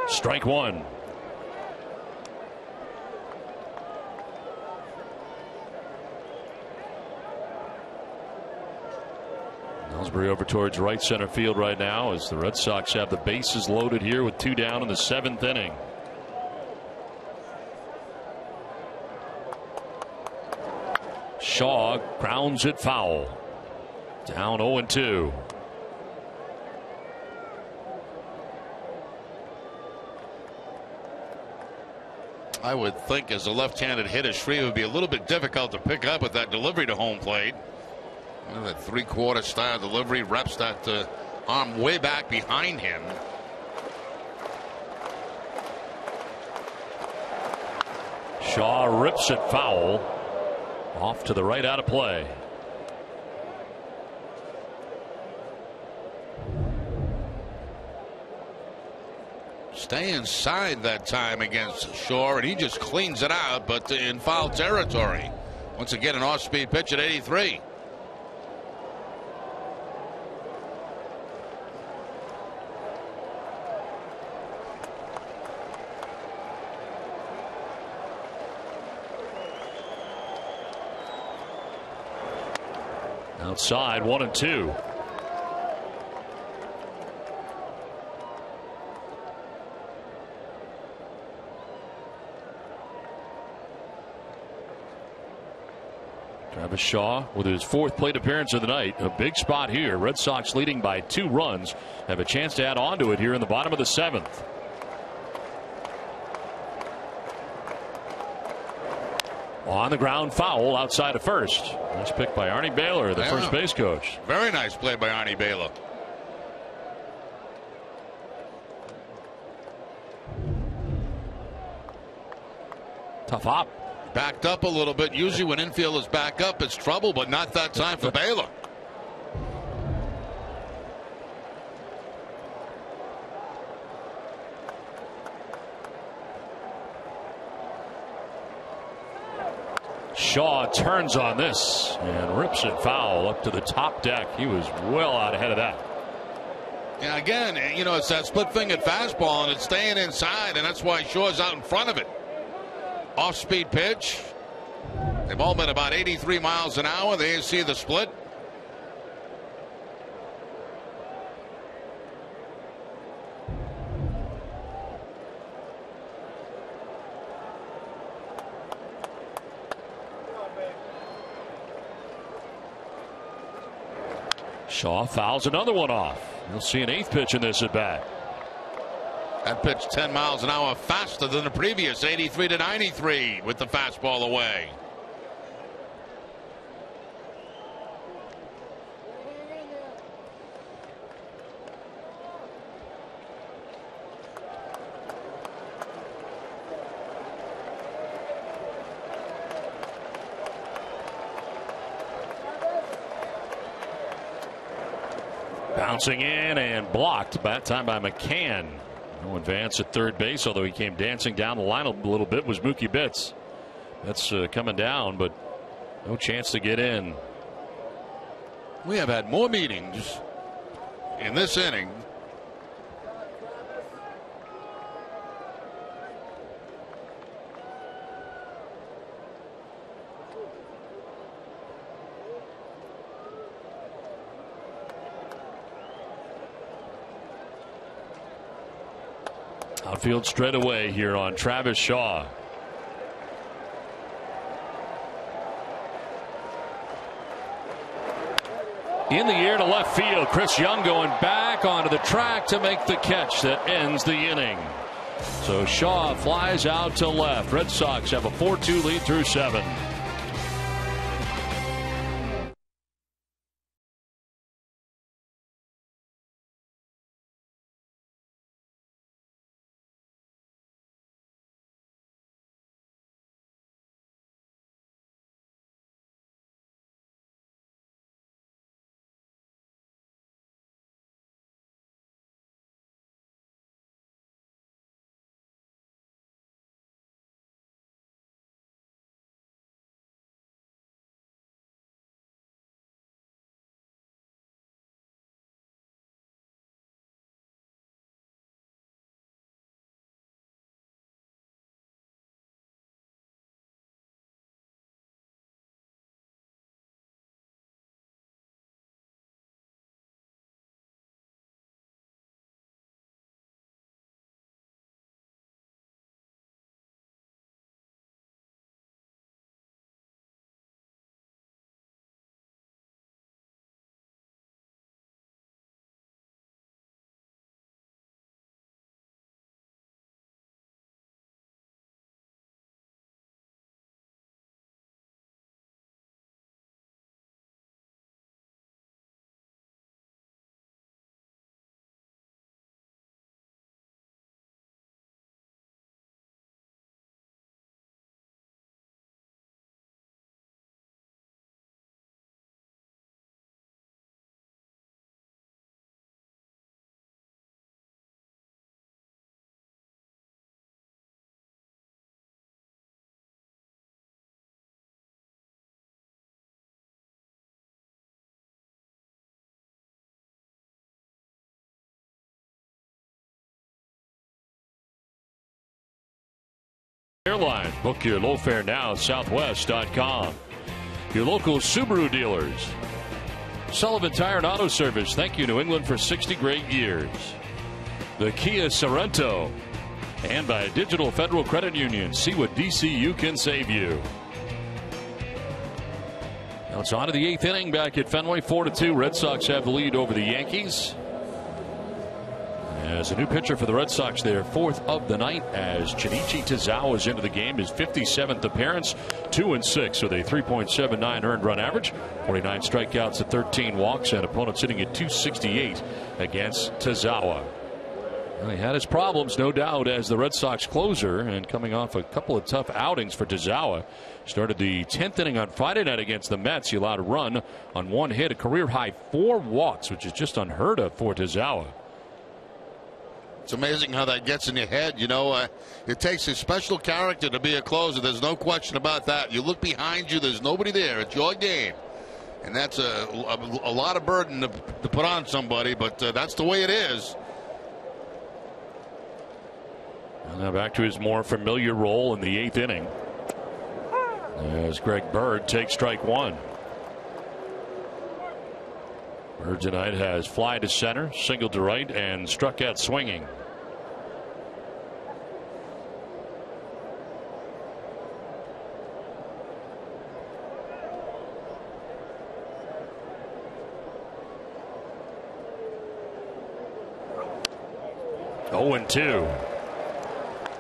Strike 1. Ellsbury over towards right center field right now as the Red Sox have the bases loaded here with 2 down in the 7th inning. Shaw grounds it foul. Down 0-2. I would think as a left-handed hitter, Shreve would be a little bit difficult to pick up with that delivery to home plate. That 3/4 style delivery, reps that arm way back behind him. Shaw rips it foul. Off to the right, out of play. Stay inside that time against Shaw, and he just cleans it out, but in foul territory. Once again, an off-speed pitch at 83. Outside, 1-2. Travis Shaw with his 4th plate appearance of the night. A big spot here. Red Sox leading by 2 runs. Have a chance to add on to it here in the bottom of the 7th. On the ground, foul outside of first. Nice pick by Arnie Baylor, the first base coach. Very nice play by Arnie Baylor. Tough hop. Backed up a little bit. Usually when infielders back up, it's trouble, but not that time for Baylor. Shaw turns on this and rips it foul up to the top deck. He was well out ahead of that. Yeah, again, you know, it's that split-fingered fastball, and it's staying inside, and that's why Shaw's out in front of it. Off-speed pitch. They've all been about 83 miles an hour. They see the split. Shaw fouls another one off. You'll see an 8th pitch in this at bat. That pitch 10 miles an hour faster than the previous 83 to 93 with the fastball away. Bouncing in and blocked. That time by McCann. No advance at third base, although he came dancing down the line a little bit, was Mookie Betts. That's coming down, but no chance to get in. We have had more meetings in this inning. Outfield straight away here on Travis Shaw. In the air to left field. Chris Young going back onto the track to make the catch that ends the inning. So Shaw flies out to left. Red Sox have a 4-2 lead through 7. Airlines. Book your low fare now at southwest.com. Your local Subaru dealers. Sullivan Tire and Auto Service. Thank you, New England, for 60 great years. The Kia Sorento. And by Digital Federal Credit Union. See what DCU can save you. Now it's on to the 8th inning back at Fenway. 4-2. Red Sox have the lead over the Yankees. As a new pitcher for the Red Sox, their 4th of the night, as Shinichi Tozawa is into the game, his 57th appearance, 2-6 with a 3.79 earned run average, 49 strikeouts at 13 walks, and opponents sitting at 268 against Tozawa. Well, he had his problems, no doubt, as the Red Sox closer, and coming off a couple of tough outings for Tozawa. Started the 10th inning on Friday night against the Mets. He allowed a run on 1 hit, a career-high 4 walks, which is just unheard of for Tozawa. It's amazing how that gets in your head. You know, it takes a special character to be a closer. There's no question about that. You look behind you, there's nobody there. It's your game. And that's a lot of burden to put on somebody, but that's the way it is. And now back to his more familiar role in the 8th inning, as Greg Bird takes strike 1. Bird tonight has fly to center, single to right, and struck out swinging. Oh, 0-2.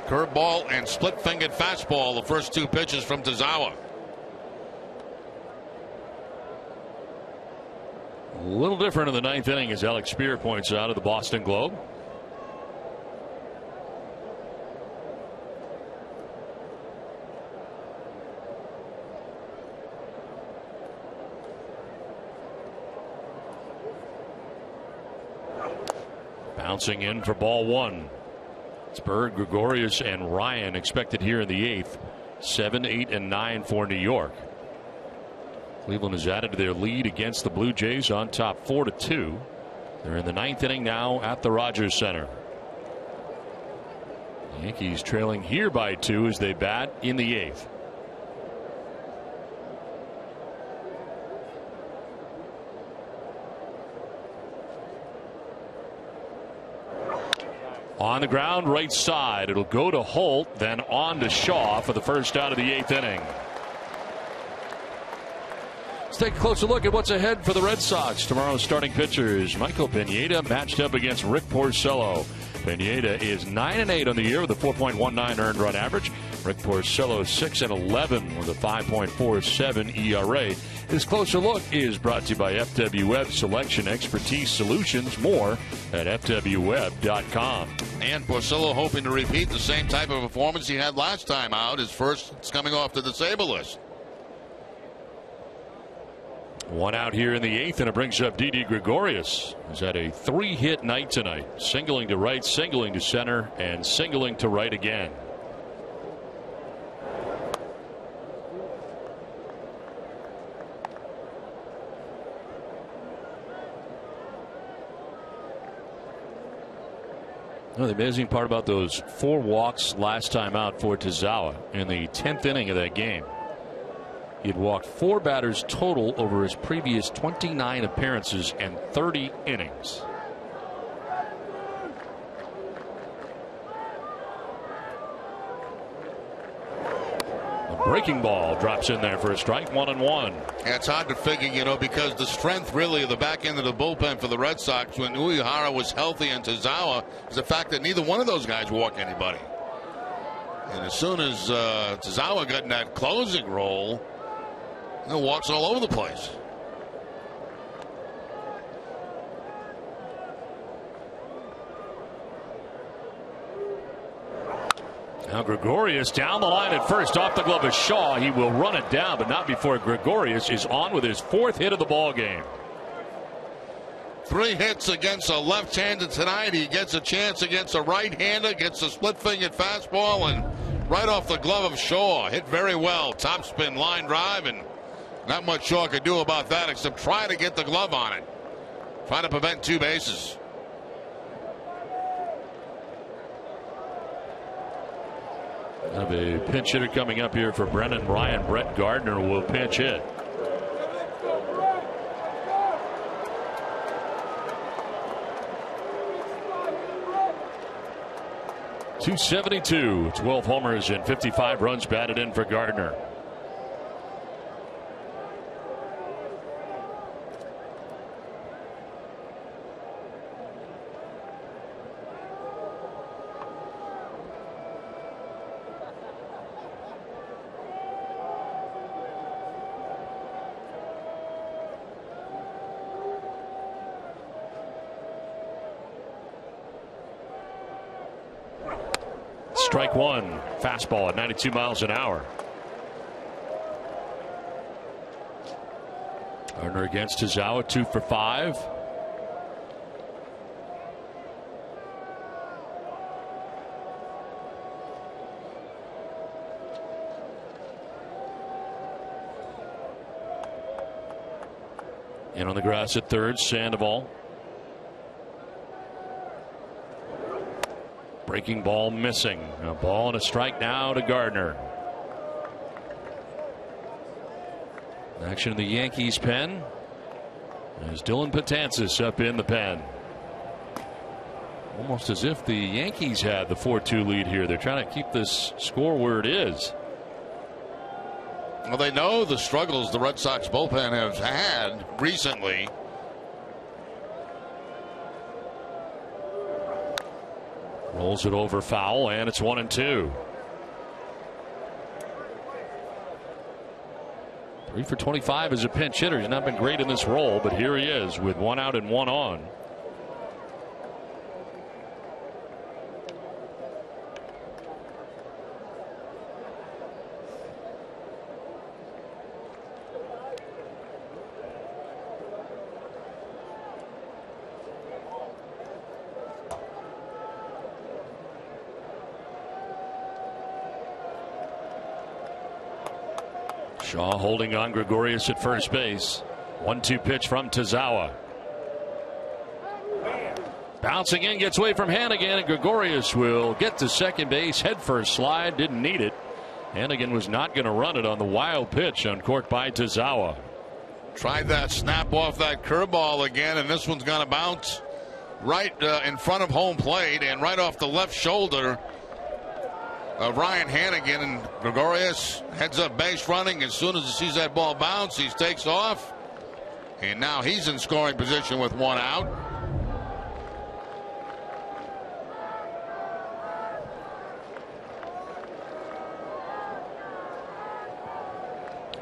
Curveball and split-fingered fastball, the first 2 pitches from Tozawa. A little different in the 9th inning, as Alex Spear points out of the Boston Globe. Bouncing in for ball one. It's Bird, Gregorius, and Ryan expected here in the 8th. 7, 8, and 9 for New York. Cleveland has added to their lead against the Blue Jays on top 4-2. They're in the 9th inning now at the Rogers Center. The Yankees trailing here by 2 as they bat in the 8th. On the ground, right side. It'll go to Holt, then on to Shaw for the first out of the 8th inning. Let's take a closer look at what's ahead for the Red Sox. Tomorrow's starting pitchers: Michael Pineda matched up against Rick Porcello. Pineda is 9-8 on the year with a 4.19 earned run average. Rick Porcello 6-11 with a 5.47 ERA. This closer look is brought to you by FW Web Selection Expertise Solutions. More at FWWeb.com. And Porcello hoping to repeat the same type of performance he had last time out. His first is coming off the disabled list. One out here in the 8th, and it brings up Didi Gregorius. He's had a 3-hit night tonight. Singling to right, singling to center, and singling to right again. Well, the amazing part about those 4 walks last time out for Tazawa in the 10th inning of that game. He'd walked 4 batters total over his previous 29 appearances and 30 innings. A breaking ball drops in there for a strike, 1-1. Yeah, it's hard to figure, because the strength really of the back end of the bullpen for the Red Sox when Uehara was healthy and Tazawa is the fact that neither one of those guys walk anybody. And as soon as Tazawa got in that closing role, walks all over the place. Now Gregorius down the line at first, off the glove of Shaw. He will run it down, but not before Gregorius is on with his 4th hit of the ball game. 3 hits against a left-hander tonight. He gets a chance against a right-hander, gets a split-fingered fastball, and right off the glove of Shaw. Hit very well. Topspin line drive, and not much Shaw could do about that except try to get the glove on it. Try to prevent 2 bases. Have a pinch hitter coming up here for Brendan Ryan. Brett Gardner will pinch hit. .272, 12 homers and 55 runs batted in for Gardner. Strike one. Fastball at 92 miles an hour. Gardner against Tazawa, 2 for 5. In on the grass at third, Sandoval. Breaking ball missing. A ball and a strike now to Gardner. Action in the Yankees pen. There's Dylan Betances up in the pen. Almost as if the Yankees had the 4-2 lead here. They're trying to keep this score where it is. Well, they know the struggles the Red Sox bullpen has had recently. Rolls it over foul, and it's 1-2. 3 for 25 as a pinch hitter. He's not been great in this role, but here he is with 1 out and 1 on. Shaw holding on Gregorius at first base. 1-2 pitch from Tazawa. Bouncing in, gets away from Hannigan, and Gregorius will get to second base. Head first slide, didn't need it. Hannigan was not going to run it on the wild pitch, uncorked by Tazawa. Tried that snap off that curveball again, and this one's going to bounce right in front of home plate and right off the left shoulder of Ryan Hannigan. And Gregorius heads up base running. As soon as he sees that ball bounce, he takes off, and now he's in scoring position with one out.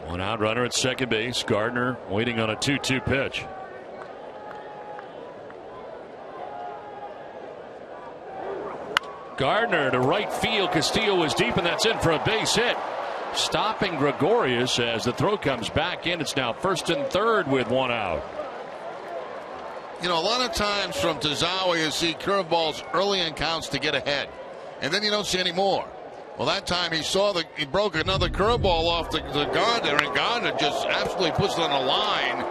One out runner at second base. Gardner waiting on a 2-2 pitch. Gardner to right field. Castillo was deep, and that's in for a base hit. Stopping Gregorius as the throw comes back in. It's now first and third with one out. You know, a lot of times from Tazawa you see curveballs early in counts to get ahead, and then you don't see any more. Well, that time he broke another curveball off the Gardner, and Gardner just absolutely puts it on the line.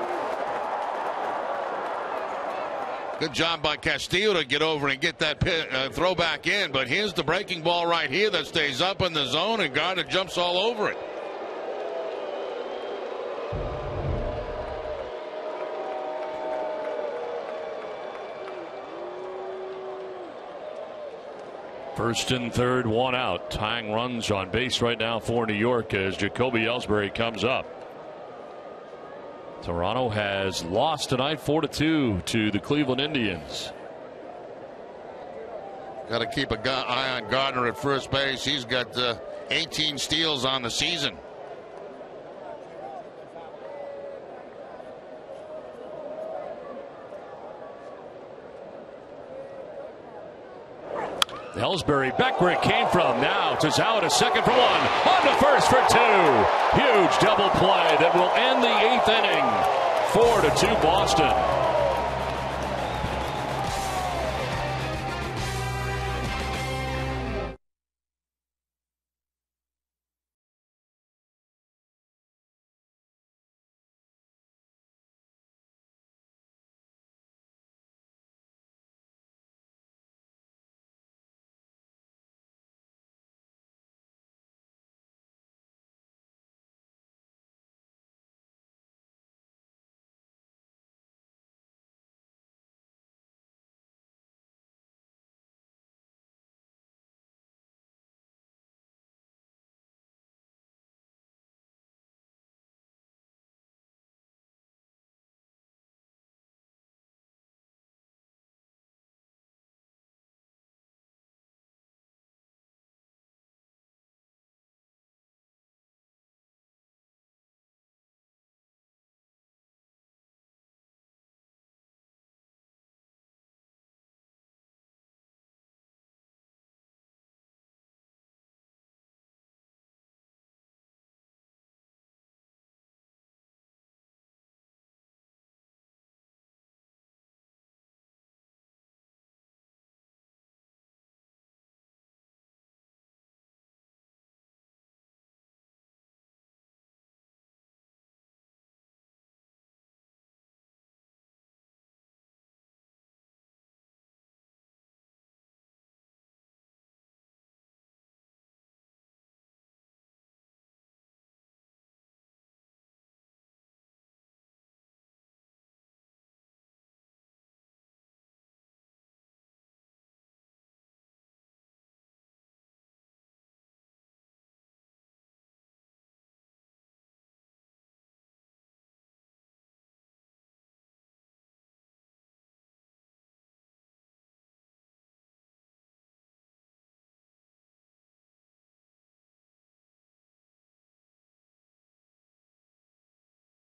Good job by Castillo to get over and get that throw back in. But here's the breaking ball right here that stays up in the zone, and Gardner jumps all over it. First and third, one out. Tying runs on base right now for New York as Jacoby Ellsbury comes up. Toronto has lost tonight 4-2 to the Cleveland Indians. Got to keep an eye on Gardner at first base. He's got 18 steals on the season. Ellsbury back where it came from. Now Tazawa to second for one. On to first for two. Huge double play that will end the eighth inning. 4-2 Boston.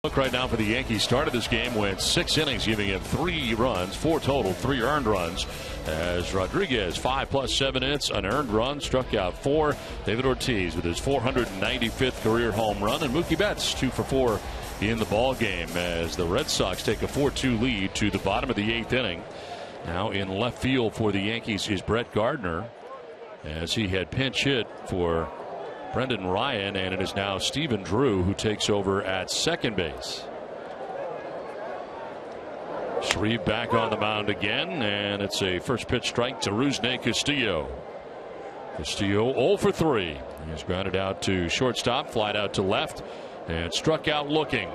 Look right now for the Yankees. Started this game with 6 innings, giving him 3 runs, 4 total, 3 earned runs. As Rodriguez, 5 + 7 hits, an earned run, struck out 4. David Ortiz with his 495th career home run, and Mookie Betts 2 for 4 in the ball game as the Red Sox take a 4-2 lead to the bottom of the 8th inning. Now in left field for the Yankees is Brett Gardner, as he had pinch hit for Brendan Ryan, and it is now Stephen Drew who takes over at second base. Shreve back on the mound again, and it's a first pitch strike to Rusney Castillo. Castillo 0 for 3. He's grounded out to shortstop, flied out to left, and struck out looking.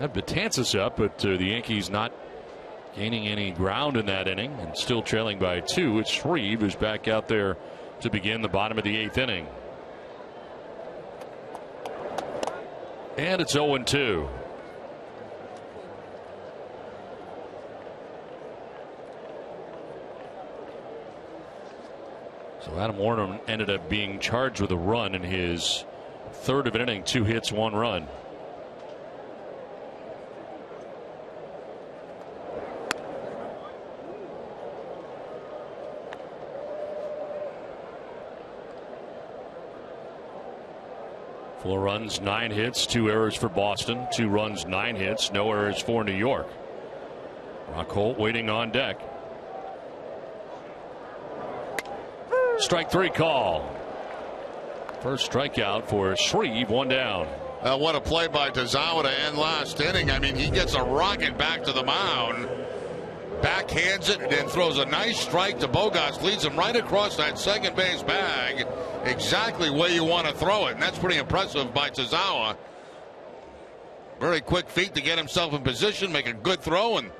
Had Betances up, but the Yankees not gaining any ground in that inning and still trailing by 2. It's Shreve who's back out there to begin the bottom of the 8th inning. And it's 0-2. So Adam Warner ended up being charged with a run in his third of an inning. 2 hits, 1 run. Four runs, 9 hits, 2 errors for Boston. 2 runs, 9 hits, no errors for New York. Brock Holt waiting on deck. Strike 3 call. First strikeout for Shreve, 1 down. What a play by Tazawa to end last inning. I mean, he gets a rocket back to the mound, backhands it, and then throws a nice strike to Bogaerts, leads him right across that second base bag, exactly where you want to throw it, and that's pretty impressive by Tazawa. Very quick feet to get himself in position, make a good throw, and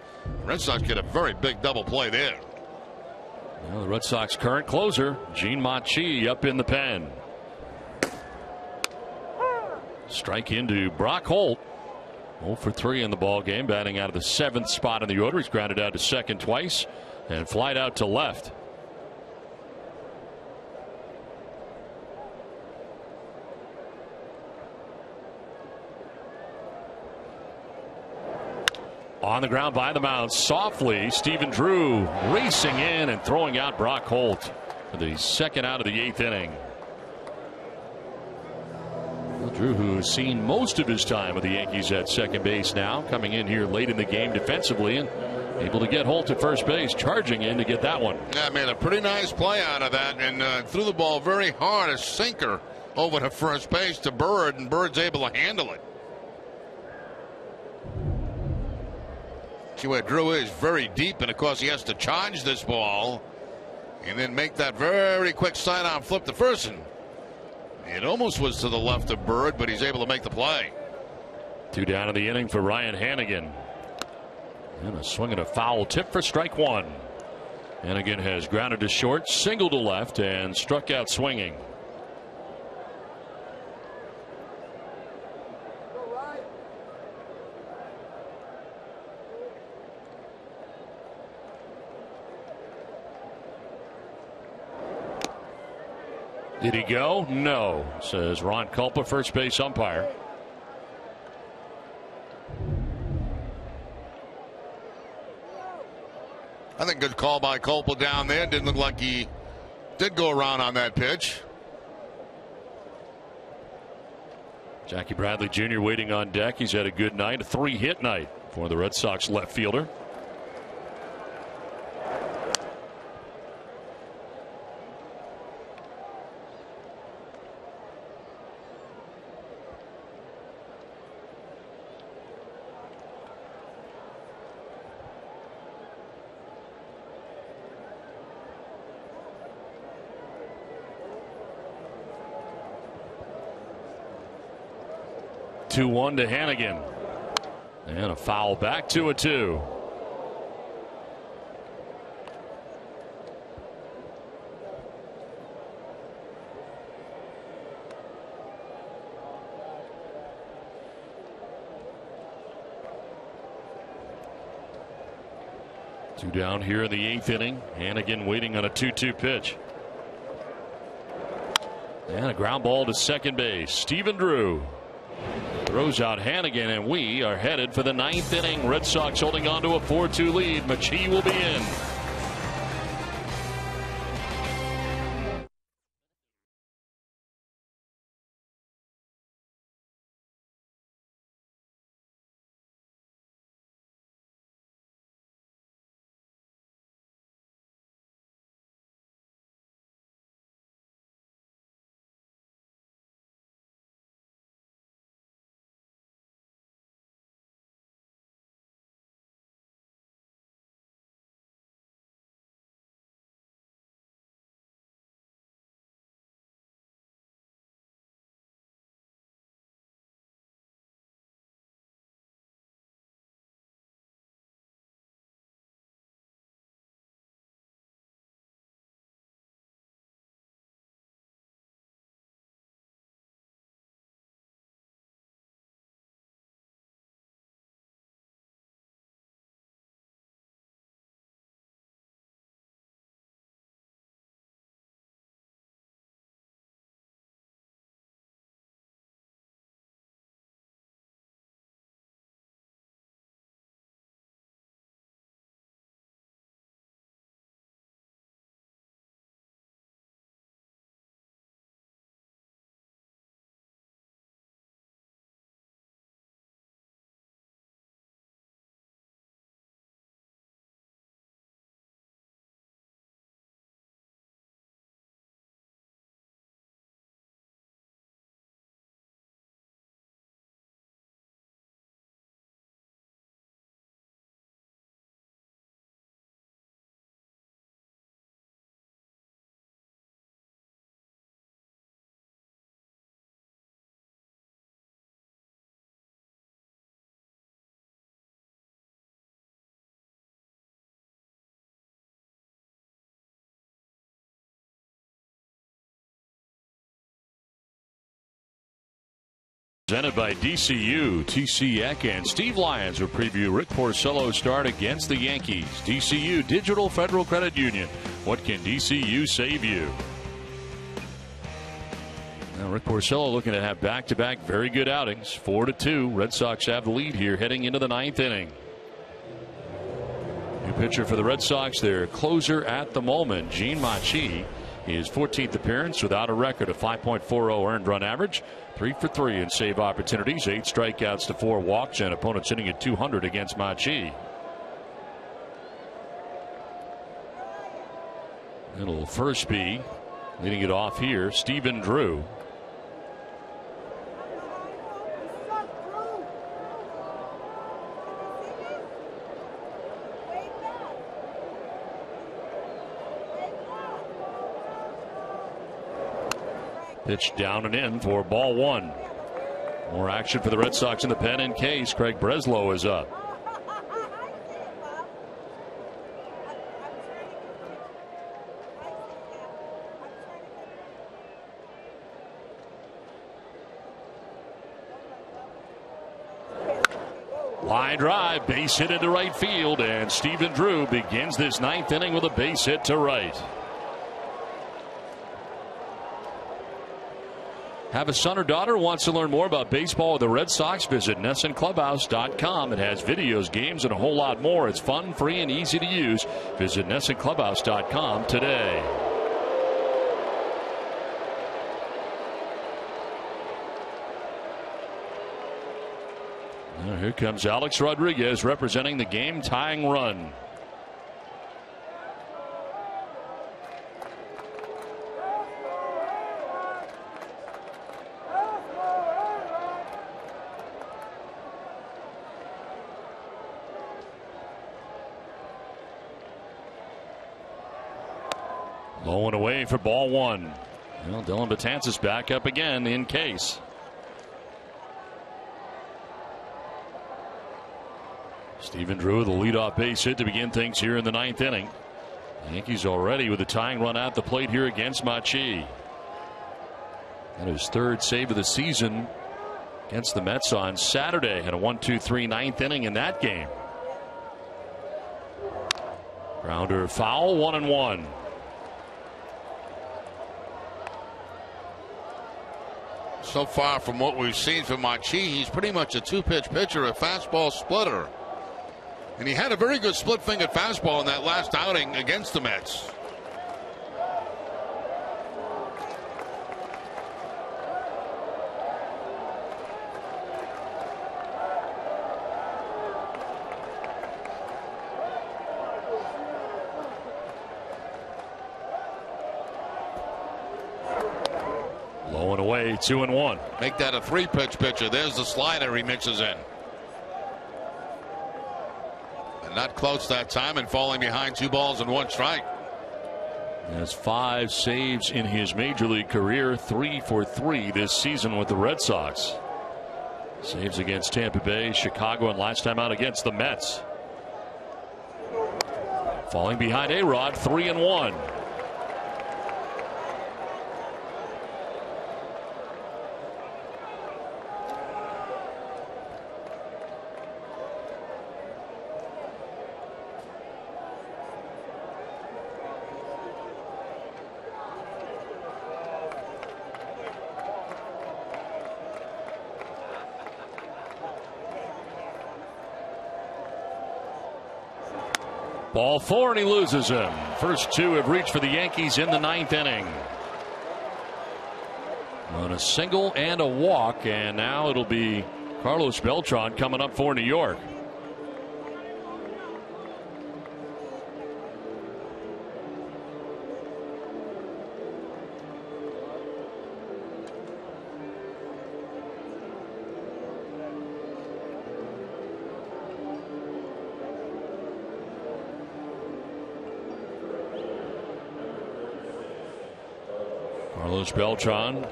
Red Sox get a very big double play there. Well, the Red Sox current closer, Gene Machi, up in the pen. Strike into Brock Holt. 0 for 3 in the ball game, batting out of the 7th spot in the order. He's grounded out to second twice and flied out to left. On the ground by the mound, softly, Stephen Drew racing in and throwing out Brock Holt for the second out of the 8th inning. Well, Drew, who's seen most of his time with the Yankees at second base now, coming in here late in the game defensively and able to get Holt at first base, charging in to get that one. Yeah, made a pretty nice play out of that and threw the ball very hard, a sinker over to first base to Bird, and Bird's able to handle it. See where Drew is, very deep, and of course he has to charge this ball and then make that very quick sidearm flip to first. It almost was to the left of Bird, but he's able to make the play. 2 down in the inning for Ryan Hanigan. And a swing and a foul tip for strike 1. Hanigan has grounded to short, singled to left, and struck out swinging. Did he go? No, says Ron Culpa, first base umpire. I think good call by Culpa down there. Didn't look like he did go around on that pitch. Jackie Bradley Jr. waiting on deck. He's had a good night, a 3-hit night for the Red Sox left fielder. Two-one to Hanigan, and a foul back, 2-2. Two down here in the 8th inning. Hanigan waiting on a 2-2 pitch. And a ground ball to second base. Stephen Drew throws out Hanigan, and we are headed for the 9th inning. Red Sox holding on to a 4-2 lead. Machi will be in. Presented by DCU, TC Eck and Steve Lyons will preview Rick Porcello's start against the Yankees. DCU, Digital Federal Credit Union. What can DCU save you? Now Rick Porcello looking to have back-to-back very good outings. 4-2. Red Sox have the lead here heading into the ninth inning. New pitcher for the Red Sox, their closer at the moment, Gene Machi. His 14th appearance without a record of 5.40 earned run average. 3 for 3 in save opportunities, 8 strikeouts to 4 walks, and opponents hitting at 200 against Machi. It'll first be leading it off here, Stephen Drew. Pitch down and in for ball 1. More action for the Red Sox in the pen in case. Craig Breslow is up. Line drive, base hit into right field, and Stephen Drew begins this ninth inning with a base hit to right. Have a son or daughter who wants to learn more about baseball with the Red Sox? Visit NESSONClubhouse.com. It has videos, games, and a whole lot more. It's fun, free, and easy to use. Visit NESSONClubhouse.com today. Now here comes Alex Rodriguez representing the game-tying run. Low and away for ball 1. Well, Dylan Betances back up again in case. Stephen Drew, the leadoff base hit to begin things here in the ninth inning. The Yankees already with a tying run at the plate here against Machi. And his third save of the season against the Mets on Saturday. Had a 1-2-3 ninth inning in that game. Grounder foul, 1-1. So far from what we've seen from Machi, he's pretty much a two-pitch pitcher, a fastball splitter. And he had a very good split-fingered fastball in that last outing against the Mets. Low and away, 2-1. Make that a three-pitch pitcher. There's the slider he mixes in. And not close that time, and falling behind 2 balls and 1 strike. He has 5 saves in his major league career, 3 for 3 this season with the Red Sox. Saves against Tampa Bay, Chicago, and last time out against the Mets. Falling behind A-Rod, 3-1. Ball 4, and he loses him. First 2 have reached for the Yankees in the ninth inning. On a single and a walk, and now it'll be Carlos Beltran coming up for New York. Carlos Beltran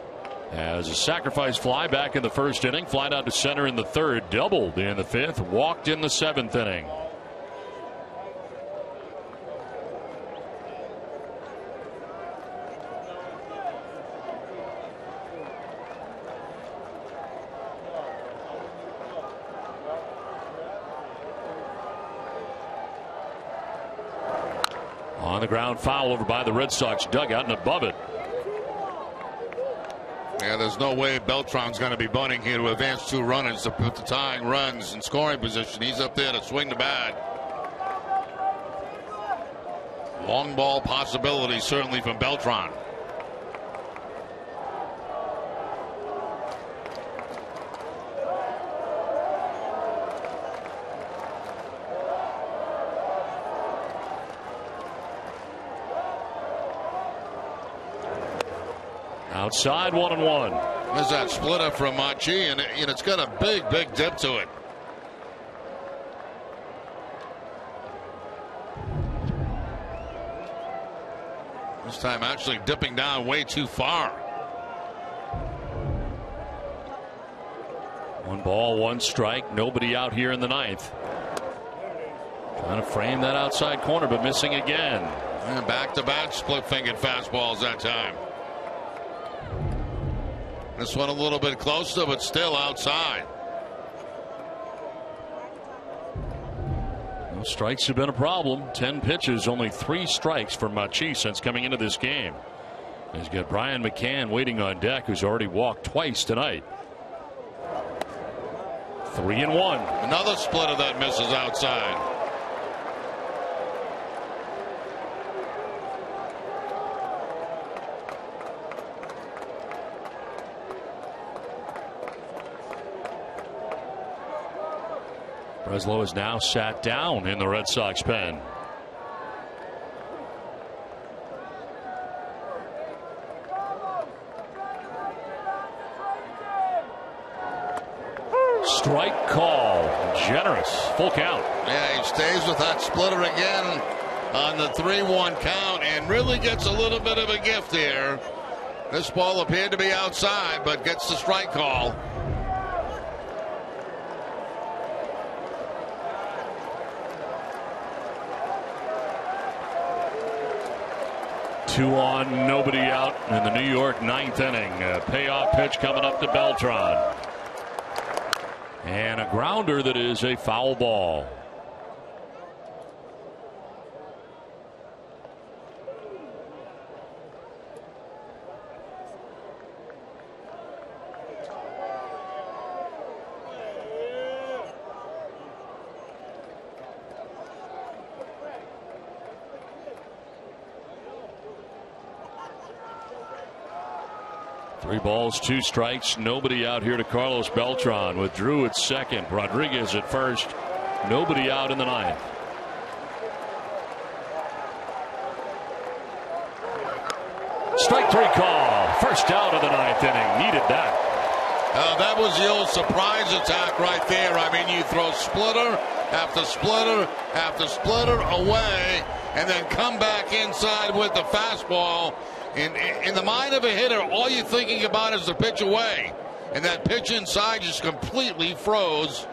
has a sacrifice fly back in the first inning, flied out to center in the third, doubled in the fifth, walked in the seventh inning. the ground foul over by the Red Sox dugout and above it. Yeah, there's no way Beltran's going to be bunting here to advance 2 runners to put the tying runs in scoring position. He's up there to swing the bat. Long ball possibility certainly from Beltran. Outside, 1-1. There's that splitter from Machi, and it's got a big dip to it. This time actually dipping down way too far. 1 ball, 1 strike. Nobody out here in the 9th. Trying to frame that outside corner, but missing again. And back-to-back split-fingered fastballs that time. This one a little bit closer, but still outside. No strikes have been a problem. 10 pitches, only 3 strikes for Machi since coming into this game. He's got Brian McCann waiting on deck, who's already walked twice tonight. 3-1. Another splitter that misses outside. Breslow is now sat down in the Red Sox pen. Strike call. Generous. Full count. Yeah, he stays with that splitter again on the 3-1 count and really gets a little bit of a gift here. This ball appeared to be outside, but gets the strike call. 2 on, nobody out in the New York 9th inning. A payoff pitch coming up to Beltran. And a grounder that is a foul ball. Three balls, 2 strikes, nobody out here to Carlos Beltran with Drew at second, Rodriguez at first, nobody out in the 9th. Strike 3 call, first out of the 9th inning, needed that. That was the old surprise attack right there. I mean, you throw splitter after splitter after splitter away and then come back inside with the fastball. In the mind of a hitter, all you're thinking about is the pitch away. And that pitch inside just completely froze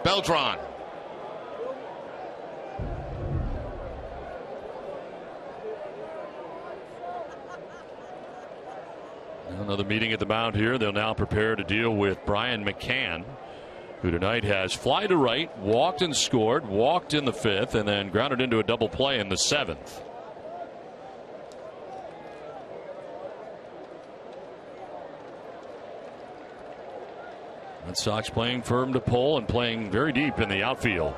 Beltran. Another meeting at the mound here. They'll now prepare to deal with Brian McCann, who tonight has fly to right, walked and scored, walked in the 5th, and then grounded into a double play in the 7th. Red Sox playing firm to pull and playing very deep in the outfield.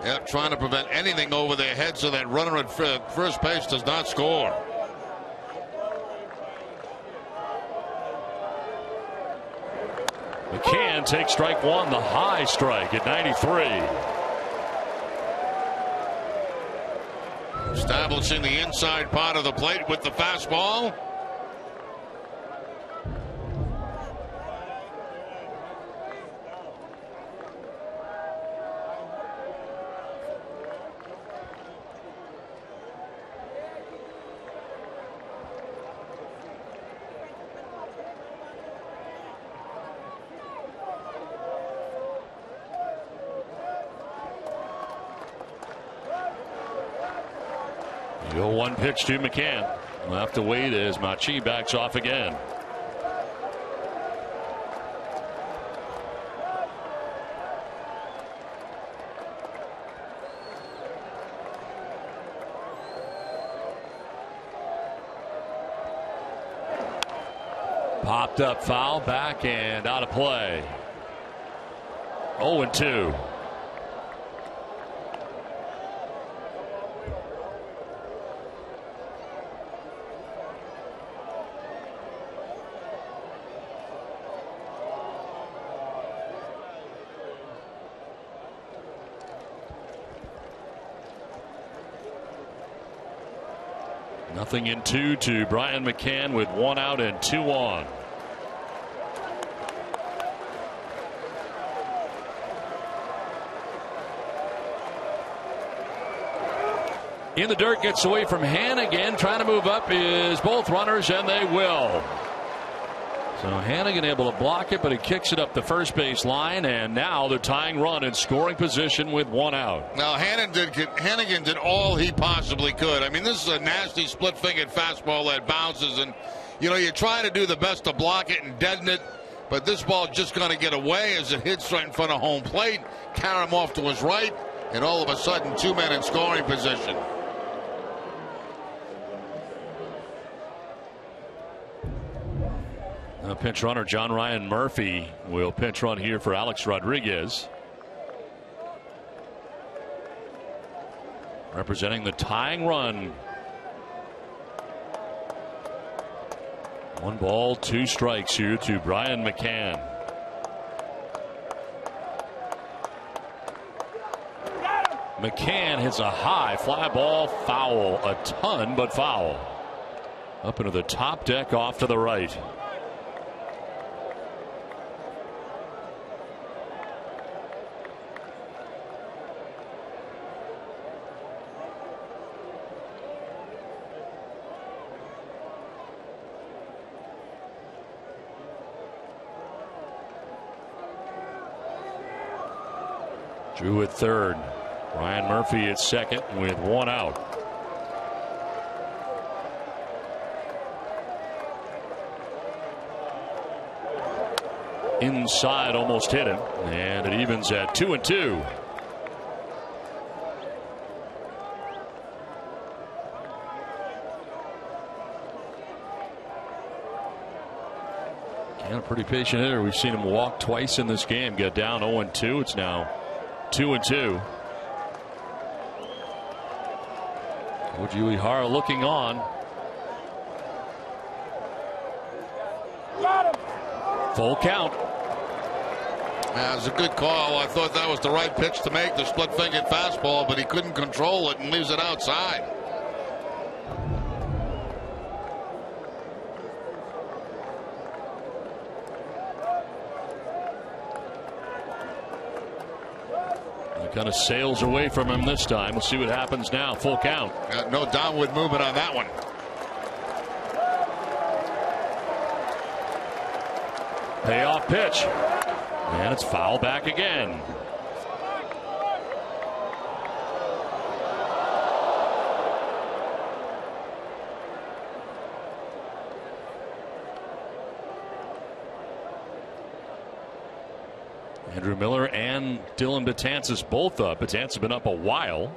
Yeah, trying to prevent anything over their head so that runner at first base does not score. McCann takes strike 1, the high strike at 93. Establishing the inside part of the plate with the fastball. The 0-1 pitch to McCann. We'll have to wait as Machi backs off again. Popped up foul, back and out of play. 0-2. Nothing in 2 to Brian McCann with 1 out and 2 on. In the dirt, gets away from Hannigan. Trying to move up is both runners, and they will. So Hannigan able to block it, but he kicks it up the first base line, and now the tying run in scoring position with 1 out. Now Hannigan did all he possibly could. I mean, this is a nasty split-fingered fastball that bounces, and you know, you try to do the best to block it and deaden it, but this ball just going to get away as it hits right in front of home plate. Karam off to his right, and all of a sudden 2 men in scoring position. Pinch runner John Ryan Murphy will pinch run here for Alex Rodriguez. Representing the tying run. 1 ball, 2 strikes here to Brian McCann. McCann hits a high fly ball, foul, a ton, but foul. Up into the top deck off to the right. Drew at third. Ryan Murphy at second with 1 out. Inside, almost hit him, and it evens at 2-2. And a pretty patient hitter. We've seen him walk twice in this game. Got down 0-2. It's now 2-2. Koji Uehara looking on. Full count. That was a good call. I thought that was the right pitch to make, the split-fingered fastball, but he couldn't control it and leaves it outside. Kind of sails away from him this time. We'll see what happens now. Full count. No downward movement on that one. Payoff pitch. And it's foul back again. Andrew Miller and Dylan Betances both up. Betances been up a while.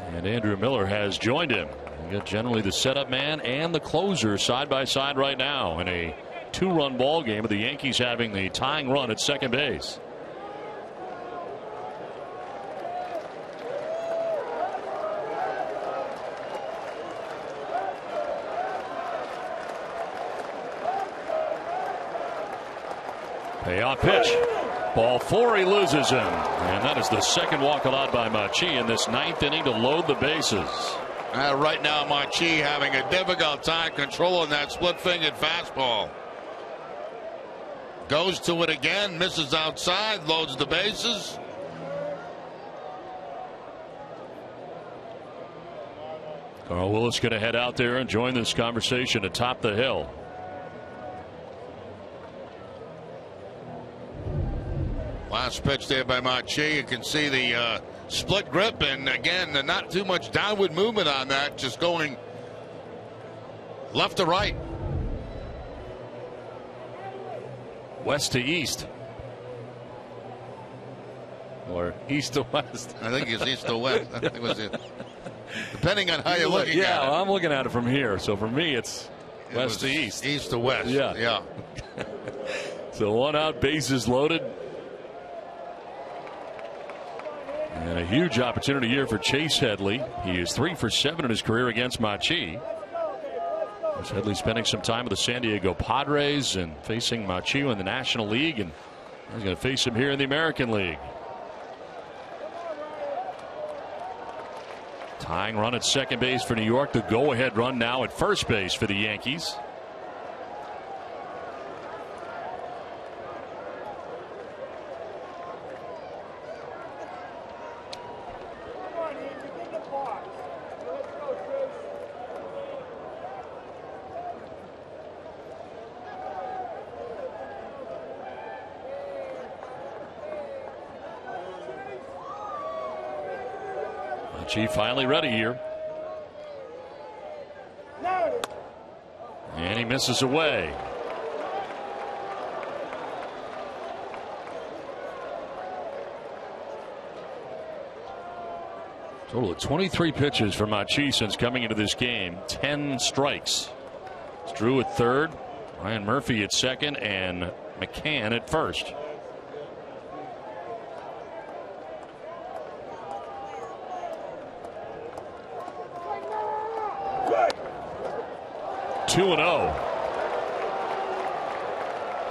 And Andrew Miller has joined him. You got generally the setup man and the closer side by side right now in a 2-run ball game with the Yankees having the tying run at second base. Payoff pitch. Ball 4, he loses him. And that is the second walk allowed by Machi in this 9th inning to load the bases. Right now, Machi having a difficult time controlling that split-fingered fastball. Goes to it again, misses outside, loads the bases. Carl Willis going to head out there and join this conversation atop the hill. Last pitch there by Machi. You can see the split grip, and again, not too much downward movement on that, just going left to right. West to east. Or east to west. I think it's east to west. I think it was it. Depending on how you're looking at it. Yeah, I'm looking at it from here. So for me, it's West to east. East to west. Yeah. So 1 out, bases loaded. And a huge opportunity here for Chase Headley. He is 3 for 7 in his career against Machi. Headley spending some time with the San Diego Padres and facing Machi in the National League, and he's going to face him here in the American League. Tying run at second base for New York. The go-ahead run now at first base for the Yankees. She finally ready here. And he misses away. Total of 23 pitches for Machi since coming into this game. 10 strikes. It's Drew at third, Ryan Murphy at second, and McCann at first. Two and 0.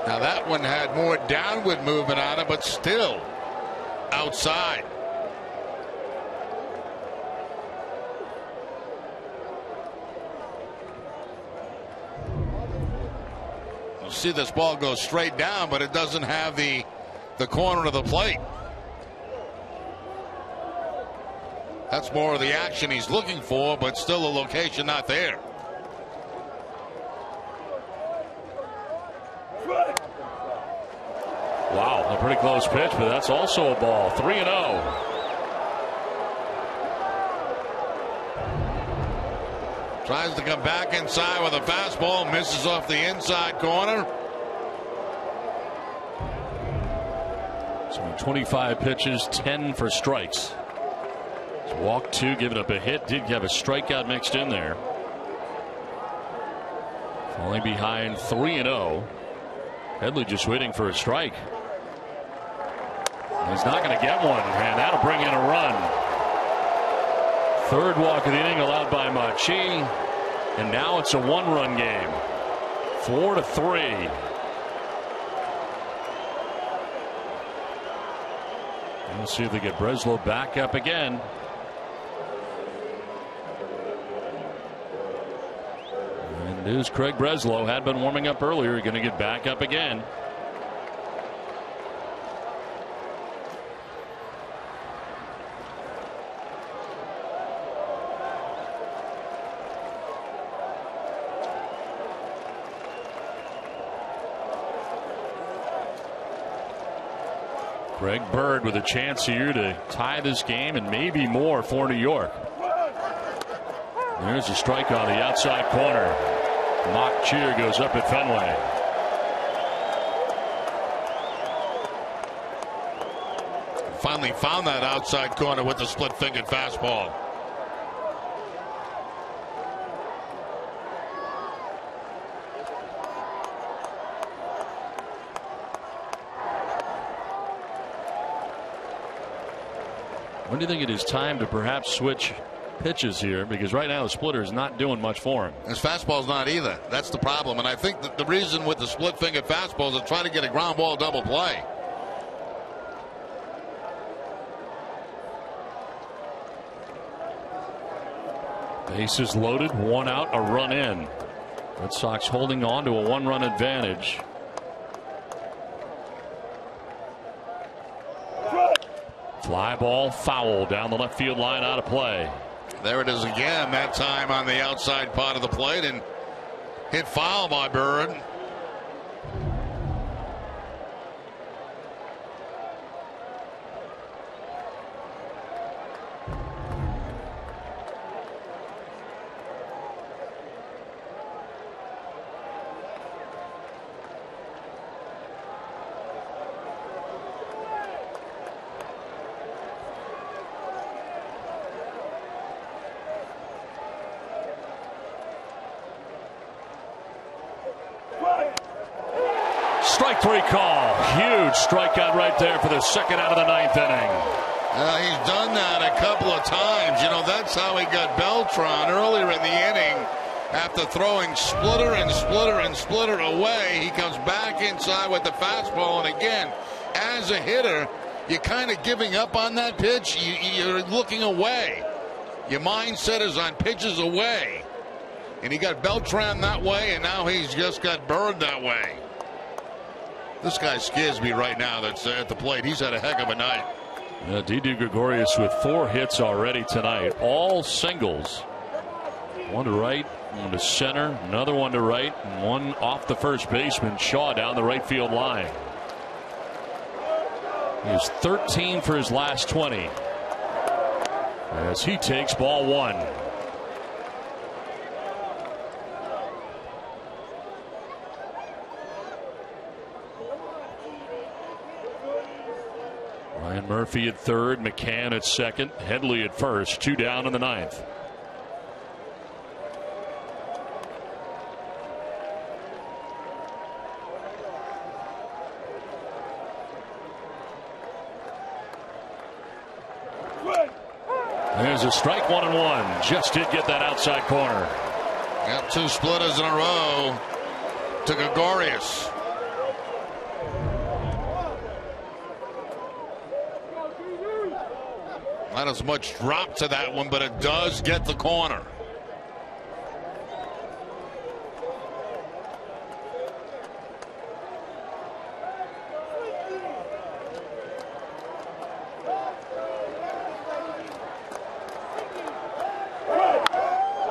Now that one had more downward movement on it, but still outside. You see this ball go straight down, but it doesn't have the corner of the plate. That's more of the action he's looking for, but still a location not there. Wow, a pretty close pitch, but that's also a ball. 3-0. Tries to come back inside with a fastball, misses off the inside corner. So 25 pitches, 10 for strikes. Walk 2, giving up a hit. Did have a strikeout mixed in there. Falling behind 3-0. Headley just waiting for a strike. He's not going to get one, and that'll bring in a run. Third walk of the inning allowed by Machi, and now it's a 1-run game. 4-3. We'll see if they get Breslow back up again. And there's Craig Breslow. Had been warming up earlier. Going to get back up again. Greg Bird with a chance here to tie this game and maybe more for New York. There's a strike on the outside corner. Mock cheer goes up at Fenway. Finally found that outside corner with the split-fingered fastball. When do you think it is time to perhaps switch pitches here? Because right now the splitter is not doing much for him. His fastball's not either. That's the problem. And I think that the reason with the split-fingered fastball is to try to get a ground ball double play. Bases loaded, 1 out, a run in. Red Sox holding on to a 1-run advantage. Fly ball foul down the left field line, out of play. There it is again, that time on the outside part of the plate, and hit foul by Bird. strike 3 call. Huge strikeout right there for the second out of the 9th inning. He's done that a couple of times. You know, that's how he got Beltran earlier in the inning. After throwing splitter and splitter and splitter away, he comes back inside with the fastball. And again, as a hitter, you're kind of giving up on that pitch. You're looking away. Your mindset is on pitches away. And he got Beltran that way, and now he's just got Bird that way. This guy scares me right now that's at the plate. He's had a heck of a night. Didi Gregorius with 4 hits already tonight. All singles. One to right, one to center, another one to right, and one off the first baseman, Shaw, down the right field line. He's 13 for his last 20. As he takes ball 1. Ryan Murphy at third, McCann at second, Headley at first, 2 down in the 9th. There's a strike, 1-1. Just did get that outside corner. Got 2 splitters in a row to Gregorius. Not as much drop to that one, but it does get the corner.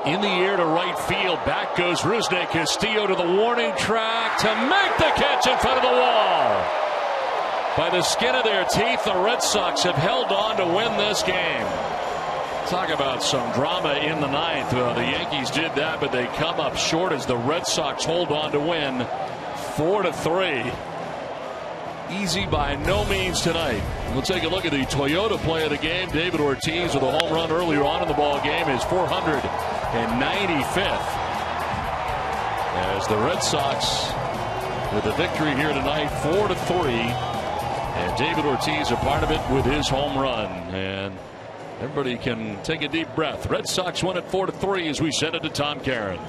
In the air to right field. Back goes Rusney Castillo to the warning track to make the catch in front of the wall. By the skin of their teeth, the Red Sox have held on to win this game. Talk about some drama in the 9th. The Yankees did that, but they come up short as the Red Sox hold on to win 4-3. Easy by no means tonight. We'll take a look at the Toyota play of the game. David Ortiz with a home run earlier on in the ball game, his 495th. As the Red Sox with a victory here tonight, 4-3. And David Ortiz a part of it with his home run. And everybody can take a deep breath. Red Sox win at 4-3 as we send it to Tom Caron.